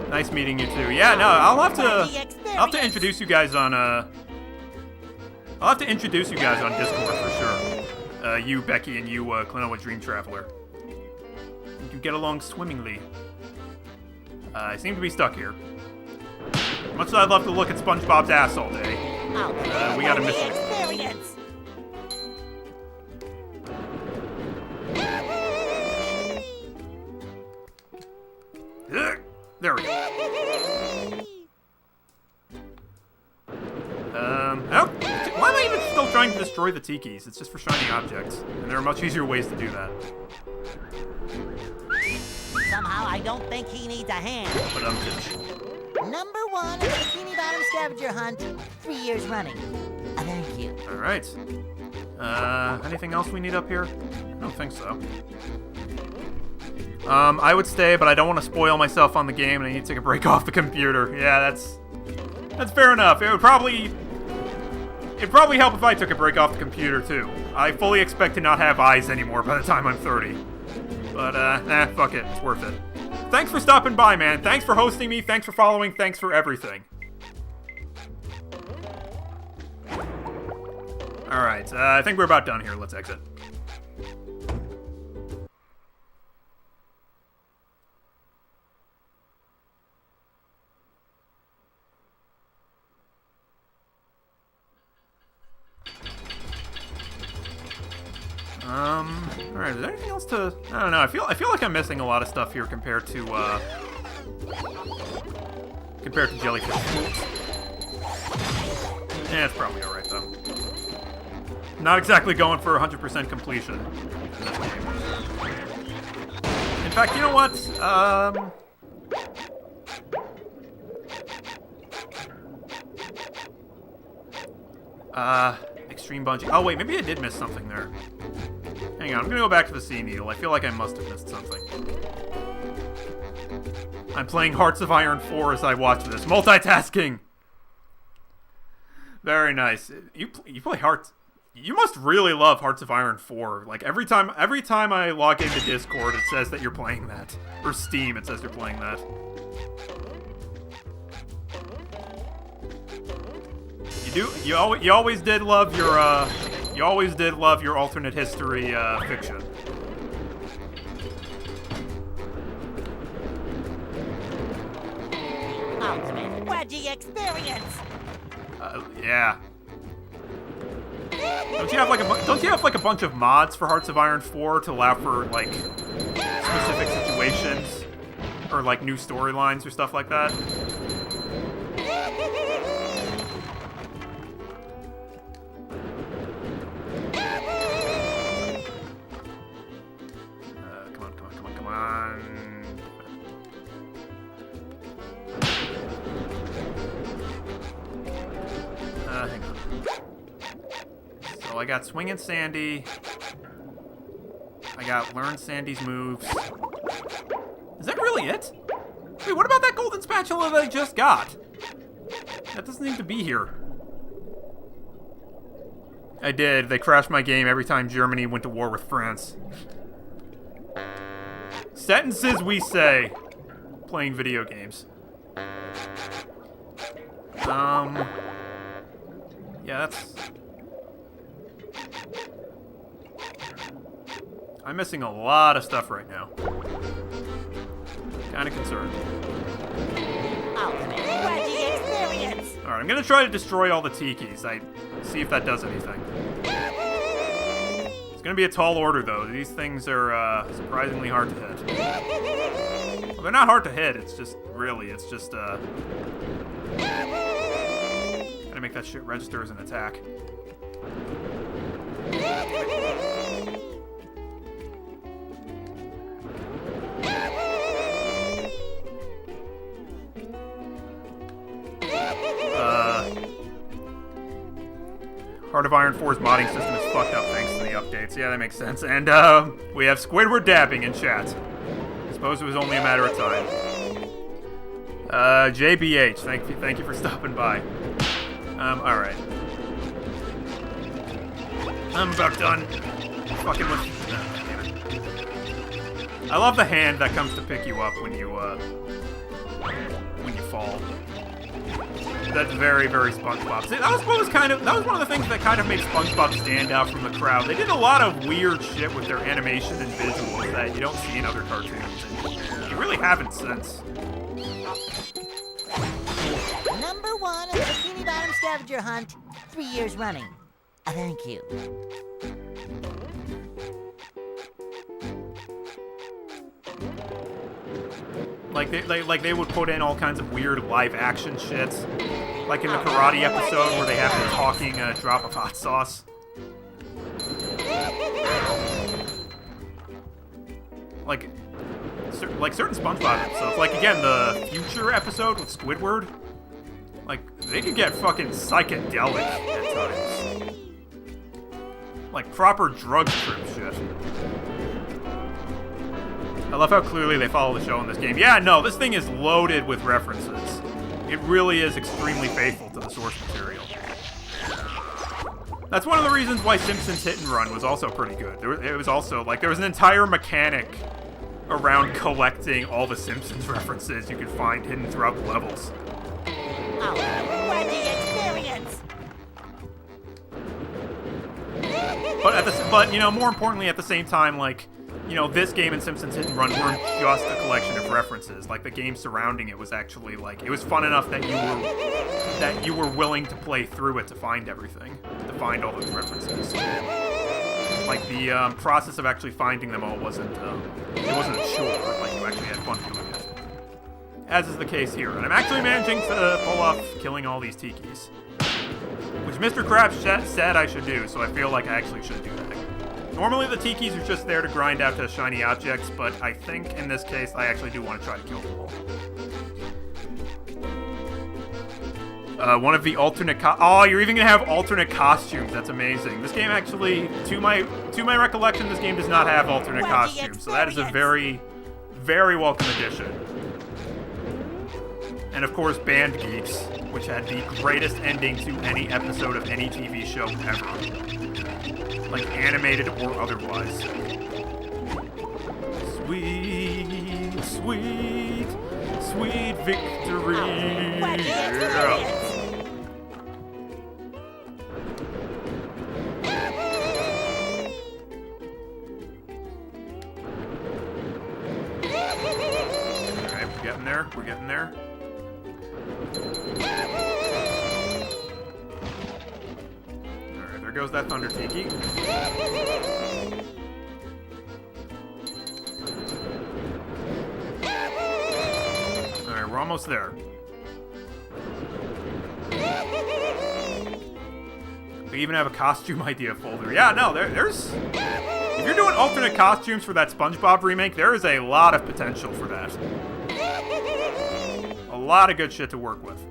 Nice meeting you too. Yeah, no, I'll have to introduce you guys on I'll have to introduce you guys on Discord for sure. You, Becky, and you, Klonoa Dream Traveler. You get along swimmingly. I seem to be stuck here. Much as I'd love to look at SpongeBob's ass all day, we got a mission. Experience. There we go. Why am I even still trying to destroy the tikis? It's just for shiny objects, and there are much easier ways to do that. Somehow I don't think he needs a hand. But Number 1 on the Bikini Bottom Scavenger Hunt, 3 years running. Thank you. all right. Anything else we need up here? I don't think so. I would stay, but I don't want to spoil myself on the game, and I need to take a break off the computer. Yeah, that's fair enough. It'd probably help if I took a break off the computer too. I fully expect to not have eyes anymore by the time I'm 30. But fuck it, it's worth it. Thanks for stopping by, man. Thanks for hosting me. Thanks for following. Thanks for everything. All right, I think we're about done here. Let's exit. Alright, is there anything else to... I don't know, I feel like I'm missing a lot of stuff here compared to Jellyfish. Yeah, it's probably alright, though. Not exactly going for 100% completion in this game. In fact, you know what? Extreme bungee. Oh, wait, maybe I did miss something there. Hang on, I'm gonna go back to the sea needle. I feel like I must have missed something. I'm playing Hearts of Iron 4 as I watch this. Multitasking! Very nice. You play Hearts... You must really love Hearts of Iron 4. Like, every time I log into Discord, it says that you're playing that. Or Steam, it says you're playing that. You always did love your alternate history fiction. Ultimate wedgie experience. Yeah. Don't you have like a bunch of mods for Hearts of Iron 4 to allow for like specific situations or like new storylines or stuff like that? Come on. Hang on. So I got Swingin' Sandy. I got Learn Sandy's moves. Is that really it? Wait, what about that golden spatula that I just got? That doesn't need to be here. I did. They crashed my game every time Germany went to war with France. Sentences we say. Playing video games. Yeah, that's... I'm missing a lot of stuff right now. Kinda concerned. Ultimate wedgie experience. Alright, I'm gonna try to destroy all the tikis. See if that does anything. It's gonna be a tall order, though. These things are, surprisingly hard to hit. Well, they're not hard to hit, it's just gotta make that shit register as an attack. Heart of Iron 4's modding system is fucked up thanks to the updates. Yeah, that makes sense. And, we have Squidward dabbing in chat. I suppose it was only a matter of time. JBH, thank you for stopping by. Alright. I'm about done fucking with... damn it. I love the hand that comes to pick you up when you fall. That's very, very SpongeBob. See, that was one of the things that kind of made SpongeBob stand out from the crowd. They did a lot of weird shit with their animation and visuals that you don't see in other cartoons. And you really haven't since. Number 1 in the Bikini Bottom Scavenger Hunt, 3 years running. Thank you. Like they would put in all kinds of weird live action shit. Like in the karate episode where they have the talking drop of hot sauce. Like certain SpongeBob episodes. Like again, the future episode with Squidward. Like they could get fucking psychedelic at times. Like proper drug trip shit. I love how clearly they follow the show in this game. Yeah, no, this thing is loaded with references. It really is extremely faithful to the source material. That's one of the reasons why Simpsons Hit and Run was also pretty good. It was also, like, there was an entire mechanic around collecting all the Simpsons references you could find hidden throughout the levels. But you know, more importantly, at the same time, like, you know, this game and Simpsons Hit and Run weren't just a collection of references. Like, the game surrounding it was actually, like, it was fun enough that you were willing to play through it to find everything, to find all those references. Like, the process of actually finding them all wasn't a chore. Like, you actually had fun doing it. As is the case here. And I'm actually managing to pull off killing all these tikis. Which Mr. Krabs said I should do, so I feel like I actually should do that. Normally the tikis are just there to grind out to shiny objects, but I think in this case I actually do want to try to kill them all. One of the alternate oh, you're even gonna have alternate costumes. That's amazing. This game actually, to my recollection, this game does not have alternate costumes, so that is a very, very welcome addition. And of course, Band Geeks. which had the greatest ending to any episode of any TV show ever. Like animated or otherwise. Sweet, sweet, sweet victory. Yeah. We're getting there. Alright, there goes that Thunder Tiki. Alright, we're almost there. We even have a costume idea folder. Yeah, no, there's... If you're doing alternate costumes for that Spongebob remake, there is a lot of potential for that. A lot of good shit to work with.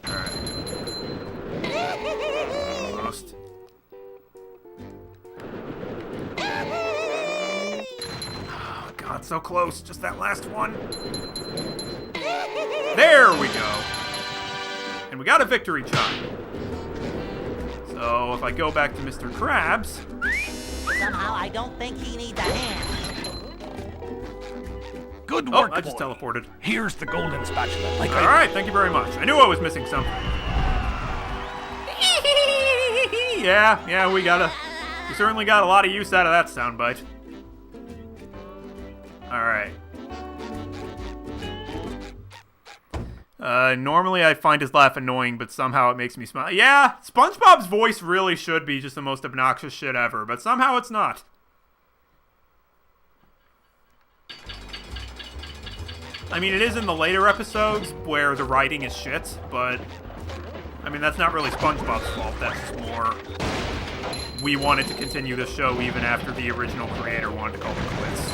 Alright. Almost. Oh, God, so close. Just that last one. There we go. And we got a victory chime. So if I go back to Mr. Krabs... Somehow I don't think he needs a hand. Good work, I just boy. teleported. Here's the golden spatula. Alright, thank you very much. I knew I was missing something. Yeah, we certainly got a lot of use out of that soundbite. Alright. Normally I find his laugh annoying, but somehow it makes me smile. Yeah, SpongeBob's voice really should be just the most obnoxious shit ever, but somehow it's not. I mean, it is in the later episodes where the writing is shit, but... I mean, that's not really SpongeBob's fault, that's just more... We wanted to continue the show even after the original creator wanted to call it quits.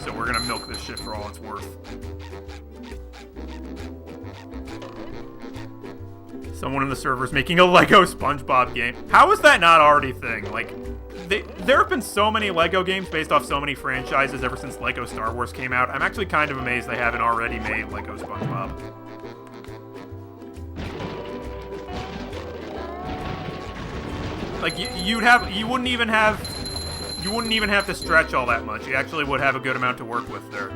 So we're gonna milk this shit for all it's worth. Someone in the server's making a Lego SpongeBob game. How is that not already a thing? Like, there have been so many Lego games based off so many franchises ever since Lego Star Wars came out. I'm actually kind of amazed they haven't already made Lego SpongeBob. Like, you wouldn't even have to stretch all that much. You actually would have a good amount to work with there.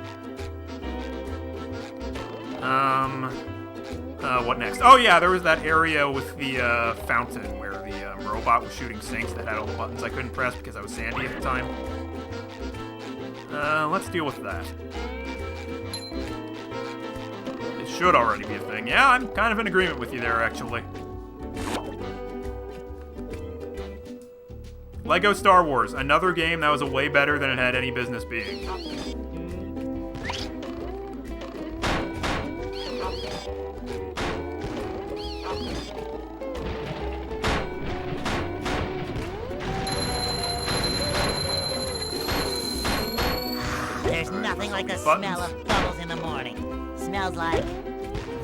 What next? Oh yeah, there was that area with the fountain where the robot was shooting sinks that had all the buttons I couldn't press because I was Sandy at the time. Let's deal with that. It should already be a thing. Yeah, I'm kind of in agreement with you there, actually. Lego Star Wars, another game that was way better than it had any business being. There's nothing like the smell of bubbles in the morning. Smells like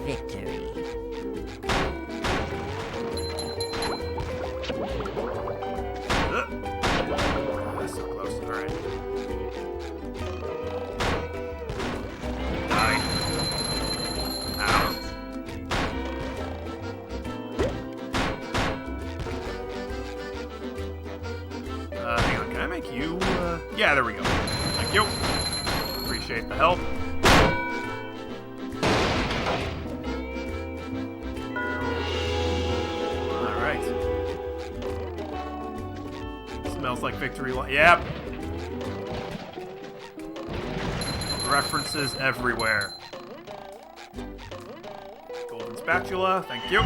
victory. So close. Alright. Die. Ow. Hang on, can I make you, Yeah, there we go. Thank you. Appreciate the help. Alright. Smells like victory. Yep. References everywhere. Golden spatula. Thank you.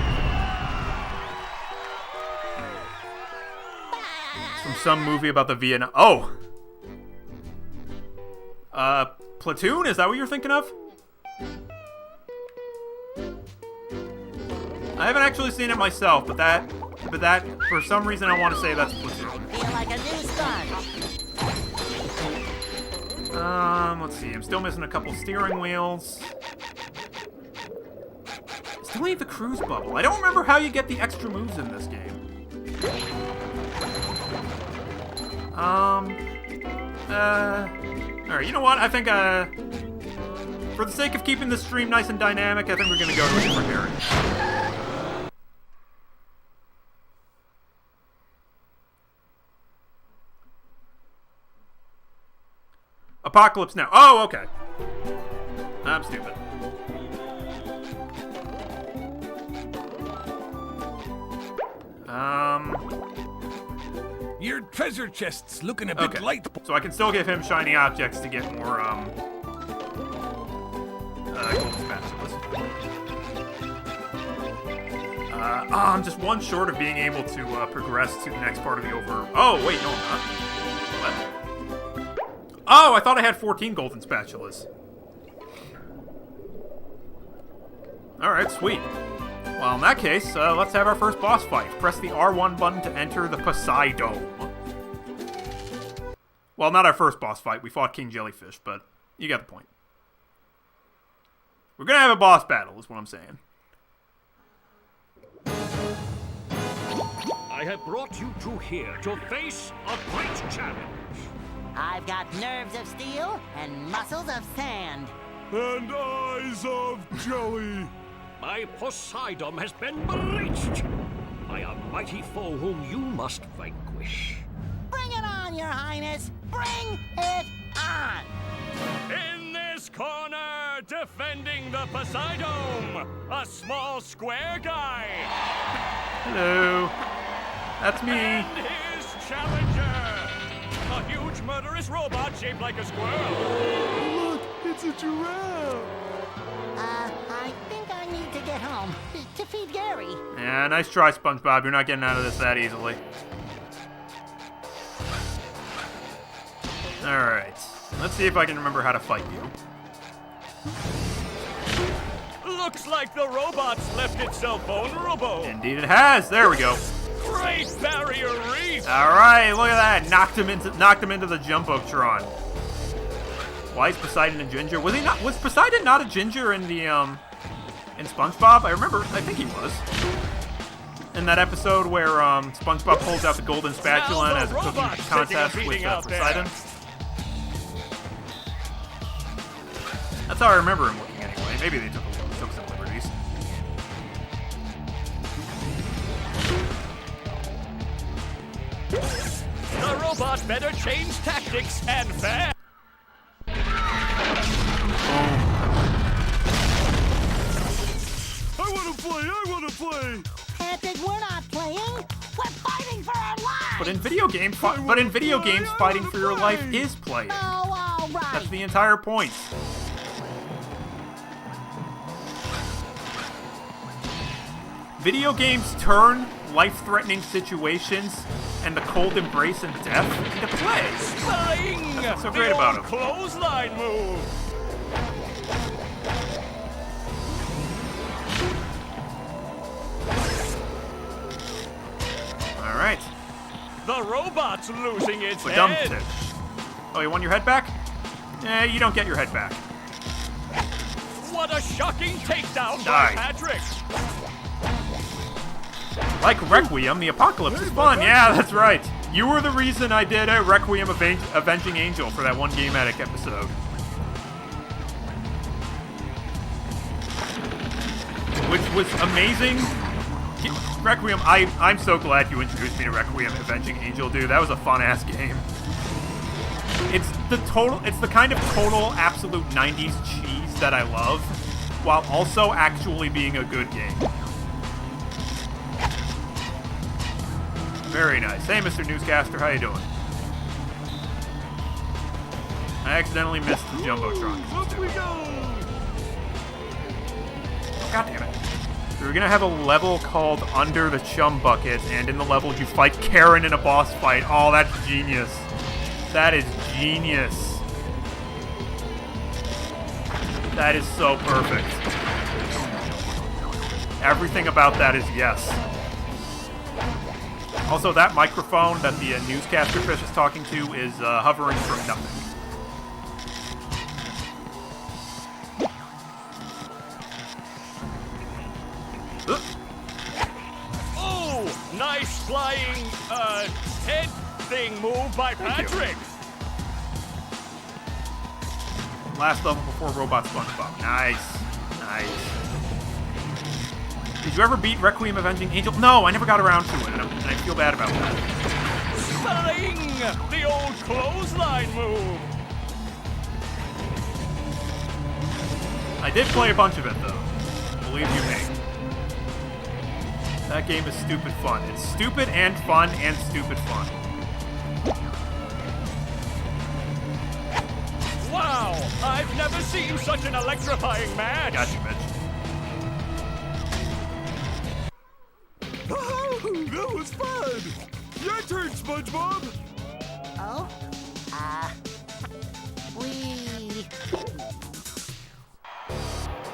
It's from some movie about the Vietnam. Oh! Platoon? Is that what you're thinking of? I haven't actually seen it myself, but that, for some reason I want to say that's Platoon. I feel like a new sponge. Let's see. I'm still missing a couple steering wheels. Still need the cruise bubble. I don't remember how you get the extra moves in this game. Alright, you know what? I think For the sake of keeping the stream nice and dynamic, I think we're gonna go to a different area. Apocalypse Now. Oh, okay. I'm stupid. Your treasure chest's looking a bit light. So I can still give him shiny objects to get more, gold spatulas. I'm just one short of being able to, progress to the next part of the Oh, wait, no, I'm not. What? Oh, I thought I had 14 golden spatulas. Alright, sweet. Well, in that case, let's have our first boss fight. Press the R1 button to enter the Poseidome. Well, not our first boss fight. We fought King Jellyfish, but you got the point. We're gonna have a boss battle, is what I'm saying. I have brought you two here to face a great challenge. I've got nerves of steel and muscles of sand. And eyes of jelly. My Poseidon has been breached by a mighty foe whom you must vanquish. Bring it on, Your Highness! Bring it on! In this corner, defending the Poseidome, a small square guy. Hello. That's me. And his challenger, a huge murderous robot shaped like a squirrel. Look, it's a giraffe. I think I need to get home to feed Gary. Yeah, nice try, Spongebob. You're not getting out of this that easily. Alright. Let's see if I can remember how to fight you. Looks like the robot's left itself vulnerable. Indeed it has. There we go. Great barrier reef. Alright, look at that. Knocked him into the Jumbotron. Why is Poseidon a ginger? Was Poseidon not a ginger in the in SpongeBob? I think he was. In that episode where SpongeBob pulls out the golden spatula and has a cooking contest with Poseidon. That's how I remember him looking anyway. Maybe they took some liberties. The robot better change tactics and fast. I want to play. Patrick, we're not playing. We're fighting for our lives. But in video games, fighting for your life is playing. Oh, all right. That's the entire point. Video games turn life-threatening situations and the cold embrace and death into play. Flying! That's what's so great about them. Clothesline move. All right. The robot's losing its Ba-dum head. tip. Oh, you want your head back? Eh, you don't get your head back. What a shocking takedown Die. by Patrick. Like Requiem, the apocalypse is fun. Yeah, that's right. You were the reason I did a Requiem Avenging Angel for that one Game Addict episode. Which was amazing. Requiem, I'm so glad you introduced me to Requiem Avenging Angel, dude. That was a fun-ass game. It's the kind of total absolute 90s cheese that I love, while also actually being a good game. Very nice. Hey, Mr. Newscaster, how you doing? I accidentally missed the Jumbotron. Up we go. God damn it. So we're gonna have a level called Under the Chum Bucket, and in the level you fight Karen in a boss fight. Oh, that's genius. That is genius. That is so perfect. Everything about that is yes. Also, that microphone that the newscaster fish is talking to is hovering from nothing. Oh, nice flying head thing move by Patrick. Last level before Robot Spongebob. Nice. Nice. Did you ever beat Requiem Avenging Angel? No, I never got around to it, and I feel bad about that. Sling! The old clothesline move. I did play a bunch of it, though. Believe you me. That game is stupid fun. It's stupid and fun and stupid fun. Wow! I've never seen such an electrifying match! Got you, Mitch. Oh, that was fun! Your turn, Spongebob! Oh? We...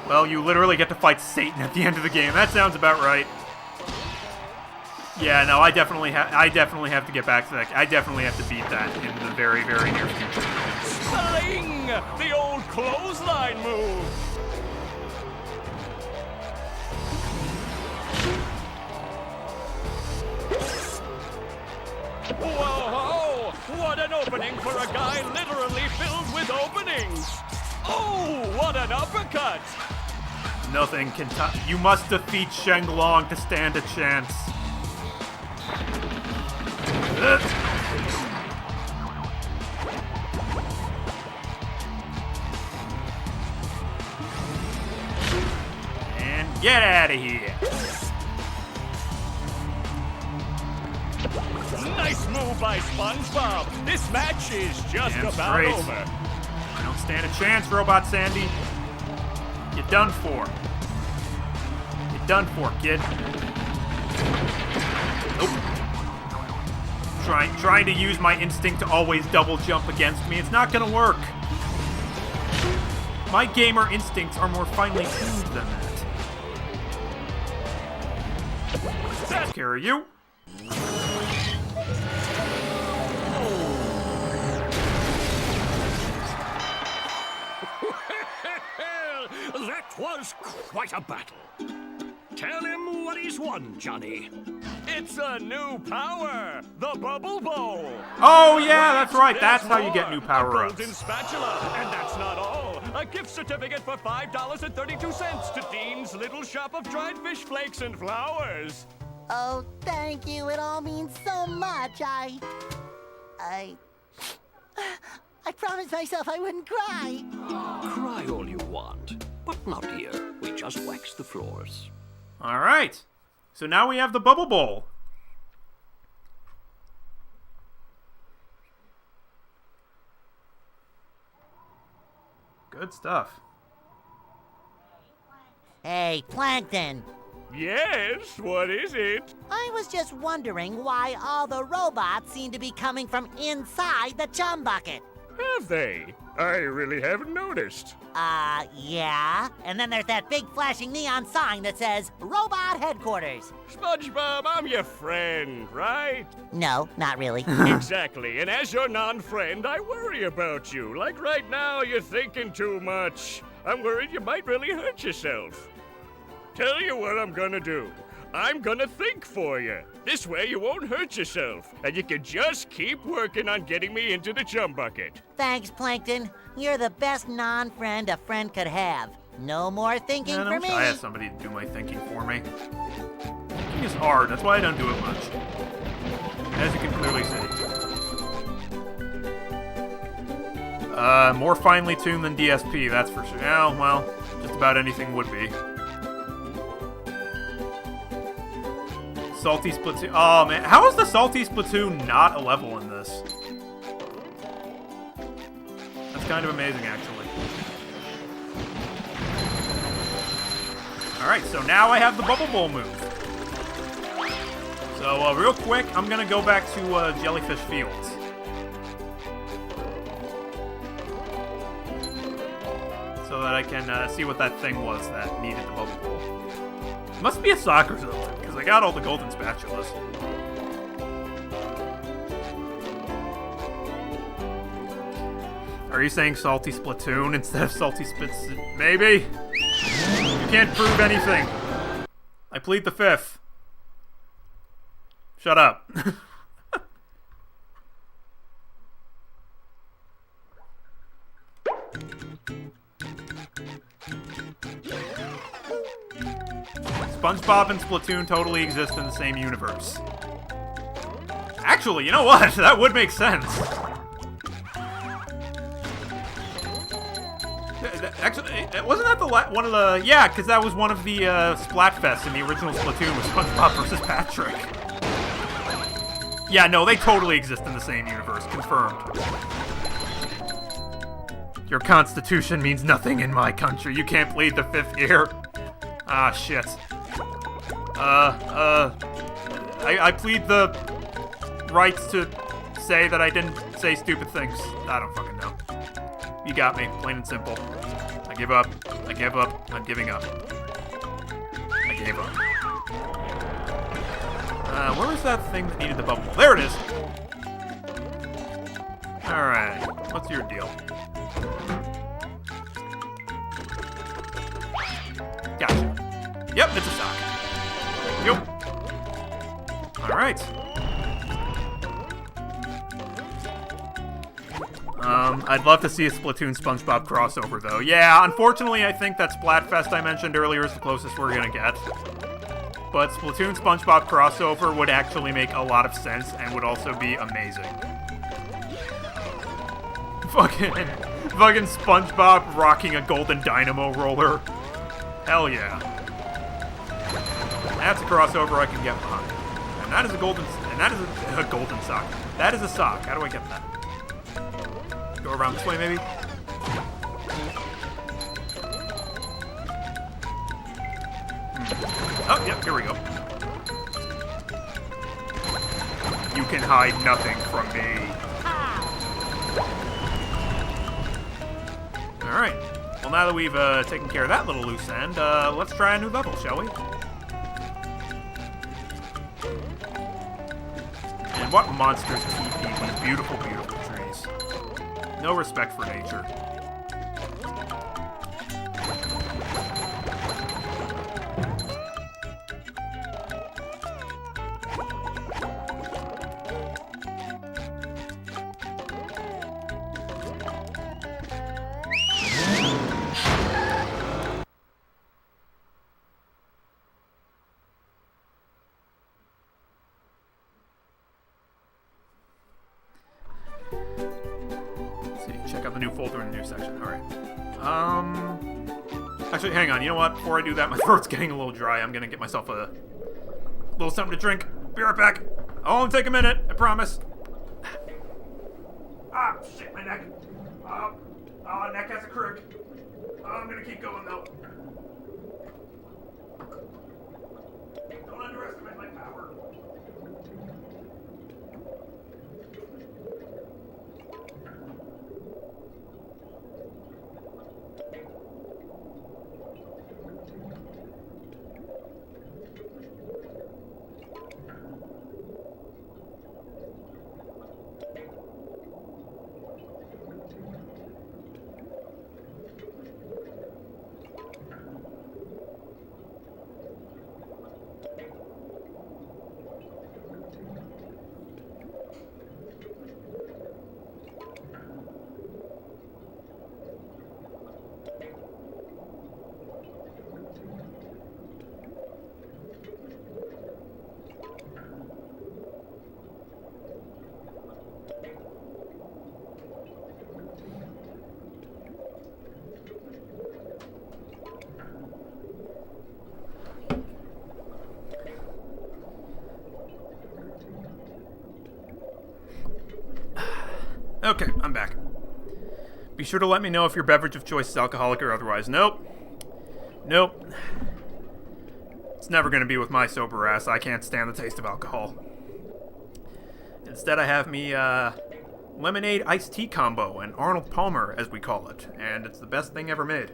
Well, you literally get to fight Satan at the end of the game. That sounds about right. Yeah, no, I definitely have to get back to that. I definitely have to beat that in the very, very near future. Sling! The old clothesline move. Whoa! What an opening for a guy literally filled with openings! Oh, what an uppercut! Nothing can touch. You must defeat Shenglong to stand a chance. And get out of here. Nice move by Spongebob. This match is just Damn about straight. over. You don't stand a chance, Robot Sandy. You're done for. You're done for, kid. Nope. Trying to use my instinct to always double jump against me. It's not gonna work. My gamer instincts are more finely tuned than that. Take care of you. That was quite a battle. Tell him what he's won, Johnny. It's a new power, the Bubble Bowl. Oh yeah, that's right. There's That's how you more. get new A power-ups. golden spatula, and that's not all. A gift certificate for $5.32 to Dean's Little Shop of Dried Fish Flakes and Flowers. Oh, thank you. It all means so much. I promised myself I wouldn't cry. Cry all you want, but not here. We just wax the floors. All right. So now we have the Bubble Bowl. Good stuff. Hey, Plankton. Yes, what is it? I was just wondering why all the robots seem to be coming from inside the chum bucket. Have they? I really haven't noticed. Yeah. And then there's that big flashing neon sign that says Robot Headquarters. SpongeBob, I'm your friend, right? No, not really. Exactly, and as your non-friend, I worry about you. Like right now, you're thinking too much. I'm worried you might really hurt yourself. Tell you what I'm gonna do. I'm gonna think for you. This way you won't hurt yourself, and you can just keep working on getting me into the chum bucket. Thanks, Plankton. You're the best non-friend a friend could have. No more thinking Man, I for wish me. I had somebody to do my thinking for me. Thinking is hard. That's why I don't do it much. As you can clearly see. More finely tuned than DSP, that's for sure. Yeah, well, just about anything would be. Salty Splatoon. Oh, man. How is the Salty Splatoon not a level in this? That's kind of amazing, actually. Alright, so now I have the Bubble Bowl move. So, real quick, I'm gonna go back to Jellyfish Fields. So that I can see what that thing was that needed the Bubble Bowl. It must be a sock or something, because I got all the golden spatulas. Are you saying Salty Splatoon instead of Salty Spits? Maybe? You can't prove anything. I plead the fifth. Shut up. SpongeBob and Splatoon totally exist in the same universe. Actually, you know what? That would make sense. Actually, wasn't that one of the... Yeah, because that was one of the Splatfests in the original Splatoon with SpongeBob versus Patrick. Yeah, no, they totally exist in the same universe. Confirmed. Your constitution means nothing in my country. You can't plead the 5th year. Ah, shit. I plead the rights to say that I didn't say stupid things. I don't fucking know. You got me, plain and simple. I give up. I give up. I'm giving up. I gave up. Where was that thing that needed the bubble? There it is! Alright, what's your deal? Gotcha. Yep, it's a sock. Yep. Alright. I'd love to see a Splatoon SpongeBob crossover, though. Yeah, unfortunately, I think that Splatfest I mentioned earlier is the closest we're gonna get. But Splatoon SpongeBob crossover would actually make a lot of sense and would also be amazing. Fucking SpongeBob rocking a golden dynamo roller. Hell yeah. That's a crossover I can get behind. And that is a golden sock. That is a sock. How do I get that? Go around this way, maybe? Oh, yep, here we go. You can hide nothing from me. Alright. Well, now that we've taken care of that little loose end, let's try a new level, shall we? And what monsters TP these beautiful, beautiful trees. No respect for nature. Check out the new folder in the new section. Alright. Actually, hang on. You know what? Before I do that, my throat's getting a little dry. I'm gonna get myself a little something to drink. Be right back. I'll only take a minute. I promise. Ah, shit, my neck. Neck has a crook. I'm gonna keep going, though. Don't underestimate my power. Okay, I'm back. Be sure to let me know if your beverage of choice is alcoholic or otherwise. Nope. It's never gonna be with my sober ass. I can't stand the taste of alcohol. Instead, I have me, lemonade iced tea combo, and Arnold Palmer, as we call it. And it's the best thing ever made.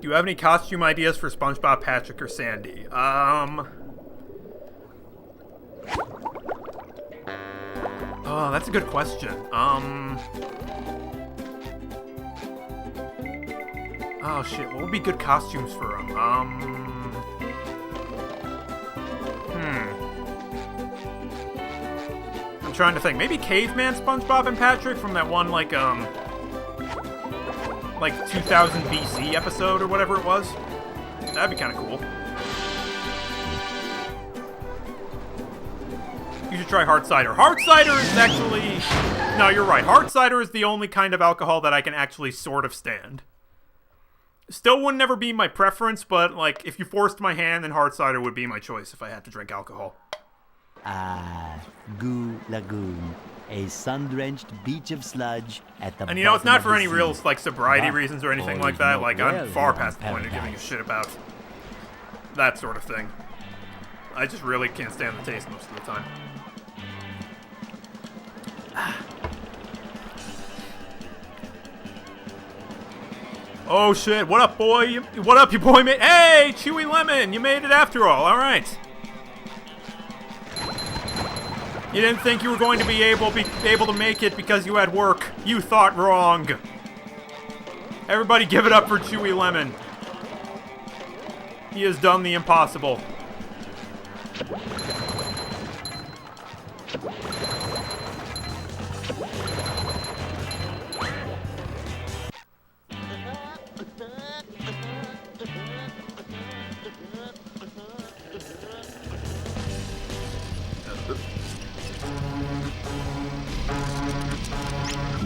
Do you have any costume ideas for SpongeBob, Patrick, or Sandy? Oh, that's a good question. Oh shit, what would be good costumes for them? I'm I'm trying to think. Maybe Caveman SpongeBob and Patrick from that one, like 2000 BC episode or whatever it was. That'd be kind of cool. You should try hard cider. Hard cider is actually... No, you're right. Hard cider is the only kind of alcohol that I can actually sort of stand. Still would never be my preference, but, like, if you forced my hand, then hard cider would be my choice if I had to drink alcohol. Goo Lagoon, a sun-drenched beach of sludge at the And you know, it's not bottom for of any the real, sea. like, sobriety But reasons or anything all like is that. not Like, well I'm far here past the in point of giving a paradise. shit about that sort of thing. I just really can't stand the taste most of the time. Oh shit, what up, boy? What up, you boy? Hey, Chewy Lemon, you made it after all. Alright. You didn't think you were going to be able to make it because you had work. You thought wrong. Everybody give it up for Chewy Lemon. He has done the impossible.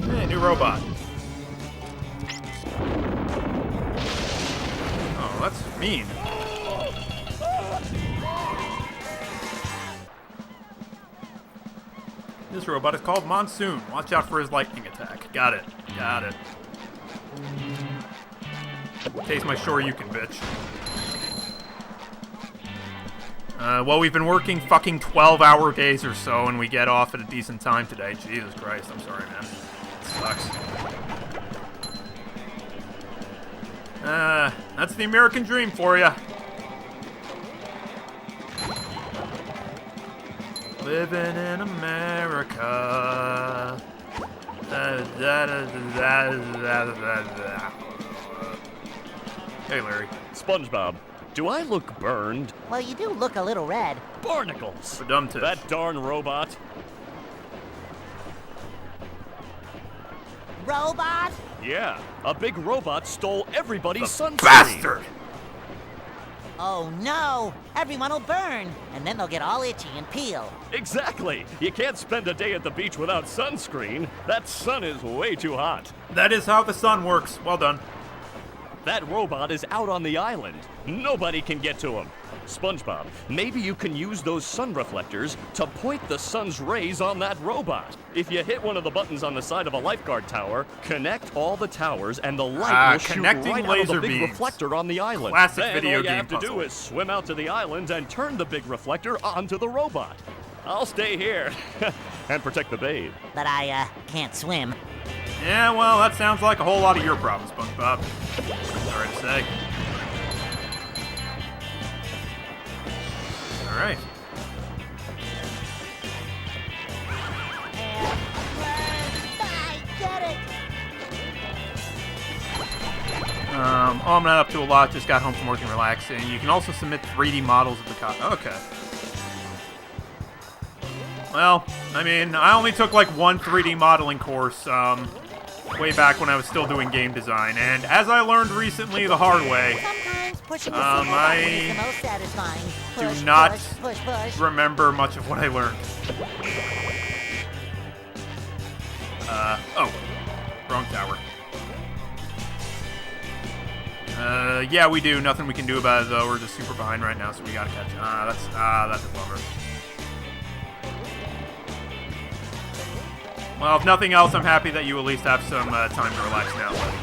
Hey, new robot. Oh, that's mean. This robot is called Monsoon. Watch out for his lightning attack. Got it. Got it. Taste my Shoryuken, bitch. Well, we've been working fucking 12-hour days or so, and we get off at a decent time today. Jesus Christ, I'm sorry, man. It sucks. That's the American dream for ya. Living in America. Hey, Larry. SpongeBob, do I look burned? Well, you do look a little red. Barnacles! For dumb tish. That darn robot. Robot? Yeah, a big robot stole everybody's sunscreen. Bastard! Oh no! Everyone will burn, and then they'll get all itchy and peel. Exactly! You can't spend a day at the beach without sunscreen. That sun is way too hot. That is how the sun works. Well done. That robot is out on the island. Nobody can get to him. SpongeBob, maybe you can use those sun reflectors to point the sun's rays on that robot. If you hit one of the buttons on the side of a lifeguard tower, connect all the towers and the light will shoot connecting right out of the laser big beams. reflector on the island. Classic then video all you game have to puzzle. do is swim out to the island and turn the big reflector onto the robot. I'll stay here and protect the babe. But I, can't swim. Yeah, well, that sounds like a whole lot of your problems, SpongeBob. Sorry to say. Alright. I get it! I'm not up to a lot, just got home from work and relaxing. You can also submit 3D models of the Okay. Well, I mean, I only took like one 3D modeling course, way back when I was still doing game design, and as I learned recently the hard way, Sometimes pushing the I button is the most satisfying. do Push, not push, push. remember much of what I learned. Oh. Wrong tower. Yeah, we do. Nothing we can do about it, though. We're just super behind right now, so we gotta catch. That's a bummer. Well, if nothing else, I'm happy that you at least have some time to relax now, buddy.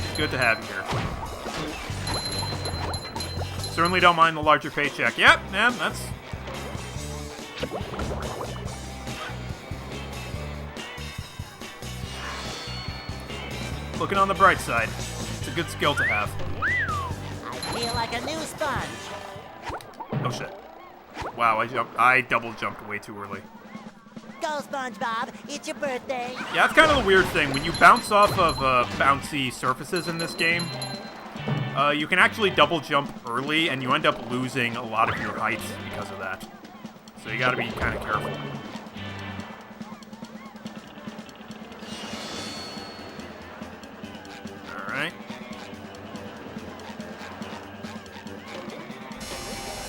It's good to have you here. Certainly don't mind the larger paycheck. Yep, yeah, that's... Looking on the bright side. It's a good skill to have. I feel like a new sponge. Oh shit. Wow, I double jumped way too early. Go, SpongeBob. It's your birthday. Yeah, that's kind of the weird thing. When you bounce off of bouncy surfaces in this game, you can actually double jump early, and you end up losing a lot of your height because of that. So you gotta be kind of careful.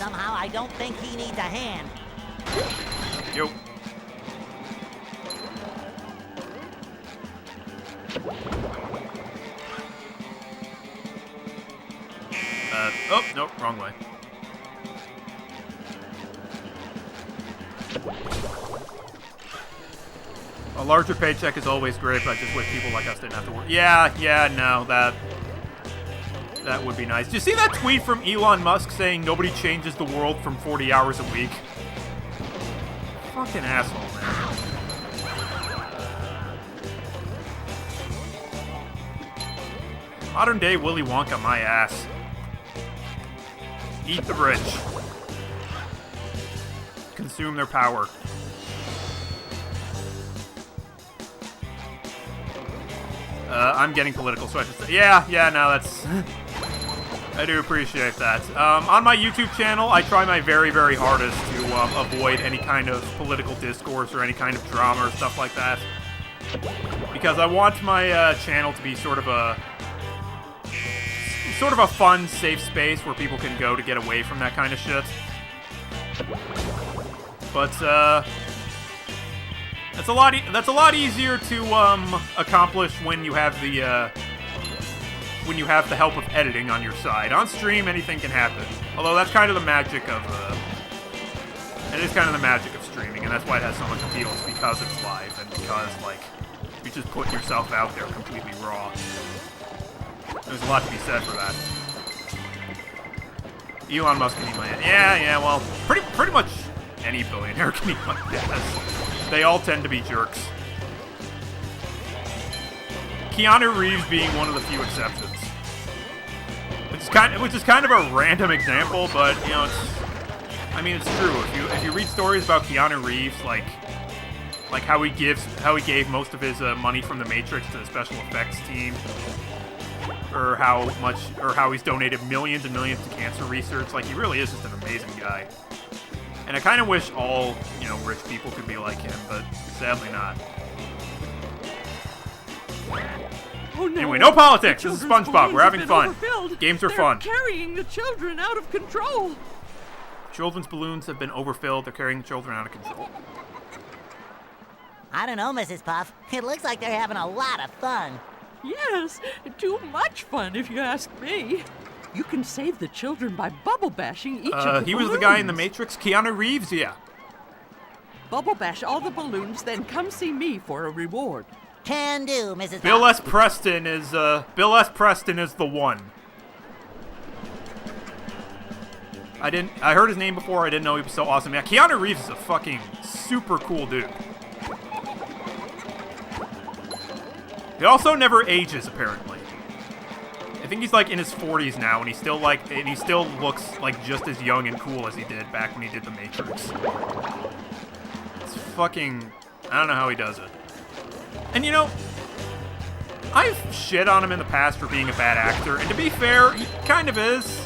Somehow I don't think he needs a hand. Yo. Oh, nope, wrong way. A larger paycheck is always great, but I just wish people like us didn't have to work. Yeah, no, that would be nice. Did you see that tweet from Elon Musk saying nobody changes the world from 40 hours a week? Fucking asshole, man. Modern day Willy Wonka, my ass. Eat the rich. Consume their power. I'm getting political, so I should say. Yeah, no, that's... I do appreciate that. On my YouTube channel, I try my very, very hardest to avoid any kind of political discourse or any kind of drama or stuff like that. Because I want my channel to be sort of a fun, safe space where people can go to get away from that kind of shit. But, that's a lot easier to accomplish when you have the help of editing on your side. On stream, anything can happen. Although that's kind of the magic of it is kind of the magic of streaming, and that's why it has so much appeal. It's because it's live and because like you just put yourself out there completely raw. There's a lot to be said for that. Elon Musk can eat my ass. Yeah. Well, pretty much any billionaire can eat my ass. They all tend to be jerks. Keanu Reeves being one of the few exceptions. Which is kind of a random example, but you know, it's true. If you read stories about Keanu Reeves, like how he gave most of his money from the Matrix to the special effects team, or how he's donated millions and millions to cancer research, like he really is just an amazing guy. And I kind of wish all, rich people could be like him, but sadly not. Oh, no. Anyway, no politics. This is Children's SpongeBob. We're having fun. Overfilled. Games are They're fun. Carrying the children out of control. Children's balloons have been overfilled. They're carrying the children out of control. I don't know, Mrs. Puff. It looks like they're having a lot of fun. Yes, too much fun if you ask me. You can save the children by bubble bashing each of the balloons. He was the guy in the Matrix, Keanu Reeves, yeah. Bubble bash all the balloons, then come see me for a reward. Can do, Mrs. Bill Puff. S. Preston is the one. I heard his name before. I didn't know he was so awesome. Yeah, Keanu Reeves is a fucking super cool dude. He also never ages, apparently. I think he's like in his 40s now, and he still looks like just as young and cool as he did back when he did The Matrix. It's fucking, I don't know how he does it. And I've shit on him in the past for being a bad actor, and to be fair, he kind of is.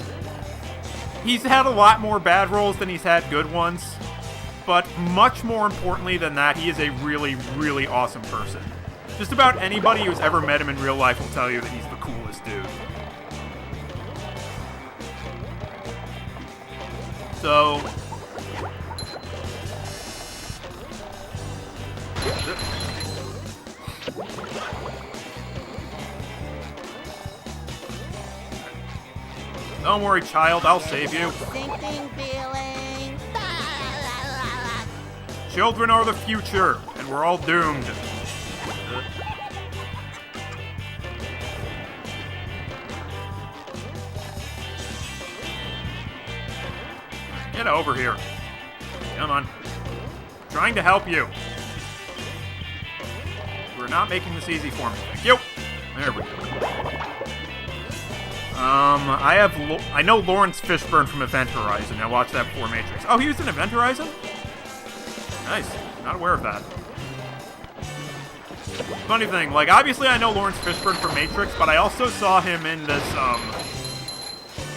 He's had a lot more bad roles than he's had good ones, but much more importantly than that, he is a really, really awesome person. Just about anybody who's ever met him in real life will tell you that he's the coolest dude. So... Don't worry, child, I'll save you. Sinking feelings. Children are the future, and we're all doomed. Get over here. Come on. I'm trying to help you. We're not making this easy for me. Thank you. There we go. I know Lawrence Fishburne from Event Horizon. I watched that before Matrix. Oh, he was in Event Horizon? Nice. Not aware of that. Funny thing, obviously I know Lawrence Fishburne from Matrix, but I also saw him in this,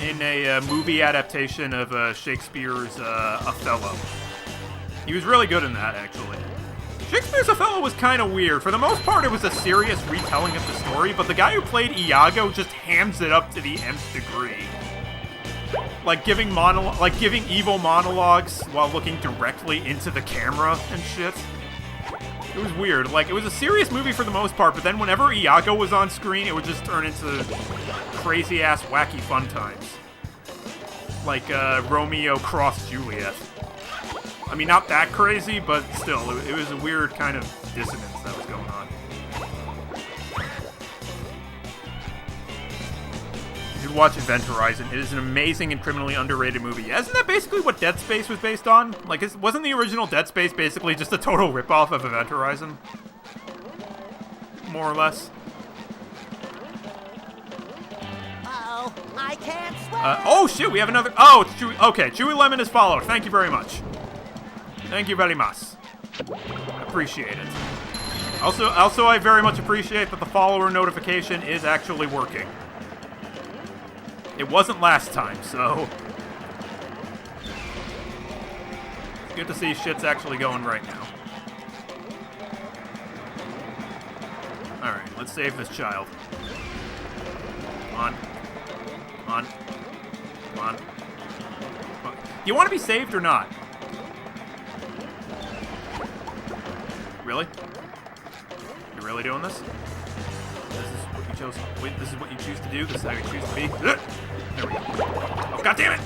in a movie adaptation of Shakespeare's Othello. He was really good in that, actually. Shakespeare's Othello was kind of weird. For the most part, it was a serious retelling of the story, but the guy who played Iago just hams it up to the nth degree. like giving evil monologues while looking directly into the camera and shit. It was weird. Like, it was a serious movie for the most part, but then whenever Iago was on screen, it would just turn into crazy-ass, wacky fun times. Like, Romeo cross Juliet. I mean, not that crazy, but still, it was a weird kind of dissonance that was going on. You should watch Event Horizon. It is an amazing and criminally underrated movie. Isn't that basically what Dead Space was based on? Like, wasn't the original Dead Space basically just a total ripoff of Event Horizon? More or less. Uh-oh, I can't swim. Oh, shit, we have another... Oh, it's Chewy... Okay, Chewy Lemon is followed. Thank you very much. Thank you very much. Appreciate it. Also, I very much appreciate that the follower notification is actually working. It wasn't last time, so... It's good to see shit's actually going right now. Alright, let's save this child. Come on. Come on. Come on. Come on. Do you want to be saved or not? Really? You're really doing this? This is what you chose. Wait, this is what you choose to do. This is how you choose to be. There we go. Oh, God damn it!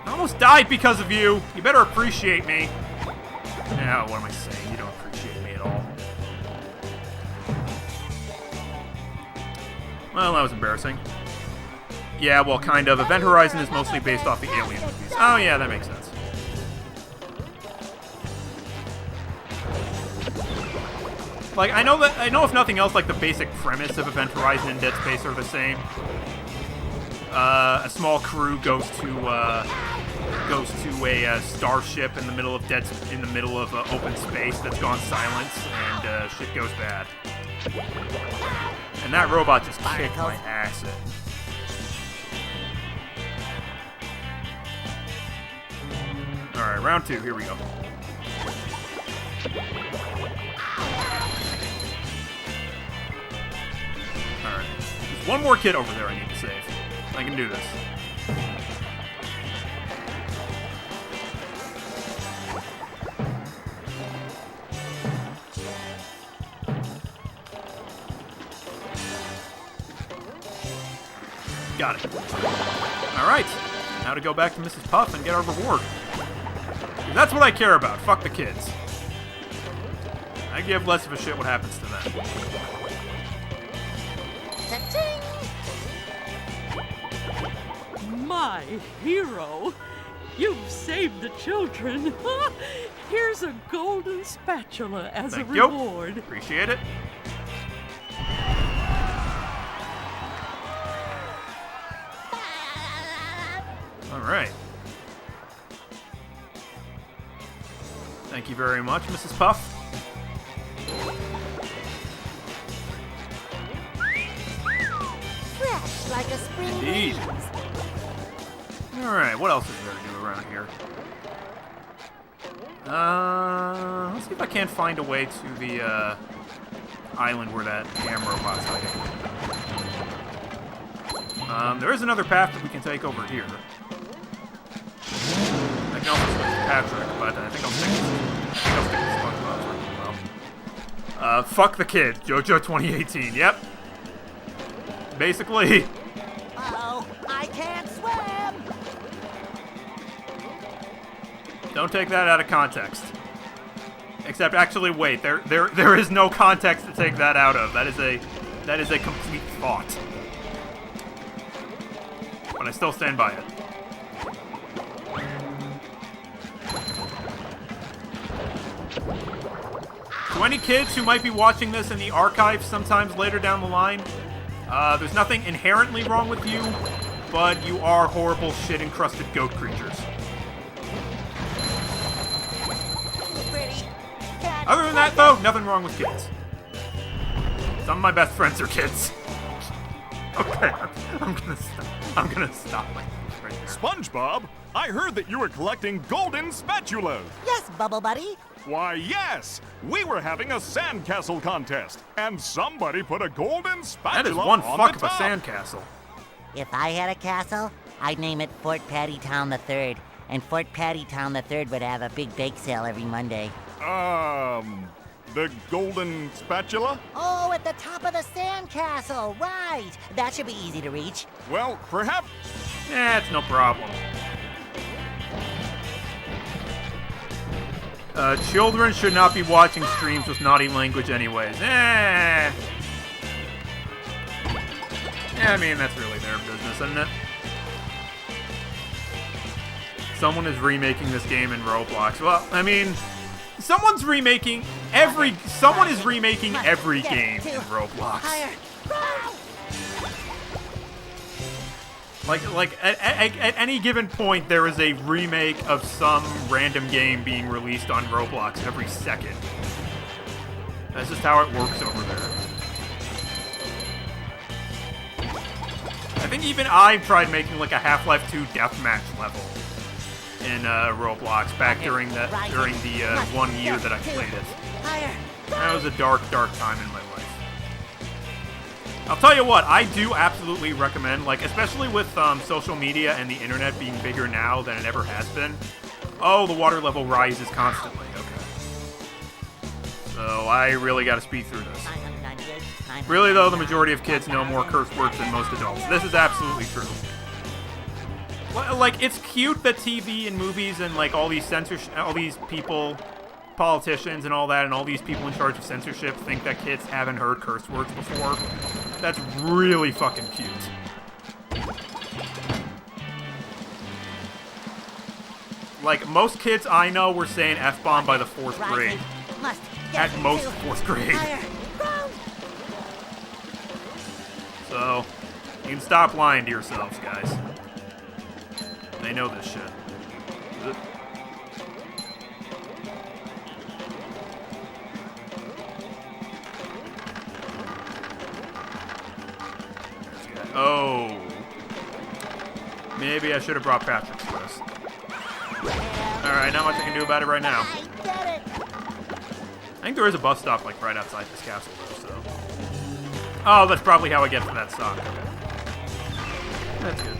I almost died because of you. You better appreciate me. Now, what am I saying? You don't appreciate me at all. Well, that was embarrassing. Yeah, well, kind of. Event Horizon is mostly based off the Alien movies. Oh, yeah, that makes sense. Like, I know if nothing else, like, the basic premise of Event Horizon and Dead Space are the same. A small crew goes to a starship in the middle of open space that's gone silent, and shit goes bad. And that robot just kicked my ass in. Alright, round 2, here we go. Alright. There's one more kid over there I need to save. I can do this. Got it. Alright. Now to go back to Mrs. Puff and get our reward. That's what I care about. Fuck the kids. I give less of a shit what happens to them. My hero! You've saved the children. Here's a golden spatula as Thank a you. reward. Appreciate it. Alright. Thank you very much, Mrs. Puff. Fresh like a spring Indeed. breeze. Alright, what else is there to do around here? Let's see if I can't find a way to the, island where that ham robot's hiding. There is another path that we can take over here. I can also switch to Patrick, but I think I'll stick with Spongebob for a while. Fuck the kid. Jojo 2018, yep. Basically. Uh-oh, I can't swim. Don't take that out of context. Except, actually, wait. There is no context to take that out of. That is a complete thought. But I still stand by it. To any kids who might be watching this in the archives sometimes later down the line, there's nothing inherently wrong with you, but you are horrible shit-encrusted goat creatures. Pretty. Other than that, though, nothing wrong with kids. Some of my best friends are kids. Okay, I'm gonna stop right there. SpongeBob, I heard that you were collecting golden spatulas. Yes, Bubble Buddy. Why, yes! We were having a sandcastle contest, and somebody put a golden That spatula is one on fuck the of a top. sandcastle. If I had a castle, I'd name it Fort Pattytown III. And Fort Pattytown III would have a big bake sale every Monday. The golden spatula? Oh, at the top of the sandcastle, right. That should be easy to reach. Well, perhaps. It's no problem. Children should not be watching streams with naughty language anyways. I mean, that's really their business, isn't it? Someone is remaking this game in Roblox. Well, I mean, someone is remaking every game in Roblox. Like at any given point, there is a remake of some random game being released on Roblox every second. That's just how it works over there. I think even I tried making like a Half-Life 2 deathmatch level in Roblox back during the 1 year that I played it. That was a dark time in my life. I'll tell you what, I do absolutely recommend, like, especially with social media and the internet being bigger now than it ever has been. Oh, the water level rises constantly. Okay. So I really got to speed through this. Really, though, the majority of kids know more curse words than most adults. This is absolutely true. Like, it's cute that TV and movies and, like, all these people, politicians and all that, and all these people in charge of censorship think that kids haven't heard curse words before. That's really fucking cute. Like, most kids I know were saying F-bomb by the 4th grade. At most 4th grade. So, you can stop lying to yourselves, guys. They know this shit. Oh. Maybe I should have brought Patrick first. Alright, not much I can do about it right now. I think there is a bus stop, like, right outside this castle, though, so... Oh, that's probably how I get to that stop. Okay. That's good.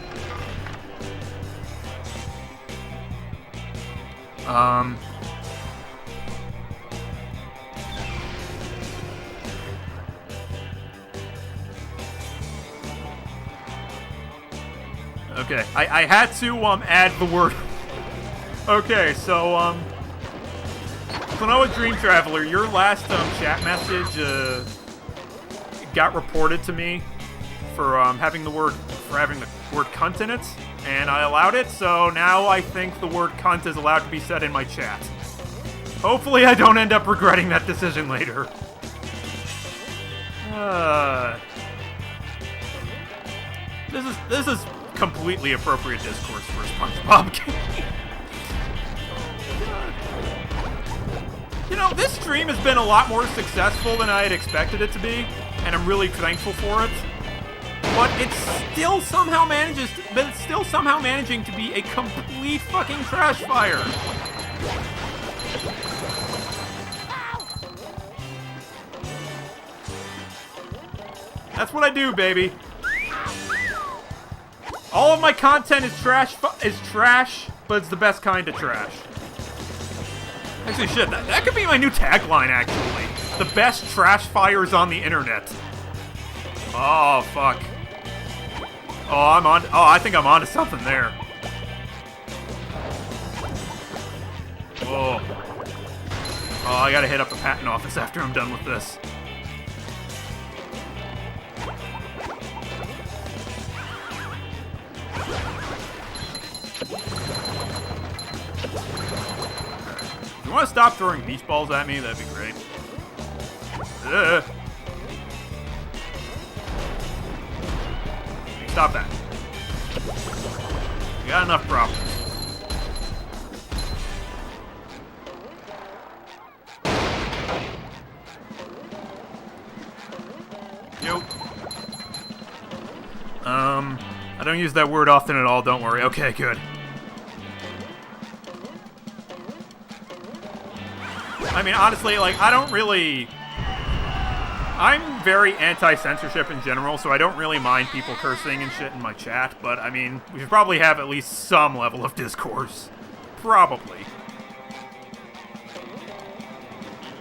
Okay, I had to, add the word... Okay, so, Klonoa Dream Traveler, your last, chat message, got reported to me for, having the word cunt in it, and I allowed it, so now I think the word cunt is allowed to be said in my chat. Hopefully I don't end up regretting that decision later. This is completely appropriate discourse for a Spongebob game. You know, this stream has been a lot more successful than I had expected it to be, and I'm really thankful for it. But it's still somehow managing to be a complete fucking trash fire. That's what I do, baby. All of my content is trash, but it's the best kind of trash. Actually, shit, that could be my new tagline, actually. The best trash fires on the internet. Oh, fuck. I think I'm onto something there. Oh, I gotta hit up the patent office after I'm done with this. If you want to stop throwing beach balls at me, that'd be great. Stop that. You got enough problems. Nope. I don't use that word often at all, don't worry. Okay, good. I mean, honestly, like, I don't really... I'm very anti-censorship in general, so I don't really mind people cursing and shit in my chat, but, I mean, we should probably have at least some level of discourse. Probably.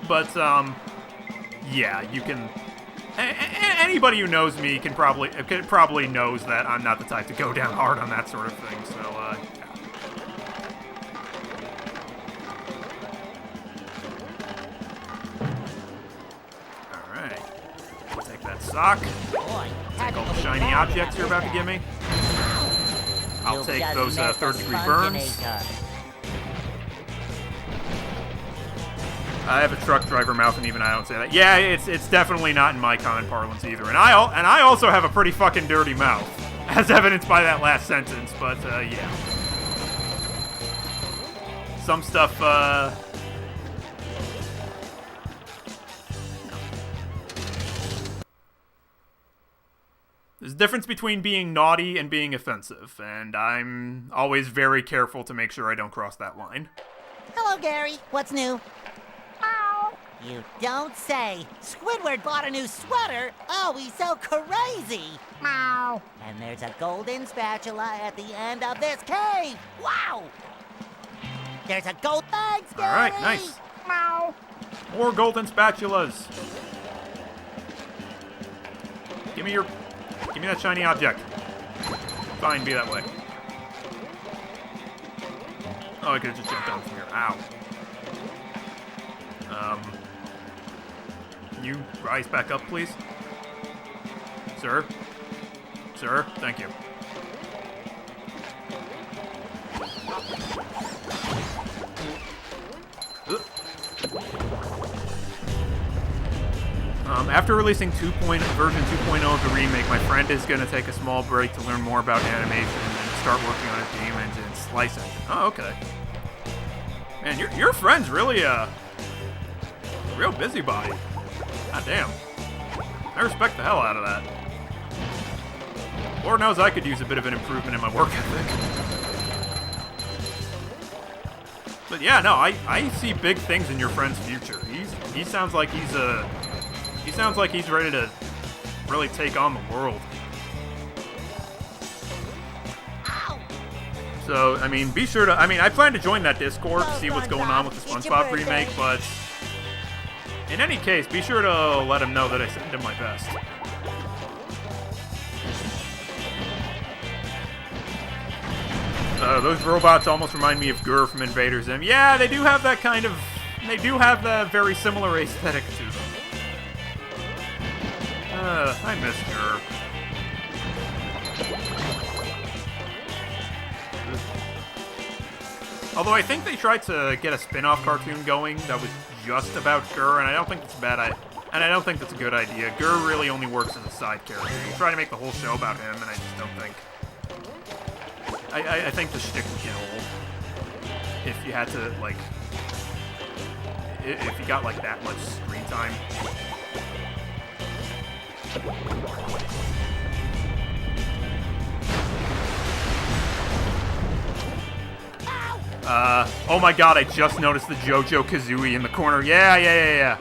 But, yeah, you can... Anybody who knows me can probably knows that I'm not the type to go down hard on that sort of thing, so, yeah. Alright. Take that sock. Take all the shiny objects you're about to give me. I'll take those third-degree burns. I have a truck driver mouth, and even I don't say that. Yeah, it's definitely not in my common parlance either. And I also have a pretty fucking dirty mouth, as evidenced by that last sentence. But yeah, some stuff. There's a difference between being naughty and being offensive, and I'm always very careful to make sure I don't cross that line. Hello, Gary. What's new? You don't say. Squidward bought a new sweater. Oh, he's so crazy. Meow. And there's a golden spatula at the end of this cave. Wow. There's a gold... Thanks, Gary. All right, nice. Meow. More golden spatulas. Give me that shiny object. Fine, be that way. Oh, I could have just jumped down from here. Ow. Can you rise back up, please? Sir? Sir, thank you. After releasing version 2.0 of the remake, my friend is going to take a small break to learn more about animation and start working on his game engine and slice engine. Oh, okay. Man, your friend's really a real busybody. God damn. I respect the hell out of that. Lord knows I could use a bit of an improvement in my work ethic. But yeah, no, I see big things in your friend's future. He sounds like he's ready to really take on the world. So, I mean, be sure to... I mean, I plan to join that Discord to see what's going on with the Spongebob remake, but... in any case, be sure to let him know that I sent him my best. Those robots almost remind me of Gur from Invader Zim. Yeah, they do have that kind of... they do have the very similar aesthetic to them. I miss Gur. Although I think they tried to get a spin-off cartoon going that was just about Gur, and I don't think it's bad. And I don't think that's a good idea. Gur really only works as a side character. You try to make the whole show about him, and I just don't think... I think the shtick would get old if you had to, like... if you got, like, that much screen time. Oh my god, I just noticed the Jojo Kazooie in the corner. Yeah.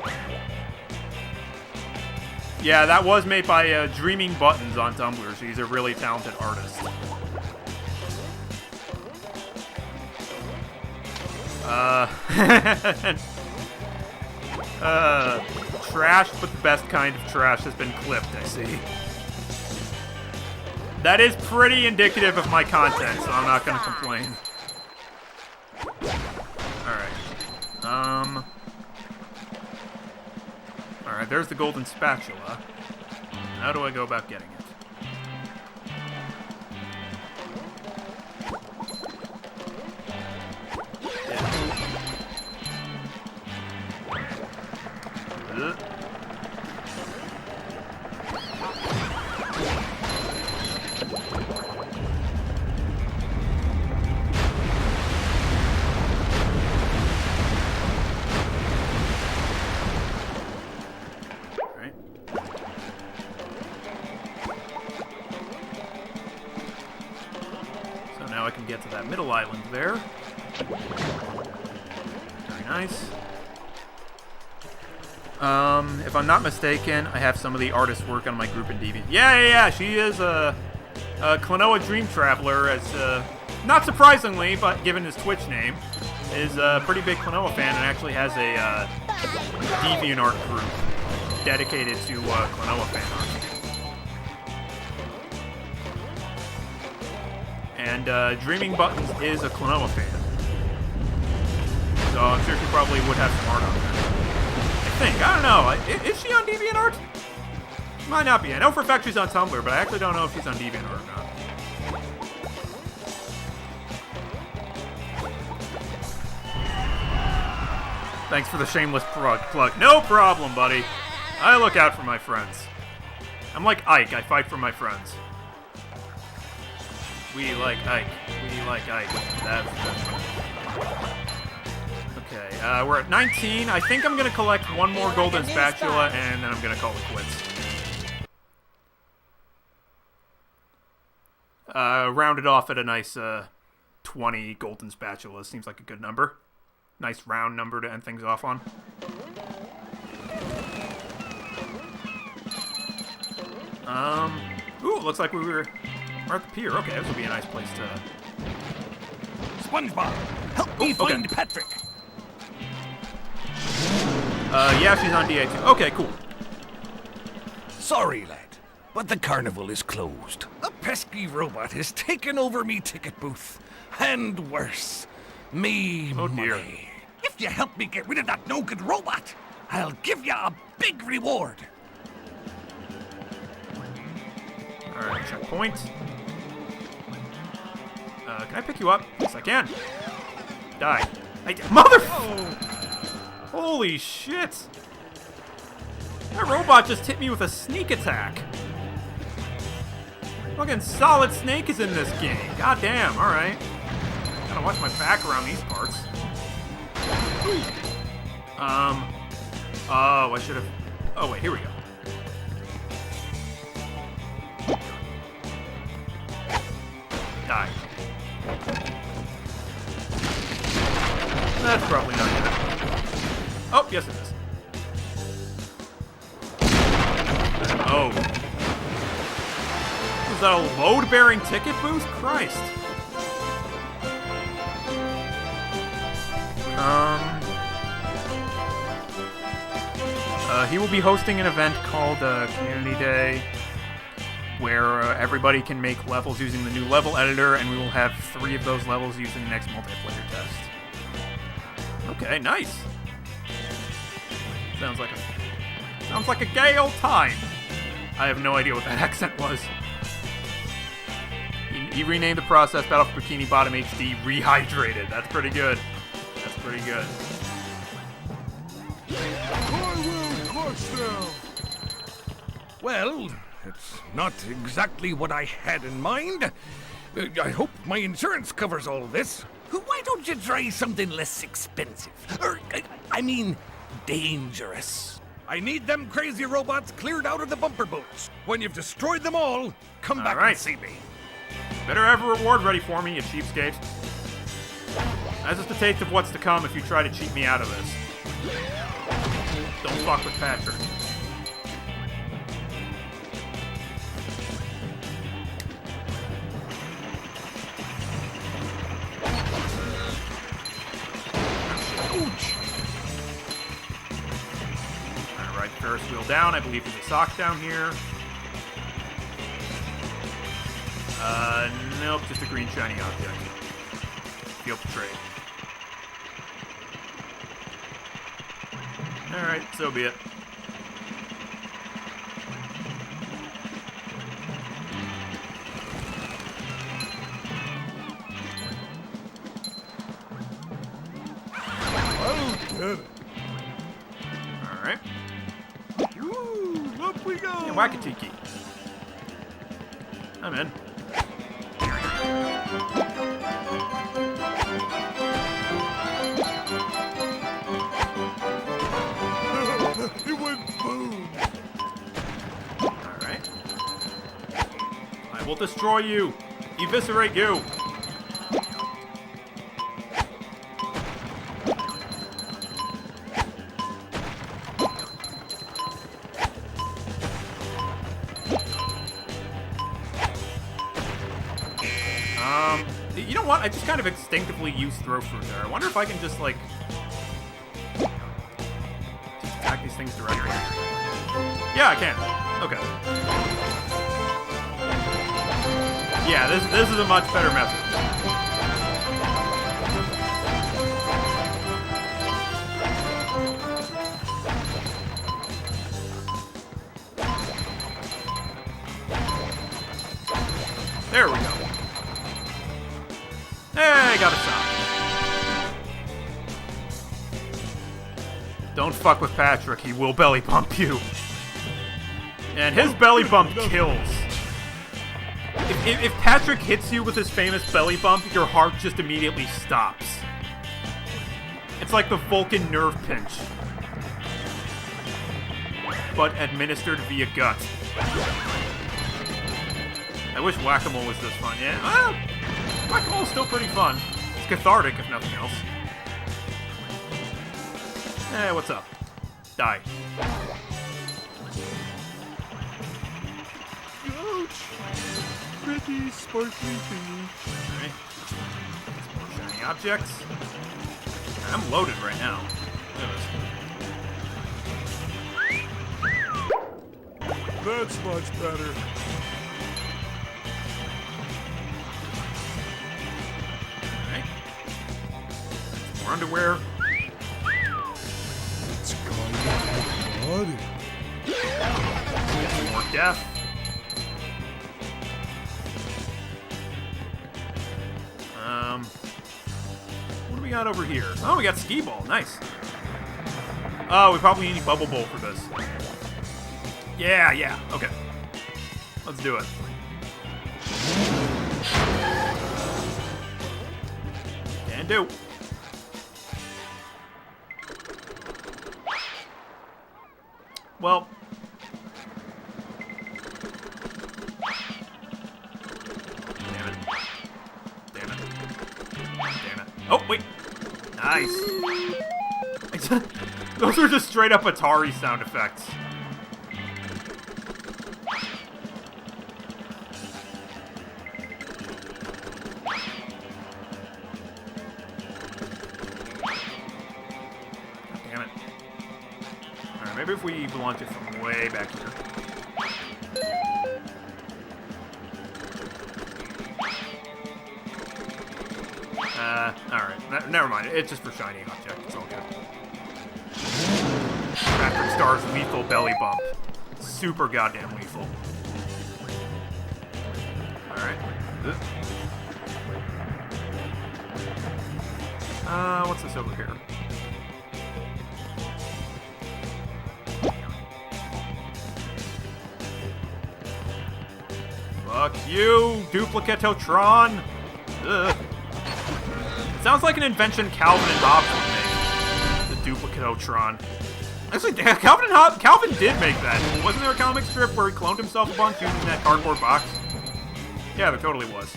Yeah, that was made by Dreaming Buttons on Tumblr, so he's a really talented artist. Trash, but the best kind of trash has been clipped, I see. That is pretty indicative of my content, so I'm not gonna complain. Alright. Alright, there's the golden spatula. How do I go about getting it? Now I can get to that middle island there. Very nice. If I'm not mistaken, I have some of the artists work on my group in DB. Yeah. She is a Klonoa Dream Traveler, as not surprisingly, but given his Twitch name, is a pretty big Klonoa fan and actually has a DeviantArt group dedicated to Klonoa fan art. And Dreaming Buttons is a Klonoa fan. So I'm sure she probably would have some art on there. I think. I don't know. Is she on DeviantArt? Might not be. I know for a fact she's on Tumblr, but I actually don't know if she's on DeviantArt or not. Thanks for the shameless plug. No problem, buddy. I look out for my friends. I'm like Ike. I fight for my friends. We like Ike. We like Ike. That's okay, we're at 19. I think I'm going to collect one more golden spatula, and then I'm going to call it quits. Rounded off at a nice 20 golden spatulas. Seems like a good number. Nice round number to end things off on. Ooh, looks like we're at the pier. Okay, this will be a nice place to... Spongebob, help me find Patrick. Yeah, she's on DA2. Okay, cool. Sorry, lad, but the carnival is closed. A pesky robot has taken over me ticket booth. And worse, me money. If you help me get rid of that no-good robot, I'll give you a big reward. Alright, checkpoint. Can I pick you up? Yes, I can. Die. Mother... Holy shit! That robot just hit me with a sneak attack. Fucking Solid Snake is in this game. God damn, alright. Gotta watch my back around these parts. Oh, I should have... Oh, wait, here we go. Die. That's probably not good. Oh, yes it is. Oh. Was that a load-bearing ticket booth? Christ. He will be hosting an event called Community Day, where everybody can make levels using the new level editor, and we will have 3 of those levels used in the next multiplayer test. Okay, nice. Sounds like a gay old time. I have no idea what that accent was. He renamed the process Battle for Bikini Bottom HD Rehydrated. That's pretty good. That's pretty good. Well, it's not exactly what I had in mind. I hope my insurance covers all this. Why don't you try something less expensive? I mean, dangerous. I need them crazy robots cleared out of the bumper boats. When you've destroyed them all, come back and see me. Better have a reward ready for me, you cheapskate. That's just a taste of what's to come if you try to cheat me out of this. Don't fuck with Patrick. Alright, Ferris wheel down. I believe there's a sock down here. Nope, just a green shiny object. Field to trade. Alright, so be it. Alright. Woo! Up we go! Yeah, Wakatiki. I'm in. It went boom! Alright. I will destroy you! Eviscerate you! You know what? I just kind of instinctively use throw fruit there. I wonder if I can just, like, just attack these things directly. Yeah, I can. Okay. Yeah, this is a much better method. There we go. Hey, got a stop. Don't fuck with Patrick, he will belly bump you. And his belly bump kills. If Patrick hits you with his famous belly bump, your heart just immediately stops. It's like the Vulcan nerve pinch, but administered via gut. I wish Whack-A-Mole was this fun. Yeah, well, Whack-A-Mole is still pretty fun. It's cathartic, if nothing else. Hey, what's up? Die. Ouch! Pretty sparkly thingy. Alright. More shiny objects. I'm loaded right now. Look at this. That's much better. Alright. More underwear. It's kind of body. More death. What do we got over here? Oh, we got skee ball. Nice. Oh, we probably need bubble bowl for this. Yeah. Okay. Let's do it. Can do. Well. Damn it. Oh, wait. Nice. Those are just straight up Atari sound effects. Damn it. Alright, maybe if we launch it from way back here. Alright. Never mind. It's just for shiny object. It's all good. Patrick Star's lethal belly bump. Super goddamn lethal. Alright. What's this over here? Fuck you, Duplicatotron! Ugh. Sounds like an invention Calvin and Hobbes would make. The Duplicatotron. Actually, Calvin did make that. Wasn't there a comic strip where he cloned himself a bunch using that cardboard box? Yeah, there totally was.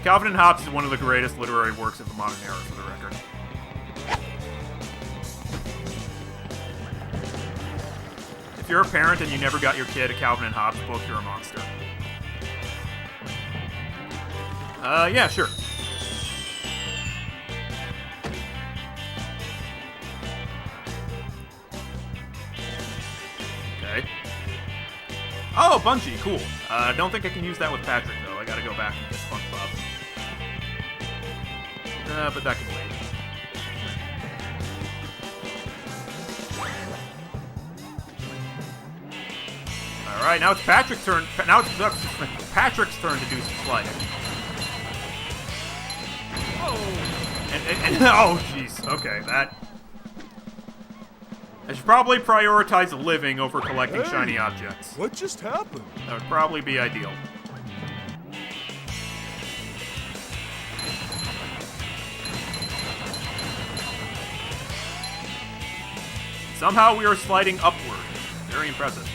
Calvin and Hobbes is one of the greatest literary works of the modern era, for the record. If you're a parent and you never got your kid a Calvin and Hobbes book, you're a monster. Yeah, sure. Okay. Oh, Bungie, cool. I don't think I can use that with Patrick, though. I gotta go back and get Spongebob. But that can wait. Alright, now it's Patrick's turn. Now it's Patrick's turn to do some sliding. And oh, jeez. Okay, that... I should probably prioritize living over collecting shiny objects. What just happened? That would probably be ideal. Somehow we are sliding upward. Very impressive.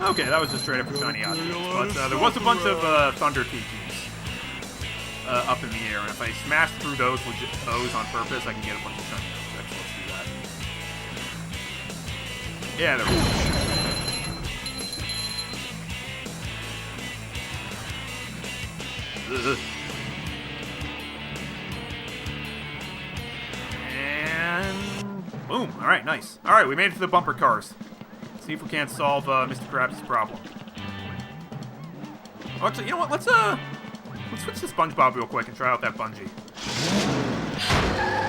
Okay, that was just straight up for shiny objects. But there was a bunch of Thunder TPs. up in the air, and if I smash through those with O's on purpose, I can get a bunch of shiny objects. Let's do that. Yeah, there we go. And boom. All right, nice. All right, we made it to the bumper cars. Let's see if we can't solve Mr. Krabs' problem. Oh, actually, you know what? Let's switch to Spongebob real quick and try out that bungee.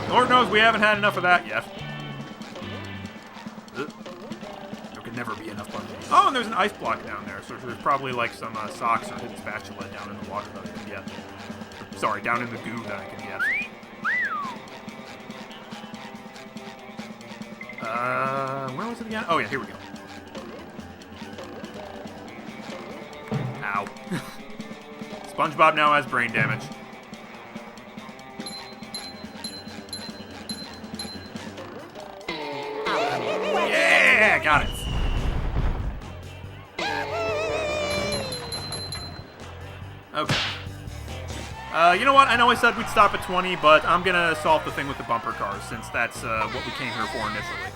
Lord knows we haven't had enough of that yet. There could never be enough bungee. Oh, and there's an ice block down there, so there's probably like some socks or hidden spatula down in the water that I can get. Sorry, down in the goo that I can get. Where was it again? Oh yeah, here we go. Ow. Spongebob now has brain damage. Yeah, got it. Okay. You know what? I know I said we'd stop at 20, but I'm gonna solve the thing with the bumper cars, since that's what we came here for initially.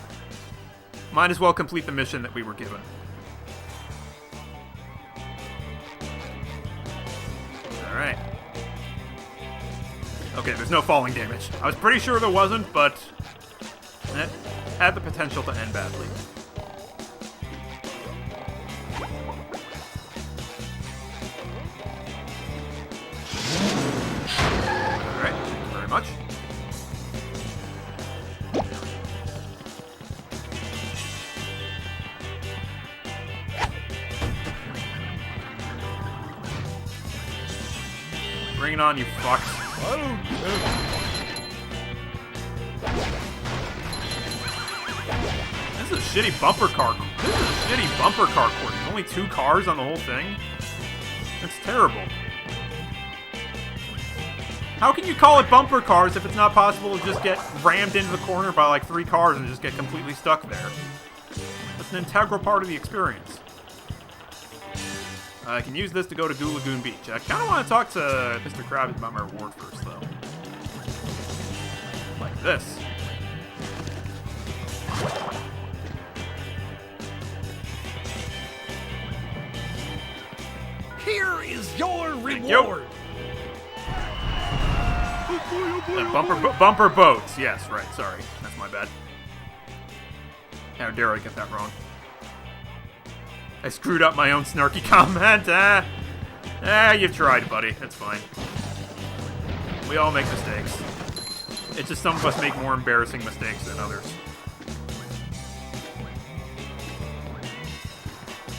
Might as well complete the mission that we were given. Alright. Okay, there's no falling damage. I was pretty sure there wasn't, but it had the potential to end badly. Alright, thank you very much. Bring it on, you fucks. This is a shitty bumper car. This is a shitty bumper car course. There's only 2 cars on the whole thing. It's terrible. How can you call it bumper cars if it's not possible to just get rammed into the corner by like 3 cars and just get completely stuck there? That's an integral part of the experience. I can use this to go to Goo Lagoon Beach. I kind of want to talk to Mr. Krabs about my reward first, though. Like this. Here is your reward. Bumper boats. Yes, right. Sorry. That's my bad. How dare I get that wrong. I screwed up my own snarky comment. You tried, buddy. It's fine. We all make mistakes. It's just some of us make more embarrassing mistakes than others.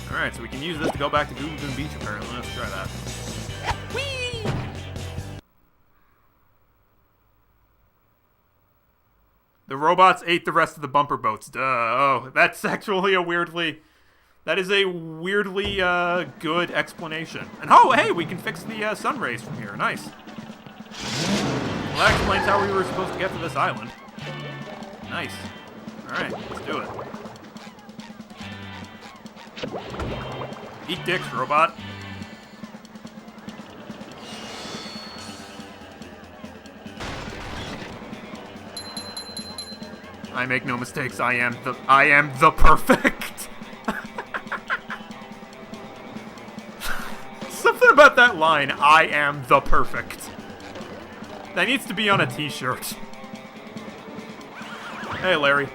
Alright, so we can use this to go back to Goo Lagoon Beach, apparently. Let's try that. Whee! The robots ate the rest of the bumper boats. Duh. Oh, that's actually a weirdly... That is a weirdly good explanation. And oh, hey, we can fix the sun rays from here. Nice. Well, that explains how we were supposed to get to this island. Nice. Alright, let's do it. Eat dicks, robot. I make no mistakes. I am the perfect. Something about that line, I am the perfect. That needs to be on a t-shirt. Hey, Larry.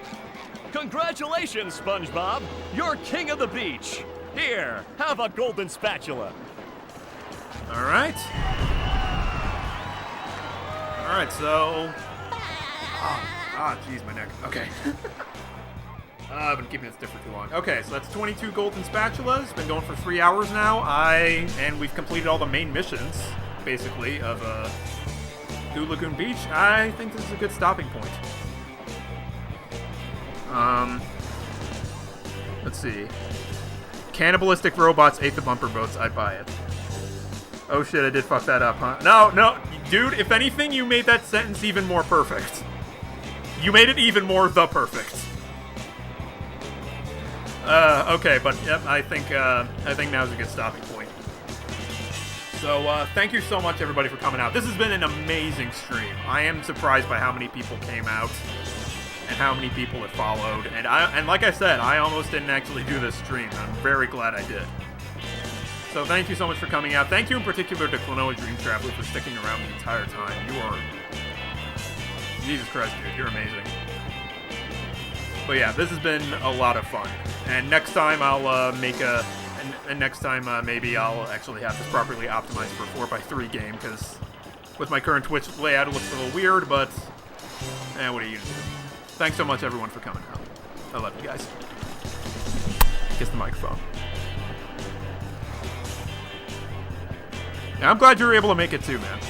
Congratulations, SpongeBob! You're king of the beach! Here, have a golden spatula. Alright. Alright, so... jeez, my neck. Okay. I've been keeping it stiff for too long. Okay, so that's 22 golden spatulas. Been going for 3 hours now. And we've completed all the main missions, basically, of Goo Lagoon Beach. I think this is a good stopping point. Let's see. Cannibalistic robots ate the bumper boats. I'd buy it. Oh shit, I did fuck that up, huh? No, dude, if anything, you made that sentence even more perfect. You made it even more the perfect. Okay, but yep, I think now's a good stopping point. So, thank you so much, everybody, for coming out. This has been an amazing stream. I am surprised by how many people came out and how many people have followed. And like I said, I almost didn't actually do this stream. I'm very glad I did. So thank you so much for coming out. Thank you in particular to Klonoa Dream Traveler for sticking around the entire time. You are... Jesus Christ, dude. You're amazing. But yeah, this has been a lot of fun. And next time I'll make a... And next time maybe I'll actually have this properly optimized for a 4x3 game, because with my current Twitch layout it looks a little weird, but... what are you gonna do? Thanks so much, everyone, for coming out. I love you guys. Kiss the microphone. Yeah, I'm glad you were able to make it too, man.